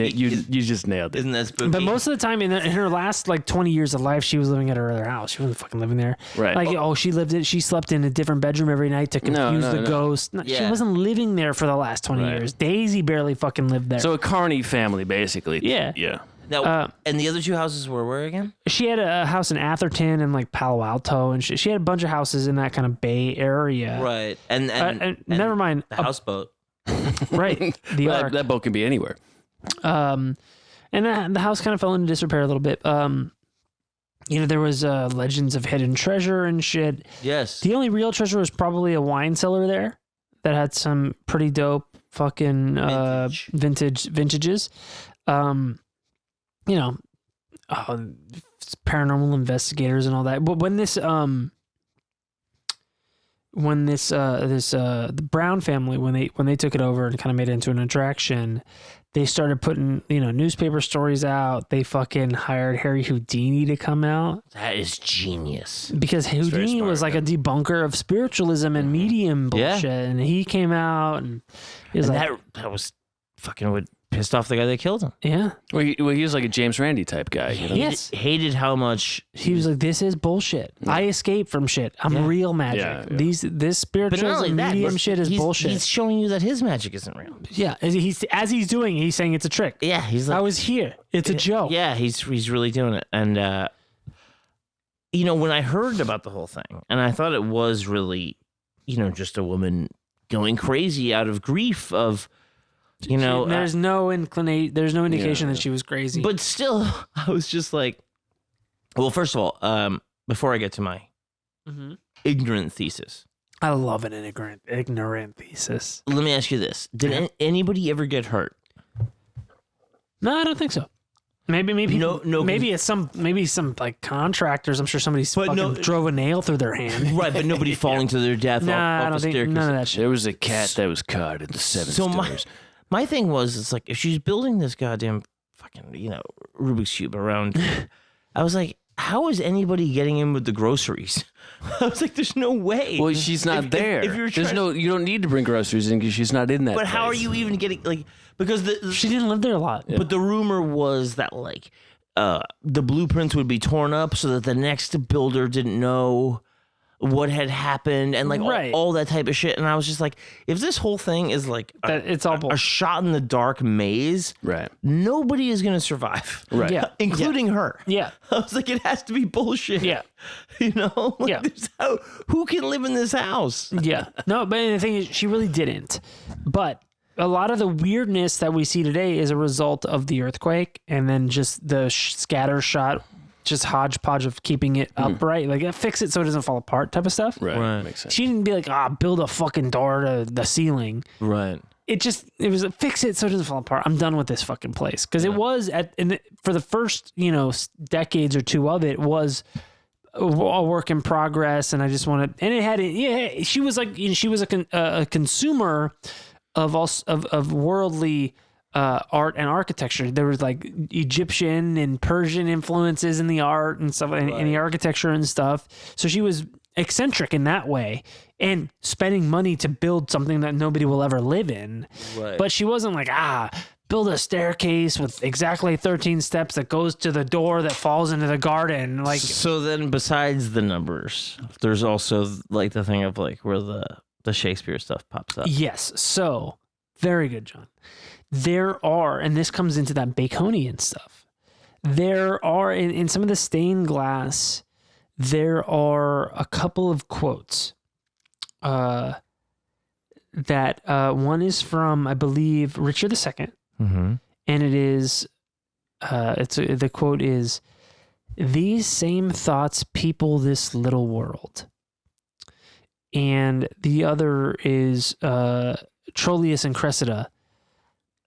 just nailed it. Isn't that spooky? But most of the time in her last like 20 years of life, she was living at her other house. She wasn't fucking living there. Right. Like, she slept in a different bedroom every night to confuse the ghost. No, she wasn't living there for the last 20 years. Daisy barely fucking lived there. So a Carney family, basically. Yeah. Yeah. Now, and the other two houses were where again? She had a house in Atherton and like Palo Alto, and she had a bunch of houses in that kind of Bay Area. Right. And never mind. The houseboat. Right. The Ark. That boat can be anywhere. And the house kind of fell into disrepair a little bit. There was legends of hidden treasure and shit. Yes. The only real treasure was probably a wine cellar there that had some pretty dope fucking vintages. Paranormal investigators and all that. But when the Brown family, when they took it over and kind of made it into an attraction, they started putting, newspaper stories out. They fucking hired Harry Houdini to come out. That is genius. Because Houdini was like a debunker of spiritualism and medium bullshit. And he came out and he was like, that was fucking what pissed off the guy that killed him. Yeah. Well, he was like a James Randi type guy. Yes. Hated how much he was like, this is bullshit. I escape from shit. I'm real magic. Yeah, yeah. This spiritualism medium shit is bullshit. He's showing you that his magic isn't real. Yeah. He's saying it's a trick. Yeah. He's like, I was here. It's a joke. Yeah. He's really doing it. And, when I heard about the whole thing, and I thought it was really, just a woman going crazy out of grief of You know, there's no indication that she was crazy. but still, I was just like, well, first of all, before I get to my ignorant thesis, I love an ignorant thesis. let me ask you this: did anybody ever get hurt? No, I don't think so. Maybe No, maybe some like contractors. I'm sure somebody drove a nail through their hand. Right, but nobody falling to their death I off don't the think staircase. none of that shit. There was a cat that was caught in the 7 stairs. My thing was, it's like, if she's building this goddamn fucking, Rubik's Cube around, I was like, how is anybody getting in with the groceries? I was like, there's no way. Well, she's not there. If you're you don't need to bring groceries in because she's not in that But how are place. you even getting, because She didn't live there a lot. but the rumor was that, the blueprints would be torn up so that the next builder didn't know what had happened and all that type of shit. And I was just like, if this whole thing is It's all a shot in the dark maze, Right. nobody is going to survive. Right. Yeah. Including her. Yeah. I was like, it has to be bullshit. Yeah. Yeah. Who can live in this house? Yeah. No, but the thing is, she really didn't. But a lot of the weirdness that we see today is a result of the earthquake and then just the scatter shot, just hodgepodge of keeping it upright. Like, fix it so it doesn't fall apart type of stuff. Right. Makes sense. She didn't be like, build a fucking door to the ceiling. Right. It was fix it so it doesn't fall apart. I'm done with this fucking place. Because it was for the first, decades or two of it was a work in progress. And I just wanted, and it had, she was a consumer of worldly art and architecture. There was Egyptian and Persian influences in the art and stuff, and the architecture and stuff. So she was eccentric in that way and spending money to build something that nobody will ever live in. Right. But she wasn't like, build a staircase with exactly 13 steps that goes to the door that falls into the garden. So then besides the numbers, there's also the thing of where the Shakespeare stuff pops up. Yes. So very good, John. There are, and this comes into that Baconian stuff. There are in some of the stained glass, there are a couple of quotes. That one is from, I believe, Richard II, and it is, the quote is, "These same thoughts people this little world." And the other is Troilus and Cressida,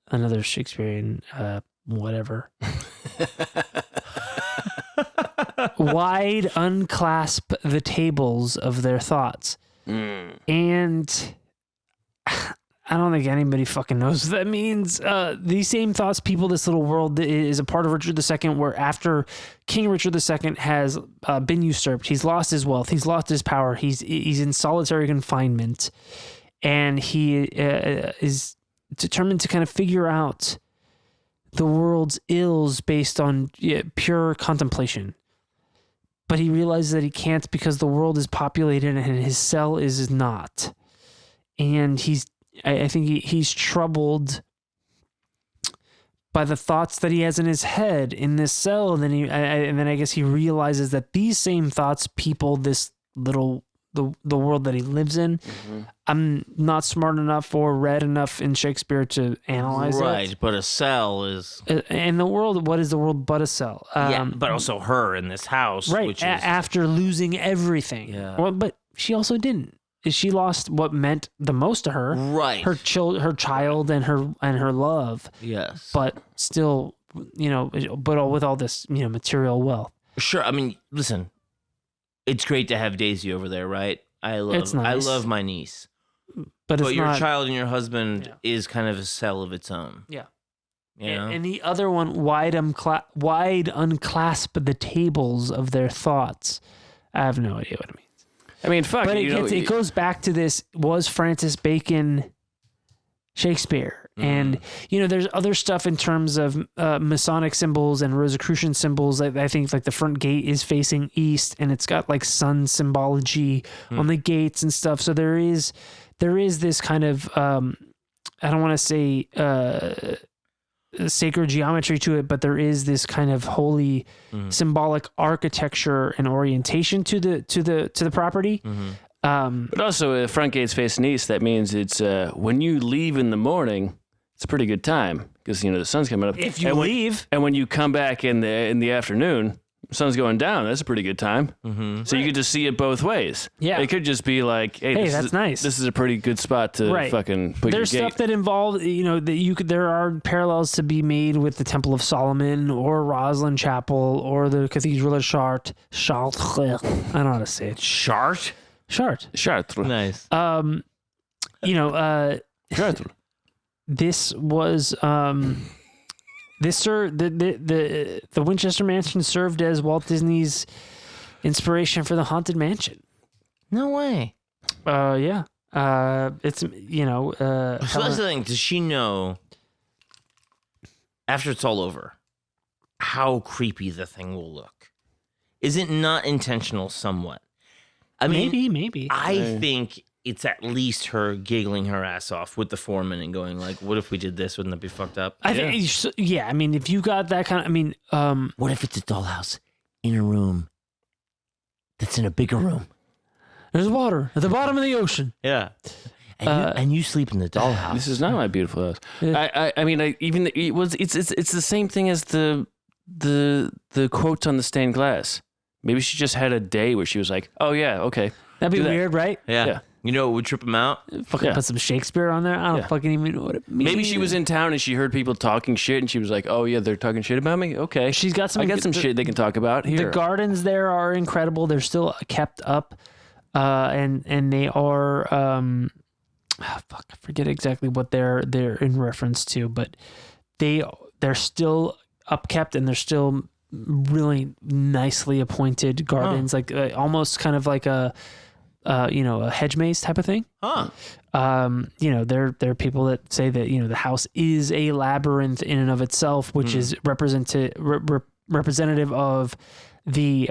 another Shakespearean whatever. "Wide unclasp the tables of their thoughts." And I don't think anybody fucking knows what that means. These same thoughts people this little world is a part of Richard II, where after King Richard II has been usurped, he's lost his wealth, he's lost his power, he's in solitary confinement, and he is determined to kind of figure out the world's ills based on pure contemplation. But he realizes that he can't because the world is populated and his cell is not. And I think he's troubled by the thoughts that he has in his head in this cell. And then I guess he realizes that these same thoughts people this little the world that he lives in. I'm not smart enough or read enough in Shakespeare to analyze Right, it. but a cell is... In the world, what is the world but a cell? but also her in this house. Right, Which is, after losing everything. Yeah. Well, but she also didn't. She lost what meant the most to her. Right. Her child and her love. Yes. But still, but with all this, material wealth. Sure. I mean, listen, it's great to have Daisy over there, right? It's nice. I love my niece. But it's your not, child and your husband is kind of a cell of its own. Yeah. You know? And the other one, wide unclasp the tables of their thoughts. I have no idea what it means. I mean, fuck. But it goes back to this: was Francis Bacon Shakespeare? And there's other stuff in terms of Masonic symbols and Rosicrucian symbols. I think the front gate is facing east, and it's got sun symbology on the gates and stuff. So there is this kind of I don't want to say sacred geometry to it, but there is this kind of holy symbolic architecture and orientation to the property. But also, the front gate's facing east. That means it's when you leave in the morning, it's a pretty good time because the sun's coming up. If you leave, and when you come back in the afternoon, the sun's going down. That's a pretty good time. Mm-hmm. So you could just see it both ways. Yeah, it could just be like, hey, that's nice. This is a pretty good spot to fucking put There's your gate. stuff that involved, there are parallels to be made with the Temple of Solomon or Roslin Chapel or the Cathedral of Chartres. I don't know how to say it. Chartres. Nice. This was the Winchester Mansion served as Walt Disney's inspiration for the Haunted Mansion. No way. Yeah. It's So that's the thing. Does she know after it's all over how creepy the thing will look? Is it not intentional somewhat? I mean, maybe. I think it's at least her giggling her ass off with the foreman and going like, "What if we did this? Wouldn't that be fucked up?" I think, yeah. I mean, if you got that kind of, what if it's a dollhouse in a room that's in a bigger room? There's water at the bottom of the ocean. Yeah, and you sleep in the dollhouse. This is not my beautiful house. It's the same thing as the quotes on the stained glass. Maybe she just had a day where she was like, "Oh yeah, okay." That'd be weird, right? Yeah. You know what would trip him out? Fucking put some Shakespeare on there. I don't fucking even know what it means. Maybe she was in town and she heard people talking shit and she was like, "Oh yeah, they're talking shit about me. Okay, she's got some. I got some shit they can talk about here." The gardens there are incredible. They're still kept up, and they are. I forget exactly what they're in reference to, but they're still upkept and they're still really nicely appointed gardens, like almost kind of like a hedge maze type of thing. There are people that say that the house is a labyrinth in and of itself, which is representative of the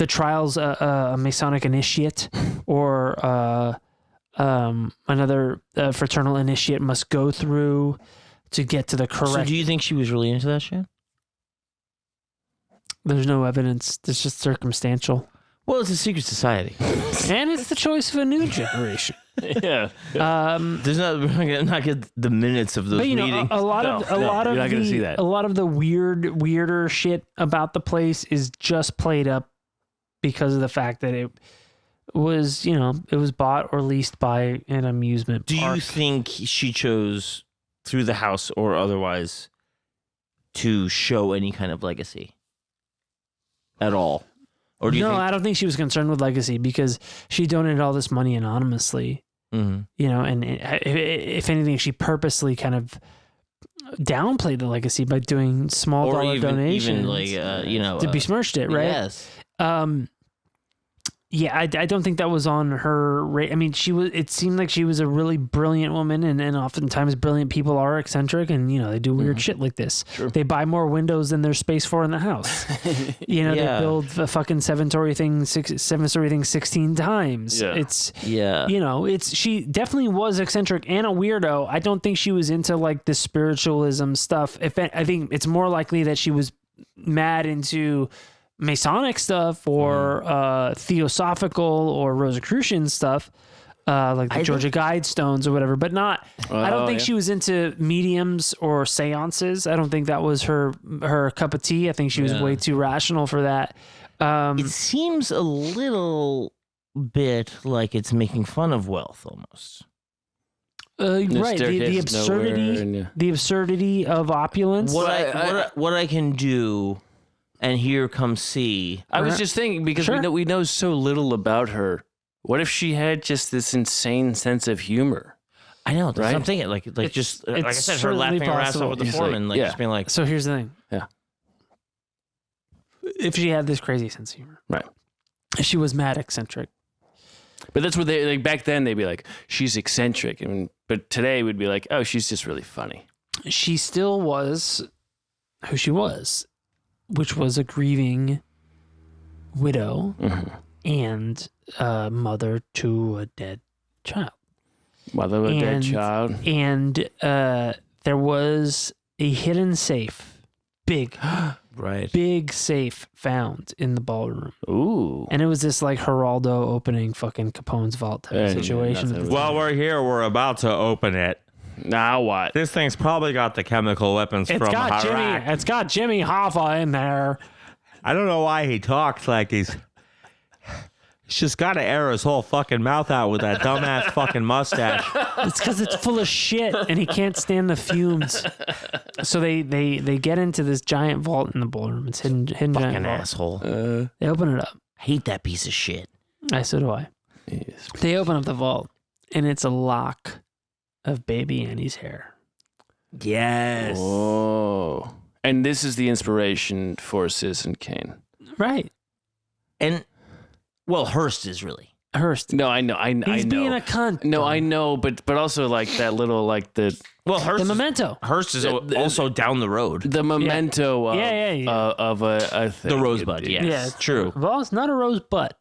trials a Masonic initiate or another fraternal initiate must go through to get to the correct. So do you think she was really into that shit? There's no evidence. It's just circumstantial. Well, it's a secret society, and it's the choice of a new generation. Yeah. There's not get the minutes of those meetings. A lot of the weirder shit about the place is just played up because of the fact that it was bought or leased by an amusement park. Do you think she chose through the house or otherwise to show any kind of legacy at all? Or do you think... I don't think she was concerned with legacy because she donated all this money anonymously. Mm-hmm. And if anything, she purposely kind of downplayed the legacy by doing small dollar donations. Even to besmirched it, right? Yes. Yeah, I don't think that was on her. I mean, it seemed like she was a really brilliant woman, and oftentimes brilliant people are eccentric, and they do weird shit like this. Sure. They buy more windows than there's space for in the house. They build a fucking seven-story thing 16 times. Yeah. She definitely was eccentric and a weirdo. I don't think she was into like the spiritualism stuff. I think it's more likely that she was mad into Masonic stuff or Theosophical or Rosicrucian stuff, like the Georgia Guidestones or whatever, but not. I don't think she was into mediums or seances. I don't think that was her cup of tea. I think she was way too rational for that. It seems a little bit like it's making fun of wealth almost. Right, the absurdity of opulence. What I can do. And here comes C. I was just thinking, because we know so little about her. What if she had just this insane sense of humor? I know. That's what I'm thinking. Like I said, her laughing her ass off with the foreman. Just being like... So here's the thing. Yeah. If she had this crazy sense of humor. Right. She was mad eccentric. But that's what they... back then, they'd be like, she's eccentric. But today, we'd be like, oh, she's just really funny. She still was who she was, which was a grieving widow and mother to a dead child. Mother of a dead child. And there was a hidden safe, big safe found in the ballroom. Ooh. And it was this like Geraldo opening fucking Capone's vault type of situation. While we're here, we're about to open it. Now what? This thing's probably got the chemical weapons from Iraq. It's got Jimmy Hoffa in there. I don't know why he talks like he's just got to air his whole fucking mouth out with that dumbass fucking mustache. It's because it's full of shit and he can't stand the fumes. So they get into this giant vault in the ballroom. It's hidden Fucking giant vault. asshole. They open it up. I hate that piece of shit. So do I. Yes. They open up the vault and it's a lock of baby Annie's hair. Yes. Whoa. And this is the inspiration for Citizen Kane. Right. And, well, Hearst is really. Hearst. No, I know. He's being a cunt. No, I know, but also like that little like the Well, Hearst. The memento. Hearst is also down the road. the memento of, of a thing. The Rosebud, yes. Yeah, it's true. Well, it's not a rose butt.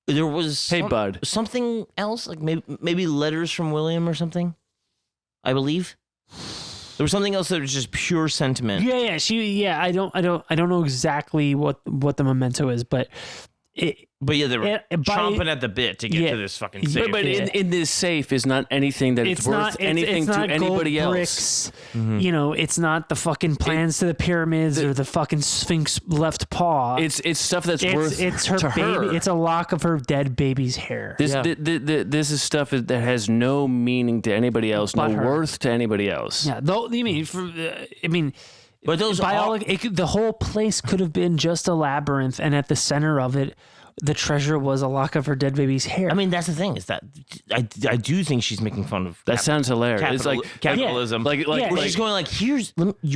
There was Hey, bud. something else, like maybe letters from William or something. I believe there was something else that was just pure sentiment. Yeah. I don't know exactly what the memento is, but But yeah, they were chomping at the bit to get to this fucking safe. But in this safe is not anything that it's worth anything to anybody gold else. Bricks. You know, it's not the fucking plans to the pyramids or the fucking Sphinx left paw. It's stuff that's worth it's her to baby. her. It's a lock of her dead baby's hair. This is stuff that has no meaning to anybody else, But no her. worth to anybody else. Yeah, though But those the whole place could have been just a labyrinth, and at the center of it, the treasure was a lock of her dead baby's hair. I mean, that's the thing, is that I do think she's making fun of That sounds hilarious. It's like capitalism. Yeah. Where she's going like, you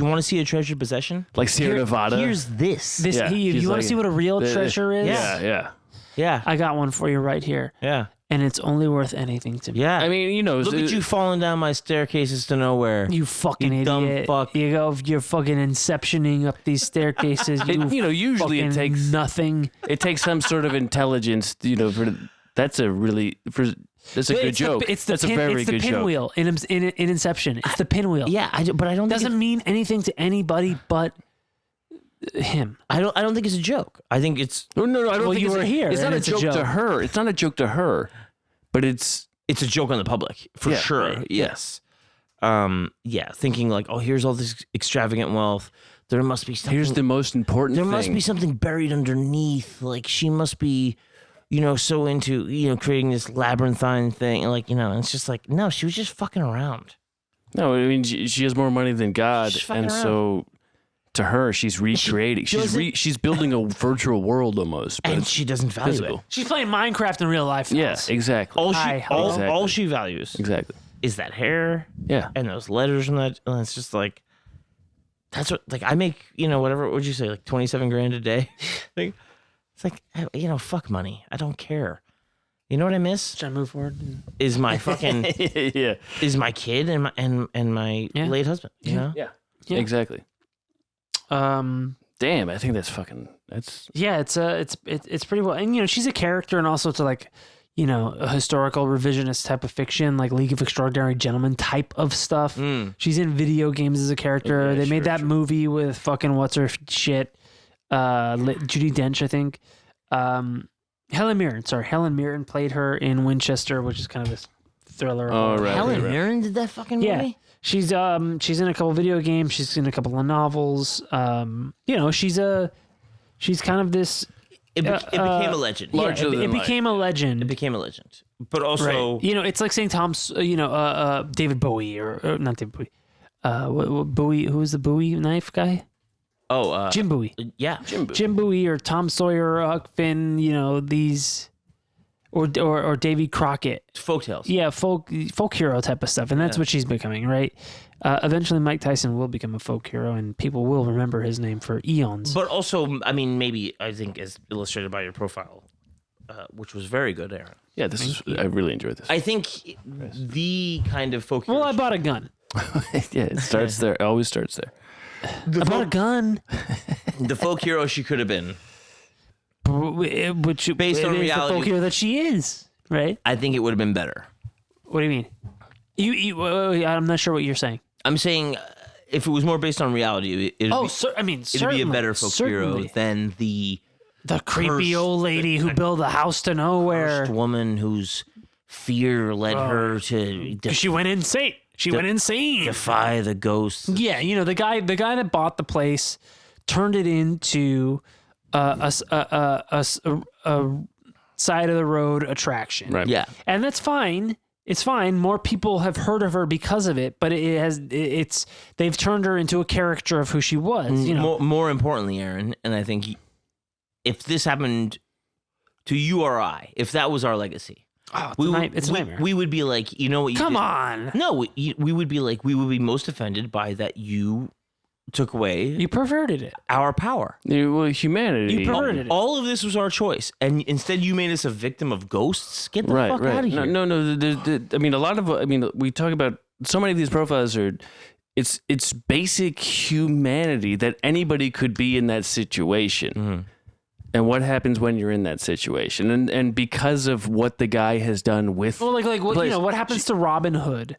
want to see a treasured possession? like Sierra Nevada. Here's this. Yeah, you she's want like- to see what a real treasure is? Yeah. Yeah. I got one for you right here, Yeah. and it's only worth anything to me. Yeah. I mean, you know, look at you falling down my staircases to nowhere. You fucking You dumb idiot! fuck. You're fucking inceptioning up these staircases. usually it fucking takes nothing. It takes some sort of intelligence, that's a good joke. That's a very good joke. pinwheel in Inception. It's the pinwheel. Yeah, but I don't think Doesn't mean anything to anybody but him. I don't think it's a joke. I think it's No, I don't Well, think you it's were here, It's not and a it's a joke to joke. her. It's not a joke to her, but it's a joke on the public for Yeah, sure. right. Yes. Thinking like, oh, here's all this extravagant wealth. There must be something. here's the most important There thing. must be something buried underneath. Like she must be, so into creating this labyrinthine thing. Like and it's just like, no, she was just fucking around. No, I mean she has more money than God, She's fucking and around. so to her she's recreating. She's building a virtual world almost, but And it's she doesn't value physical. it. She's playing Minecraft in real life. Yeah, fellas. exactly. All Exactly. she values Exactly. is that hair Yeah. and those letters and that. And it's just like, that's what, like, I make, whatever, what'd you say, like 27 grand a day? Like, it's like, fuck money. I don't care. You know what I miss? Should I move forward? Is my fucking, yeah. is my kid and my Yeah. late husband, Yeah. Yeah. Exactly. Damn, I think that's Yeah, it's pretty well, and she's a character, and also to like, a historical revisionist type of fiction, like League of Extraordinary Gentlemen type of stuff. She's in video games as a character. Yeah, they made sure, that sure. movie with fucking what's her shit, Judi Dench, I think. Helen Mirren played her in Winchester, which is kind of this thriller. Oh, right. Helen Mirren did that fucking movie? Yeah. She's in a couple video games. She's in a couple of novels. She's kind of this. It became a legend. Larger it than life. became a legend. It became a legend. But also, Right. It's like saying David Bowie or not David Bowie. What Bowie? Who was the Bowie knife guy? Jim Bowie. yeah. Jim Bowie or Tom Sawyer or Huck Finn. These. Or Davy Crockett. Folktales. Yeah, folk hero type of stuff, and that's what she's becoming, right? Eventually, Mike Tyson will become a folk hero, and people will remember his name for eons. But also, I mean, maybe, I think, as illustrated by your profile, which was very good, Aaron. Yeah, I really enjoyed this. I think the kind of folk hero. Well, I bought a gun. Yeah, it starts there. It always starts there. I bought a gun. the folk hero she could have been. Which Based on it is reality. the folk hero that she is, right? I think it would have been better. What do you mean? You I'm not sure what you're saying. I'm saying if it was more based on reality, it'd be certainly, a better folk hero certainly. than the The creepy cursed- old lady who built a house to nowhere. cursed woman who's fear led her to She went insane. She went insane. defy the ghosts. Yeah, you know, the guy that bought the place turned it into a side of the road attraction. Right. Yeah. And that's fine. It's fine. More people have heard of her because of it, but they've turned her into a caricature of who she was. You know, More importantly, Aaron, and I think if this happened to you or I, if that was our legacy, it's a nightmare. we would be like, you know what? Come on. No, we would be like, we would be most offended by that you took away You perverted it. our power. Well, humanity. You perverted it. All of this was our choice, and instead you made us a victim of ghosts. Get the fuck out of here. No. I mean, a lot of. I mean, we talk about so many of these profiles are. It's basic humanity that anybody could be in that situation. Mm-hmm. And what happens when you're in that situation, and because of what the guy has done with, Well, like what, you know, what happens to Robin Hood?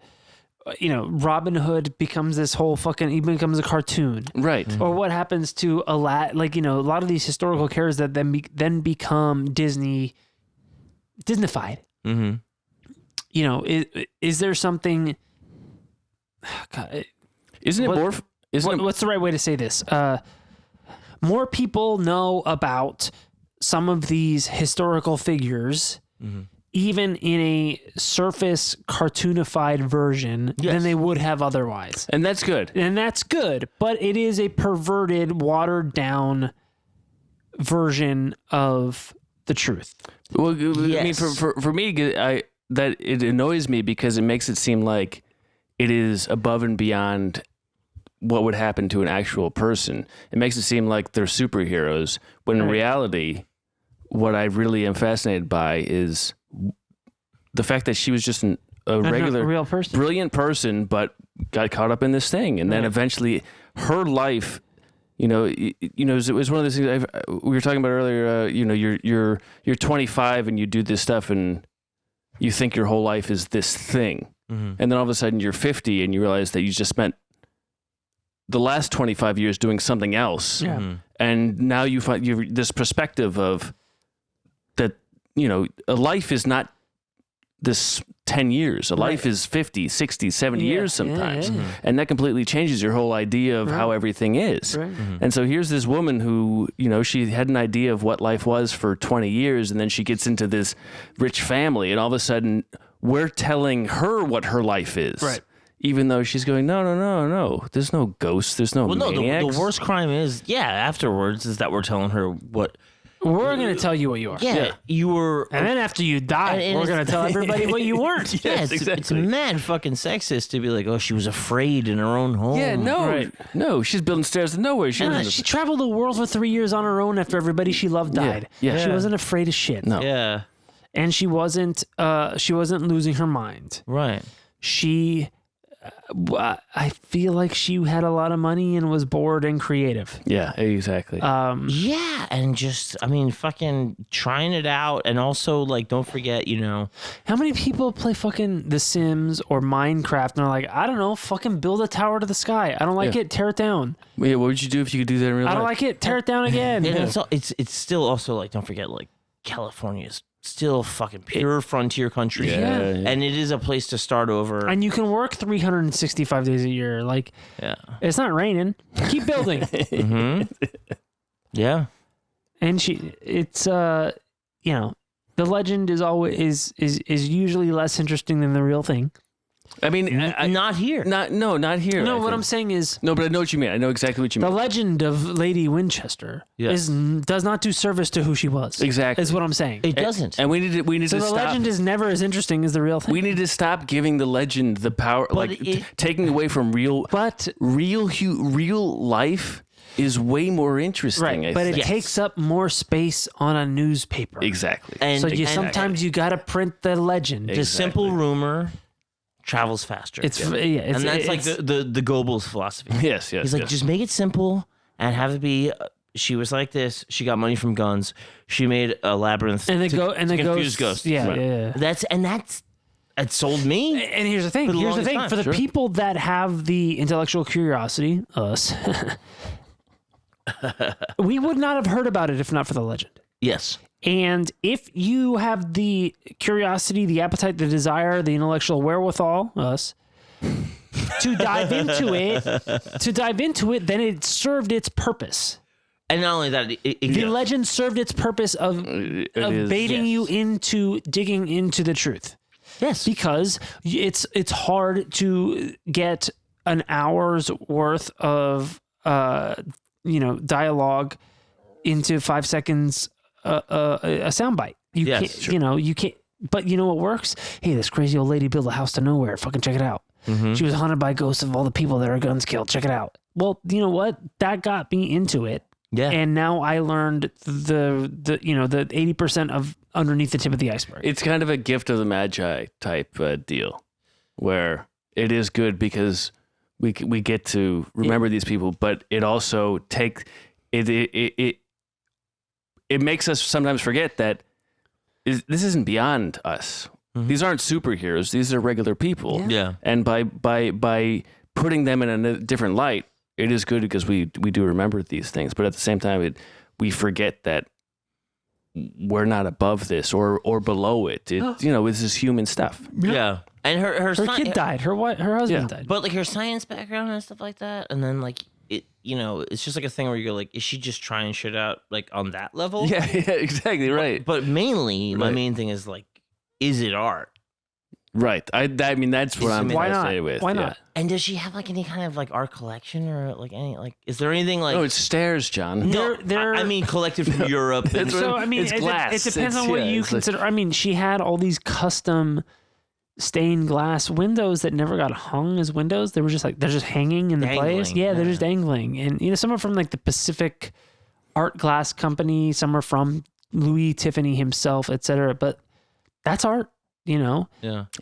You know, Robin Hood becomes this whole fucking. He becomes a cartoon, right? Or what happens to a lot of these historical characters that then become Disneyfied. Mm-hmm. You know, is there something? God, Isn't it more? What's the right way to say this? More people know about some of these historical figures, even in a surface cartoonified version, than they would have otherwise. And that's good. And that's good, but it is a perverted, watered down version of the truth. Well, I mean, for me, that it annoys me because it makes it seem like it is above and beyond what would happen to an actual person. It makes it seem like they're superheroes, when in reality, what I really am fascinated by is the fact that she was just a regular, real person, brilliant person, but got caught up in this thing, and then eventually her life. You know, it was one of those things we were talking about earlier. You know, you're 25 and you do this stuff, and you think your whole life is this thing, and then all of a sudden you're 50 and you realize that you just spent the last 25 years doing something else. Yeah. And now you find this perspective of that, you know, a life is not this 10 years. A life is 50, 60, 70 years sometimes. Yeah. And that completely changes your whole idea of how everything is. Right. And so here's this woman who, you know, she had an idea of what life was for 20 years, and then she gets into this rich family, and all of a sudden we're telling her what her life is. Right. Even though she's going, no. There's no ghosts. There's no maniacs. The worst crime is, afterwards, is that we're telling her what. We're going to tell you what you are. Yeah, you were. And then after you die, and we're going to tell everybody what you weren't. Yes, it's mad fucking sexist to be like, oh, she was afraid in her own home. Yeah, no, she's building stairs to nowhere. She traveled the world for 3 years on her own after everybody she loved died. Yeah. She wasn't afraid of shit. No. Yeah. And she wasn't losing her mind. Right. She, I feel like she had a lot of money and was bored and creative. Yeah, exactly. Yeah, and just, I mean, fucking trying it out. And also, like, don't forget, you know. How many people play fucking The Sims or Minecraft and are like, I don't know, fucking build a tower to the sky. I don't like it, tear it down. Yeah, what would you do if you could do that in real life? I don't like it, tear it down again. And it's still also, like, don't forget, like, California's still fucking pure frontier country. Yeah. And it is a place to start over. And you can work 365 days a year. Like, it's not raining. Keep building. Yeah. And it's you know, the legend is always is usually less interesting than the real thing. I mean, not here. Not here. No, what I'm saying is, no, but I know what you mean. I know exactly what you mean. The legend of Lady Winchester does not do service to who she was. Exactly, is what I'm saying. It doesn't. And we need so to the stop. legend is never as interesting as the real thing. We need to stop giving the legend the power, taking away from real life is way more interesting. Right, but it takes up more space on a newspaper. Exactly. And so sometimes you got to print the legend. The simple rumor travels faster. And that's like the Goebbels philosophy. Yes. He's like, just make it simple and have it be. She was like this. She got money from guns. She made a labyrinth and to confuse ghosts. Yeah. That sold me. And here's the thing. For the people that have the intellectual curiosity, us, we would not have heard about it if not for the legend. Yes. And if you have the curiosity, the appetite, the desire, the intellectual wherewithal, us, to dive into it, then it served its purpose. And not only that, The legend served its purpose of baiting you into digging into the truth. Yes. Because it's hard to get an hour's worth of dialogue into 5 seconds a soundbite. You Yes, can't, sure. you can't. But you know what works? Hey, this crazy old lady built a house to nowhere. Fucking check it out. She was haunted by ghosts of all the people that her guns killed. Check it out. Well, you know what? That got me into it. Yeah. And now I learned the 80% of underneath the tip of the iceberg. It's kind of a gift of the Magi type deal, where it is good because we get to remember these people, but it also it makes us sometimes forget that this isn't beyond us. These aren't superheroes. These are regular people. Yeah. And by putting them in a different light, it is good because we do remember these things. But at the same time, we forget that we're not above this or below it. It's this human stuff. Yeah. And her kid died. Her husband died. But like her science background and stuff like that, and then like it, it's just like a thing where you go like, is she just trying shit out like on that level? Yeah, exactly right. But mainly, my main thing is like, is it art? Right. I mean, that's what I'm Why not? fascinated with. Why yeah. not? And does she have like any kind of like art collection or like any like? Is there anything like? No, it's stairs, John. No, They're- I mean collected from Europe. And So I mean, It's glass. it depends on It's- what yeah, you it's like- consider. I mean, she had all these custom stained glass windows that never got hung as windows. They were just like they're just hanging in the place. Dangling, Yeah, they're yeah. just dangling. And some are from like the Pacific Art Glass Company. Some are from Louis Tiffany himself, etc. But that's art. yeah,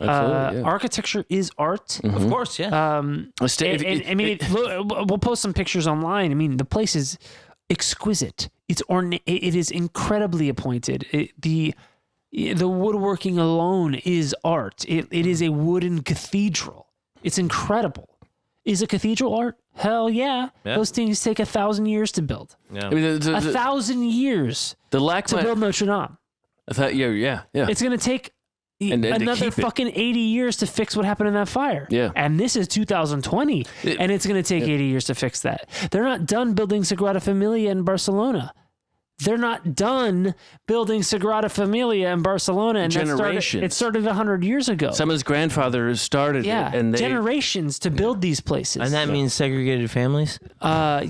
Absolutely, yeah. Architecture is art. of course, yeah. We'll post some pictures online. I mean, the place is exquisite. It's ornate. It is incredibly appointed. The woodworking alone is art. It is a wooden cathedral. It's incredible. Is a cathedral art? Hell yeah. Yeah. Those things take 1,000 years to build. Yeah. I mean, 1,000 years the to LACMA. build Notre Dame. I thought, yeah. It's going to take And to another keep it. fucking 80 years to fix what happened in that fire. Yeah. And this is 2020, and it's going to take 80 years to fix that. They're not done building Sagrada Familia in Barcelona. They're not done building Sagrada Familia in Barcelona. And Generations. it started 100 years ago. Some of his grandfathers started yeah. it, and they generations to build these places. And that means segregated families. Yeah.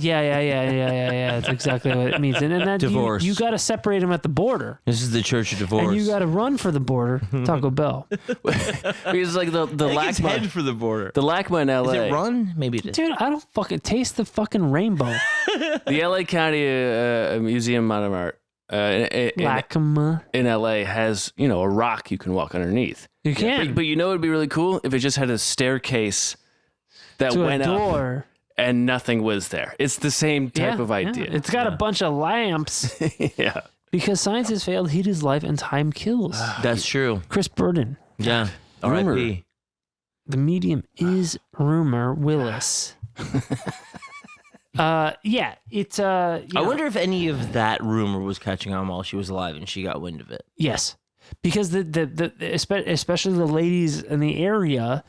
That's exactly what it means. And then that Divorce. you got to separate them at the border. This is the Church of Divorce. And you got to run for the border, Taco Bell. it's like the I think it's head LACMA. for the border. The LACMA in LA. Is it run? Maybe it is. Dude, I don't fucking taste the fucking rainbow. The LA County Museum of Art Lacma. in LA has a rock you can walk underneath. You can. But it'd be really cool if it just had a staircase that To a went up door. and nothing was there. It's the same type of idea. It's got a bunch of lamps Yeah. because science has failed. Heat is life and time kills. That's true. Chris Burden. Yeah. Rumor. R.I.P. The medium is Rumor Willis. It's I wonder if any of that rumor was catching on while she was alive and she got wind of it. yes, because the especially the ladies in the area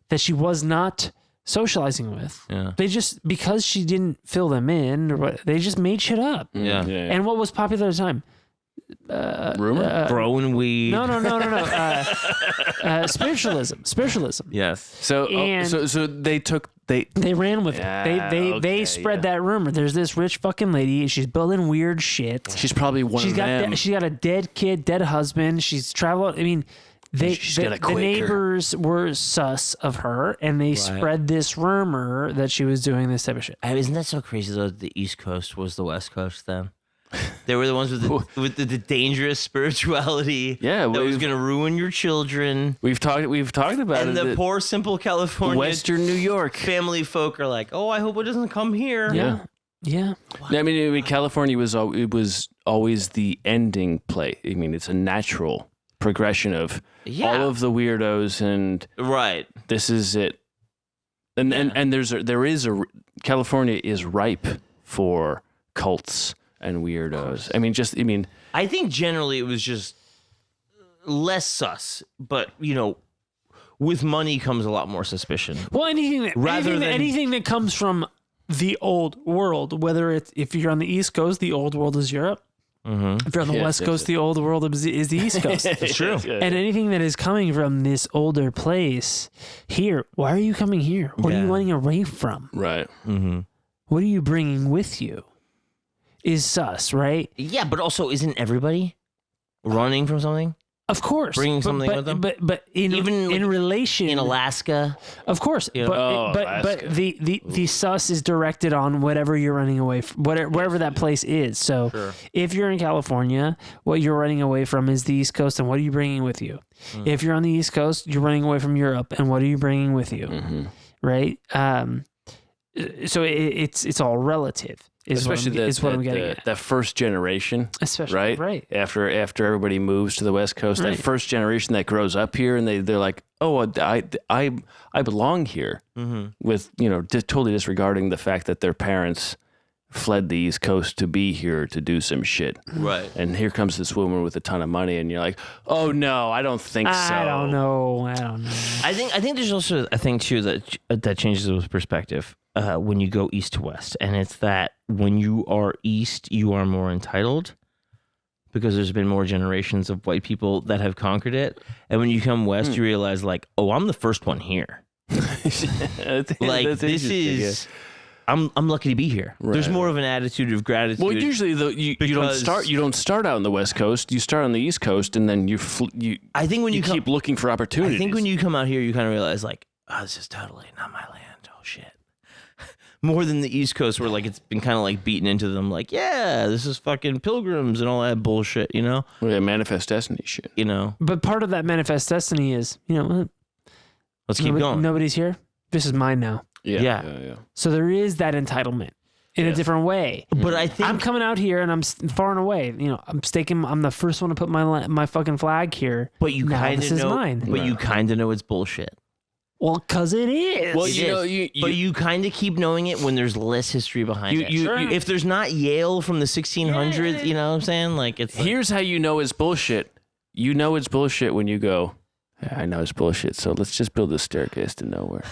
that she was not socializing with, Yeah. they just because she didn't fill them in, or what, they just made shit up. Yeah. And what was popular at the time? Rumor? Growing weed. No. Spiritualism. Yes. So And- so they They ran with Yeah, it. They okay, spread yeah. that rumor. There's this rich fucking lady. She's building weird shit. she's probably one She's of got them. she got a dead kid, dead husband. She's traveled. I mean, She's got a the Quaker. neighbors were sus of her, and they spread this rumor that she was doing this type of shit. Isn't that so crazy though? That the East Coast was the West Coast then. They were the ones with the dangerous spirituality. Yeah, that was we've- going to ruin your children. We've talked about And it. the poor, simple California Western New York. family folk are like, "Oh, I hope it doesn't come here." Yeah. I mean, California was always the ending place. I mean, it's a natural progression of Yeah. all of the weirdos, and Right. this is it. And California is ripe for cults and weirdos. I mean, I think generally it was just less sus, but with money comes a lot more suspicion. Well, anything that comes from the old world, whether it's if you're on the East Coast, the old world is Europe. Mm-hmm. If you're on the West Coast, the old world is the East Coast. It's true. And anything that is coming from this older place here, why are you coming here? What are you running away from? Right. Mm-hmm. What are you bringing with you? Is sus, right? Yeah, but also isn't everybody running from something? Of course, bringing something with them. But Even in relation in Alaska, of course. But the sus is directed on whatever you're running away from, wherever that place is. So if you're in California, what you're running away from is the East Coast, and what are you bringing with you? If you're on the East Coast, you're running away from Europe, and what are you bringing with you? Right. So it's all relative. Especially what I'm getting at. That first generation, especially right? After everybody moves to the West Coast, that first generation that grows up here, and they're like, oh, I belong here, with totally disregarding the fact that their parents fled the East Coast to be here to do some shit, right? And here comes this woman with a ton of money, and you're like, oh no, I don't think so. I don't know. I think there's also a thing too that changes the perspective. When you go east to west, and it's that when you are east, you are more entitled because there's been more generations of white people that have conquered it, and when you come west, you realize like, oh, I'm the first one here. This is. I'm lucky to be here. Right. There's more of an attitude of gratitude. Well, usually though, you don't start out on the West Coast. You start on the East Coast, and then I think when you keep looking for opportunities. I think when you come out here, you kind of realize like, oh, this is totally not my land. Oh shit. More than the East Coast, where like it's been kind of like beaten into them, like, yeah, this is fucking pilgrims and all that bullshit, Yeah, manifest destiny shit. But part of that manifest destiny is, let's keep going. Nobody's here. This is mine now. Yeah. So there is that entitlement in a different way. But I think I'm coming out here and I'm far and away. I'm the first one to put my fucking flag here. But you kind of know. Mine. But you kind of know it's bullshit. Well, because it is. Well, but you kind of keep knowing it when there's less history behind it. If there's not Yale from the 1600s, you know what I'm saying? Like it's. Here's how you know it's bullshit. You know it's bullshit when you go, I know it's bullshit, so let's just build a staircase to nowhere.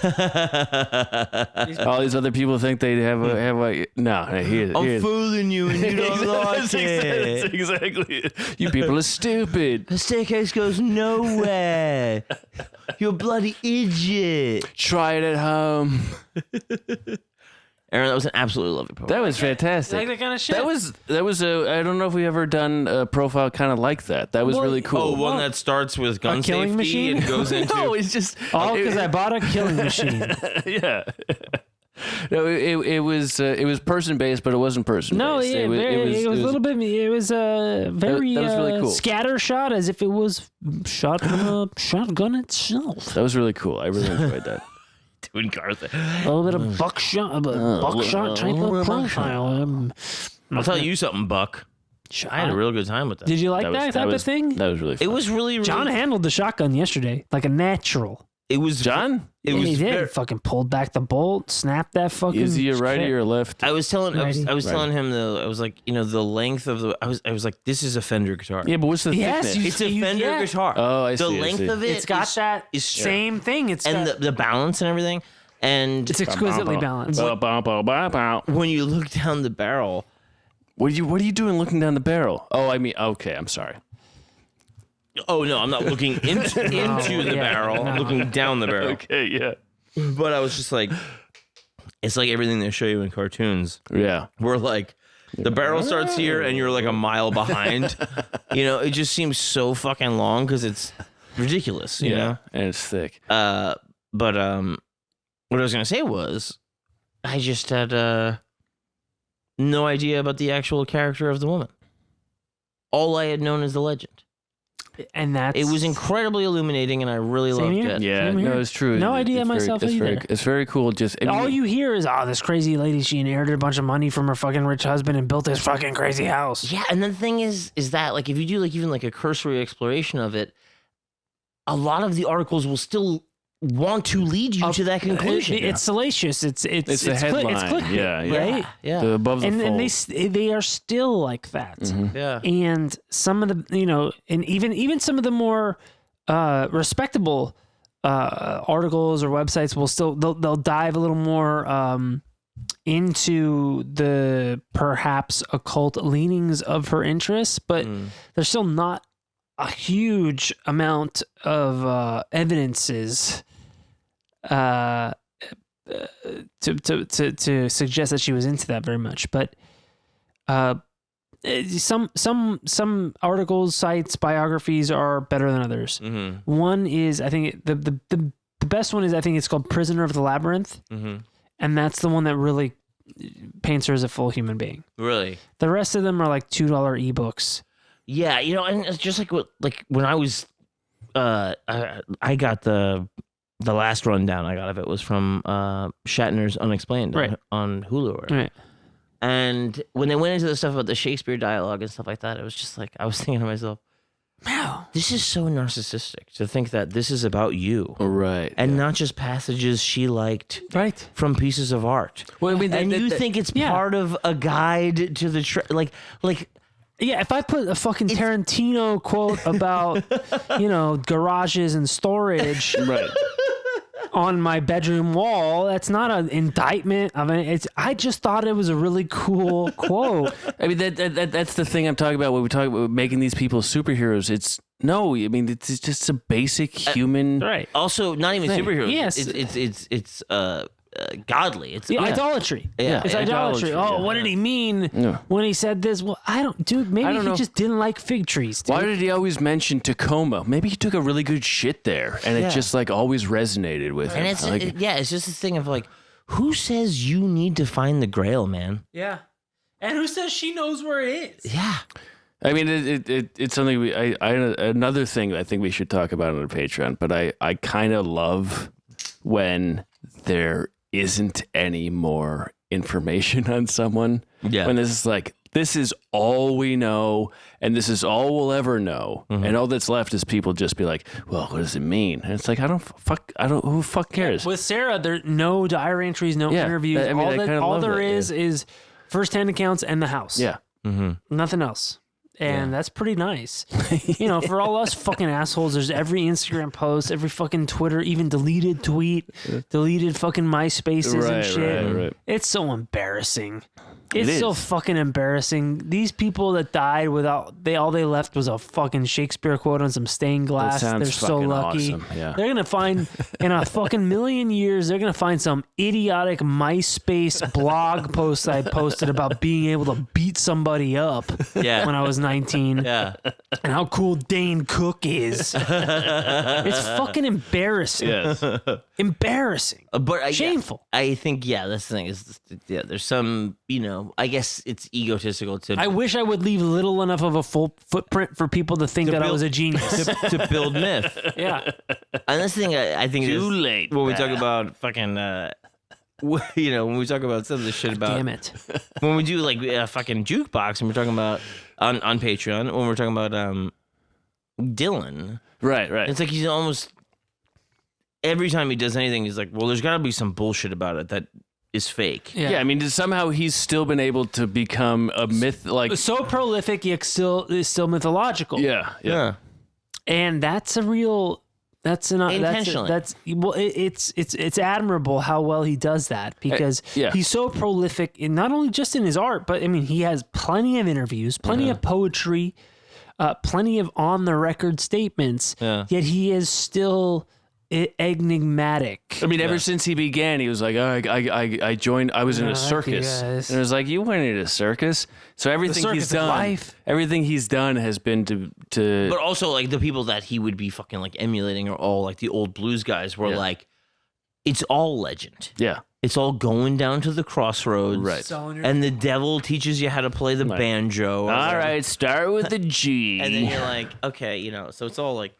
All these other people think they have a no. I'm fooling you, and you don't like it. That's exactly it. You people are stupid. The staircase goes nowhere. You're a bloody idiot. Try it at home. Aaron, that was an absolutely lovely profile. That was fantastic. Like that kind of shit. That was I don't know if we ever done a profile kind of like that. That was really cool. Oh, one that starts with gun safety machine? and goes into. No, it's just because I bought a killing machine. Yeah. No, it was person based, but it wasn't person based. No, yeah, it was a little bit. It was a very that was really cool. Scatter shot, as if it was shot from a shotgun itself. That was really cool. I really enjoyed that. Doing Garth. A little bit of buckshot type of profile. I'll tell you something, Buck. I had a real good time with that. Did you like that type of thing? That was really fun. It was really John handled the shotgun yesterday like a natural. It was John. He did. Fucking pulled back the bolt, snapped that fucking. Is he a righty or a left? I was telling him though. I was like, the length of the. I was like, this is a Fender guitar. Yeah, but what's the thickness? It's a Fender guitar. Oh, I see. The length of it. It's got that same thing. It's and the balance and everything, and it's exquisitely balanced. When you look down the barrel, what are you doing looking down the barrel? Oh, I mean, okay, I'm sorry. Oh no, I'm not looking into the barrel. I'm looking down the barrel. Okay, yeah. But I was just like, it's like everything they show you in cartoons. Yeah. Where like the barrel starts here and you're like a mile behind. It just seems so fucking long because it's ridiculous. You know, and it's thick. But what I was gonna say was, I just had no idea about the actual character of the woman. All I had known is the legend. And it was incredibly illuminating, and I really loved it. Yeah, no, it's true. No idea myself either. It's very cool. All you hear is, this crazy lady, she inherited a bunch of money from her fucking rich husband and built this fucking crazy house. Yeah, and the thing is that like if you do like even like a cursory exploration of it, a lot of the articles will still want to lead you to that conclusion. It's salacious. It's the headline. It's clickbait, Yeah. right? Yeah. The above the And fold. they are still like that. Yeah. And some of the and even some of the more respectable articles or websites will still they'll dive a little more into the perhaps occult leanings of her interests, but there's still not a huge amount of evidences to suggest that she was into that very much. But some articles, sites, biographies are better than others. One is, I think the best one is, I think it's called Prisoner of the Labyrinth, and that's the one that really paints her as a full human being. Really? The rest of them are like $2 ebooks. Yeah, and it's just like when I was, I got the last rundown I got of it was from Shatner's Unexplained on Hulu. Right. And when they went into the stuff about the Shakespeare dialogue and stuff like that, it was just like I was thinking to myself, wow, this is so narcissistic to think that this is about you, Right. and not just passages she liked from pieces of art. Well, I mean, and you think it's part of a guide to the like. Yeah, if I put a fucking Tarantino quote about, garages and storage on my bedroom wall, that's not an indictment of it. I just thought it was a really cool quote. I mean, that's the thing I'm talking about when we talk about making these people superheroes. It's just a basic human. Right. Also, not even superheroes. Yes. It's godly. It's idolatry. Yeah. It's idolatry. Oh, what did he mean when he said this? Well, maybe he just didn't like fig trees, dude. Why did he always mention Tacoma? Maybe he took a really good shit there, and it just like always resonated with him. And it's just this thing of like, who says you need to find the Grail, man? Yeah. And who says she knows where it is? Yeah. I mean, it's something another thing I think we should talk about on the Patreon. But I kind of love when there isn't any more information on someone. Yeah. When this is like, this is all we know, and this is all we'll ever know, and all that's left is people just be like, well, what does it mean? And it's like, who the fuck cares? With Sarah, there no diary entries, no interviews. All there is firsthand accounts and the house. Yeah. Nothing else. And that's pretty nice. For all us fucking assholes, there's every Instagram post, every fucking Twitter, even deleted tweet, deleted fucking MySpaces and shit. Right. It's so embarrassing. It's so fucking embarrassing. These people that died all they left was a fucking Shakespeare quote on some stained glass. They're so lucky. Awesome. Yeah. They're gonna find in a fucking million years. They're gonna find some idiotic MySpace blog post I posted about being able to beat somebody up. When I was 19. Yeah. And how cool Dane Cook is. It's fucking embarrassing. Yes. Embarrassing. But shameful. I think that's the thing is there's some I guess it's egotistical to. I wish I would leave little enough of a full footprint for people to think that I was a genius. to build myth. Yeah. And this thing I think Too is late. when we talk about fucking when we talk about some of the shit about Damn it. when we do like a fucking jukebox and we're talking about on Patreon when we're talking about Dylan. Right. It's like he's almost every time he does anything he's like, well, there's got to be some bullshit about it that is fake. Yeah, I mean, somehow he's still been able to become a myth, like so prolific, yet still mythological. Yeah. And that's a real. That's an intentionally. It's admirable how well he does that because he's so prolific in not only just in his art, but I mean he has plenty of interviews, plenty of poetry, plenty of on the record statements. Yet he is still enigmatic. I mean, ever since he began, he was like, I joined. I was in a circus, and it was like, you went in a circus. So everything he's done has been to. But also, like the people that he would be fucking like emulating are all like the old blues guys. Were like, it's all legend. Yeah, it's all going down to the crossroads, right? And the devil teaches you how to play the banjo. All right, start with the G, and then you're like, okay, so it's all like.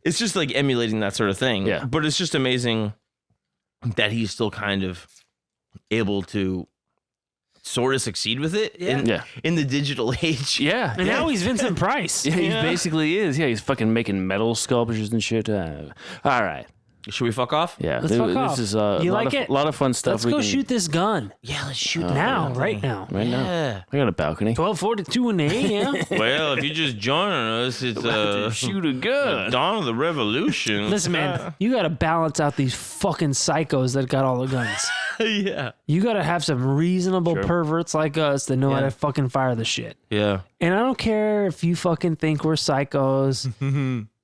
It's just like emulating that sort of thing. Yeah. But it's just amazing that he's still kind of able to sort of succeed with it in the digital age. Yeah. And now he's Vincent Price. Yeah, he basically is. Yeah, he's fucking making metal sculptures and shit. All right. Should we fuck off? Yeah, Let's fuck off. this is You lot like of, it? lot of fun stuff. Let's go shoot this gun Yeah, let's shoot now, right now. right now. I got a balcony. 12:42 in the a.m. Well, if you're just joining us, it's Shoot a gun. dawn of the revolution. Listen, man, you got to balance out these fucking psychos that got all the guns. Yeah. You got to have some reasonable perverts like us that know how to fucking fire the shit. Yeah. And I don't care if you fucking think we're psychos.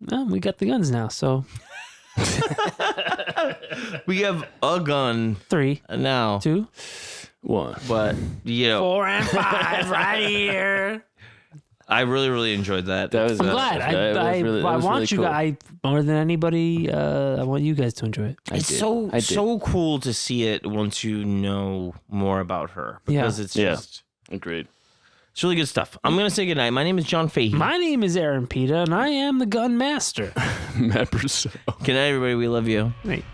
Well, we got the guns now, so We have a gun 3, now. 2, 1. But, 4, and 5 right here. I really, really enjoyed that. I'm glad. I want you guys more than anybody. I want you guys to enjoy it. It's so cool to see it once you know more about her because it's just agreed. It's really good stuff. I'm gonna say goodnight. My name is John Fahey. My name is Aaron Pita, and I am the gun master. Matt Brousseau. Good night, everybody. We love you. Right.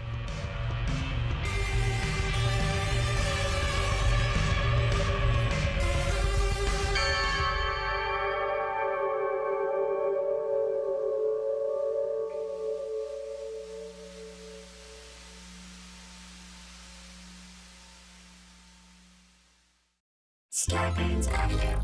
Scarpine's Avenue.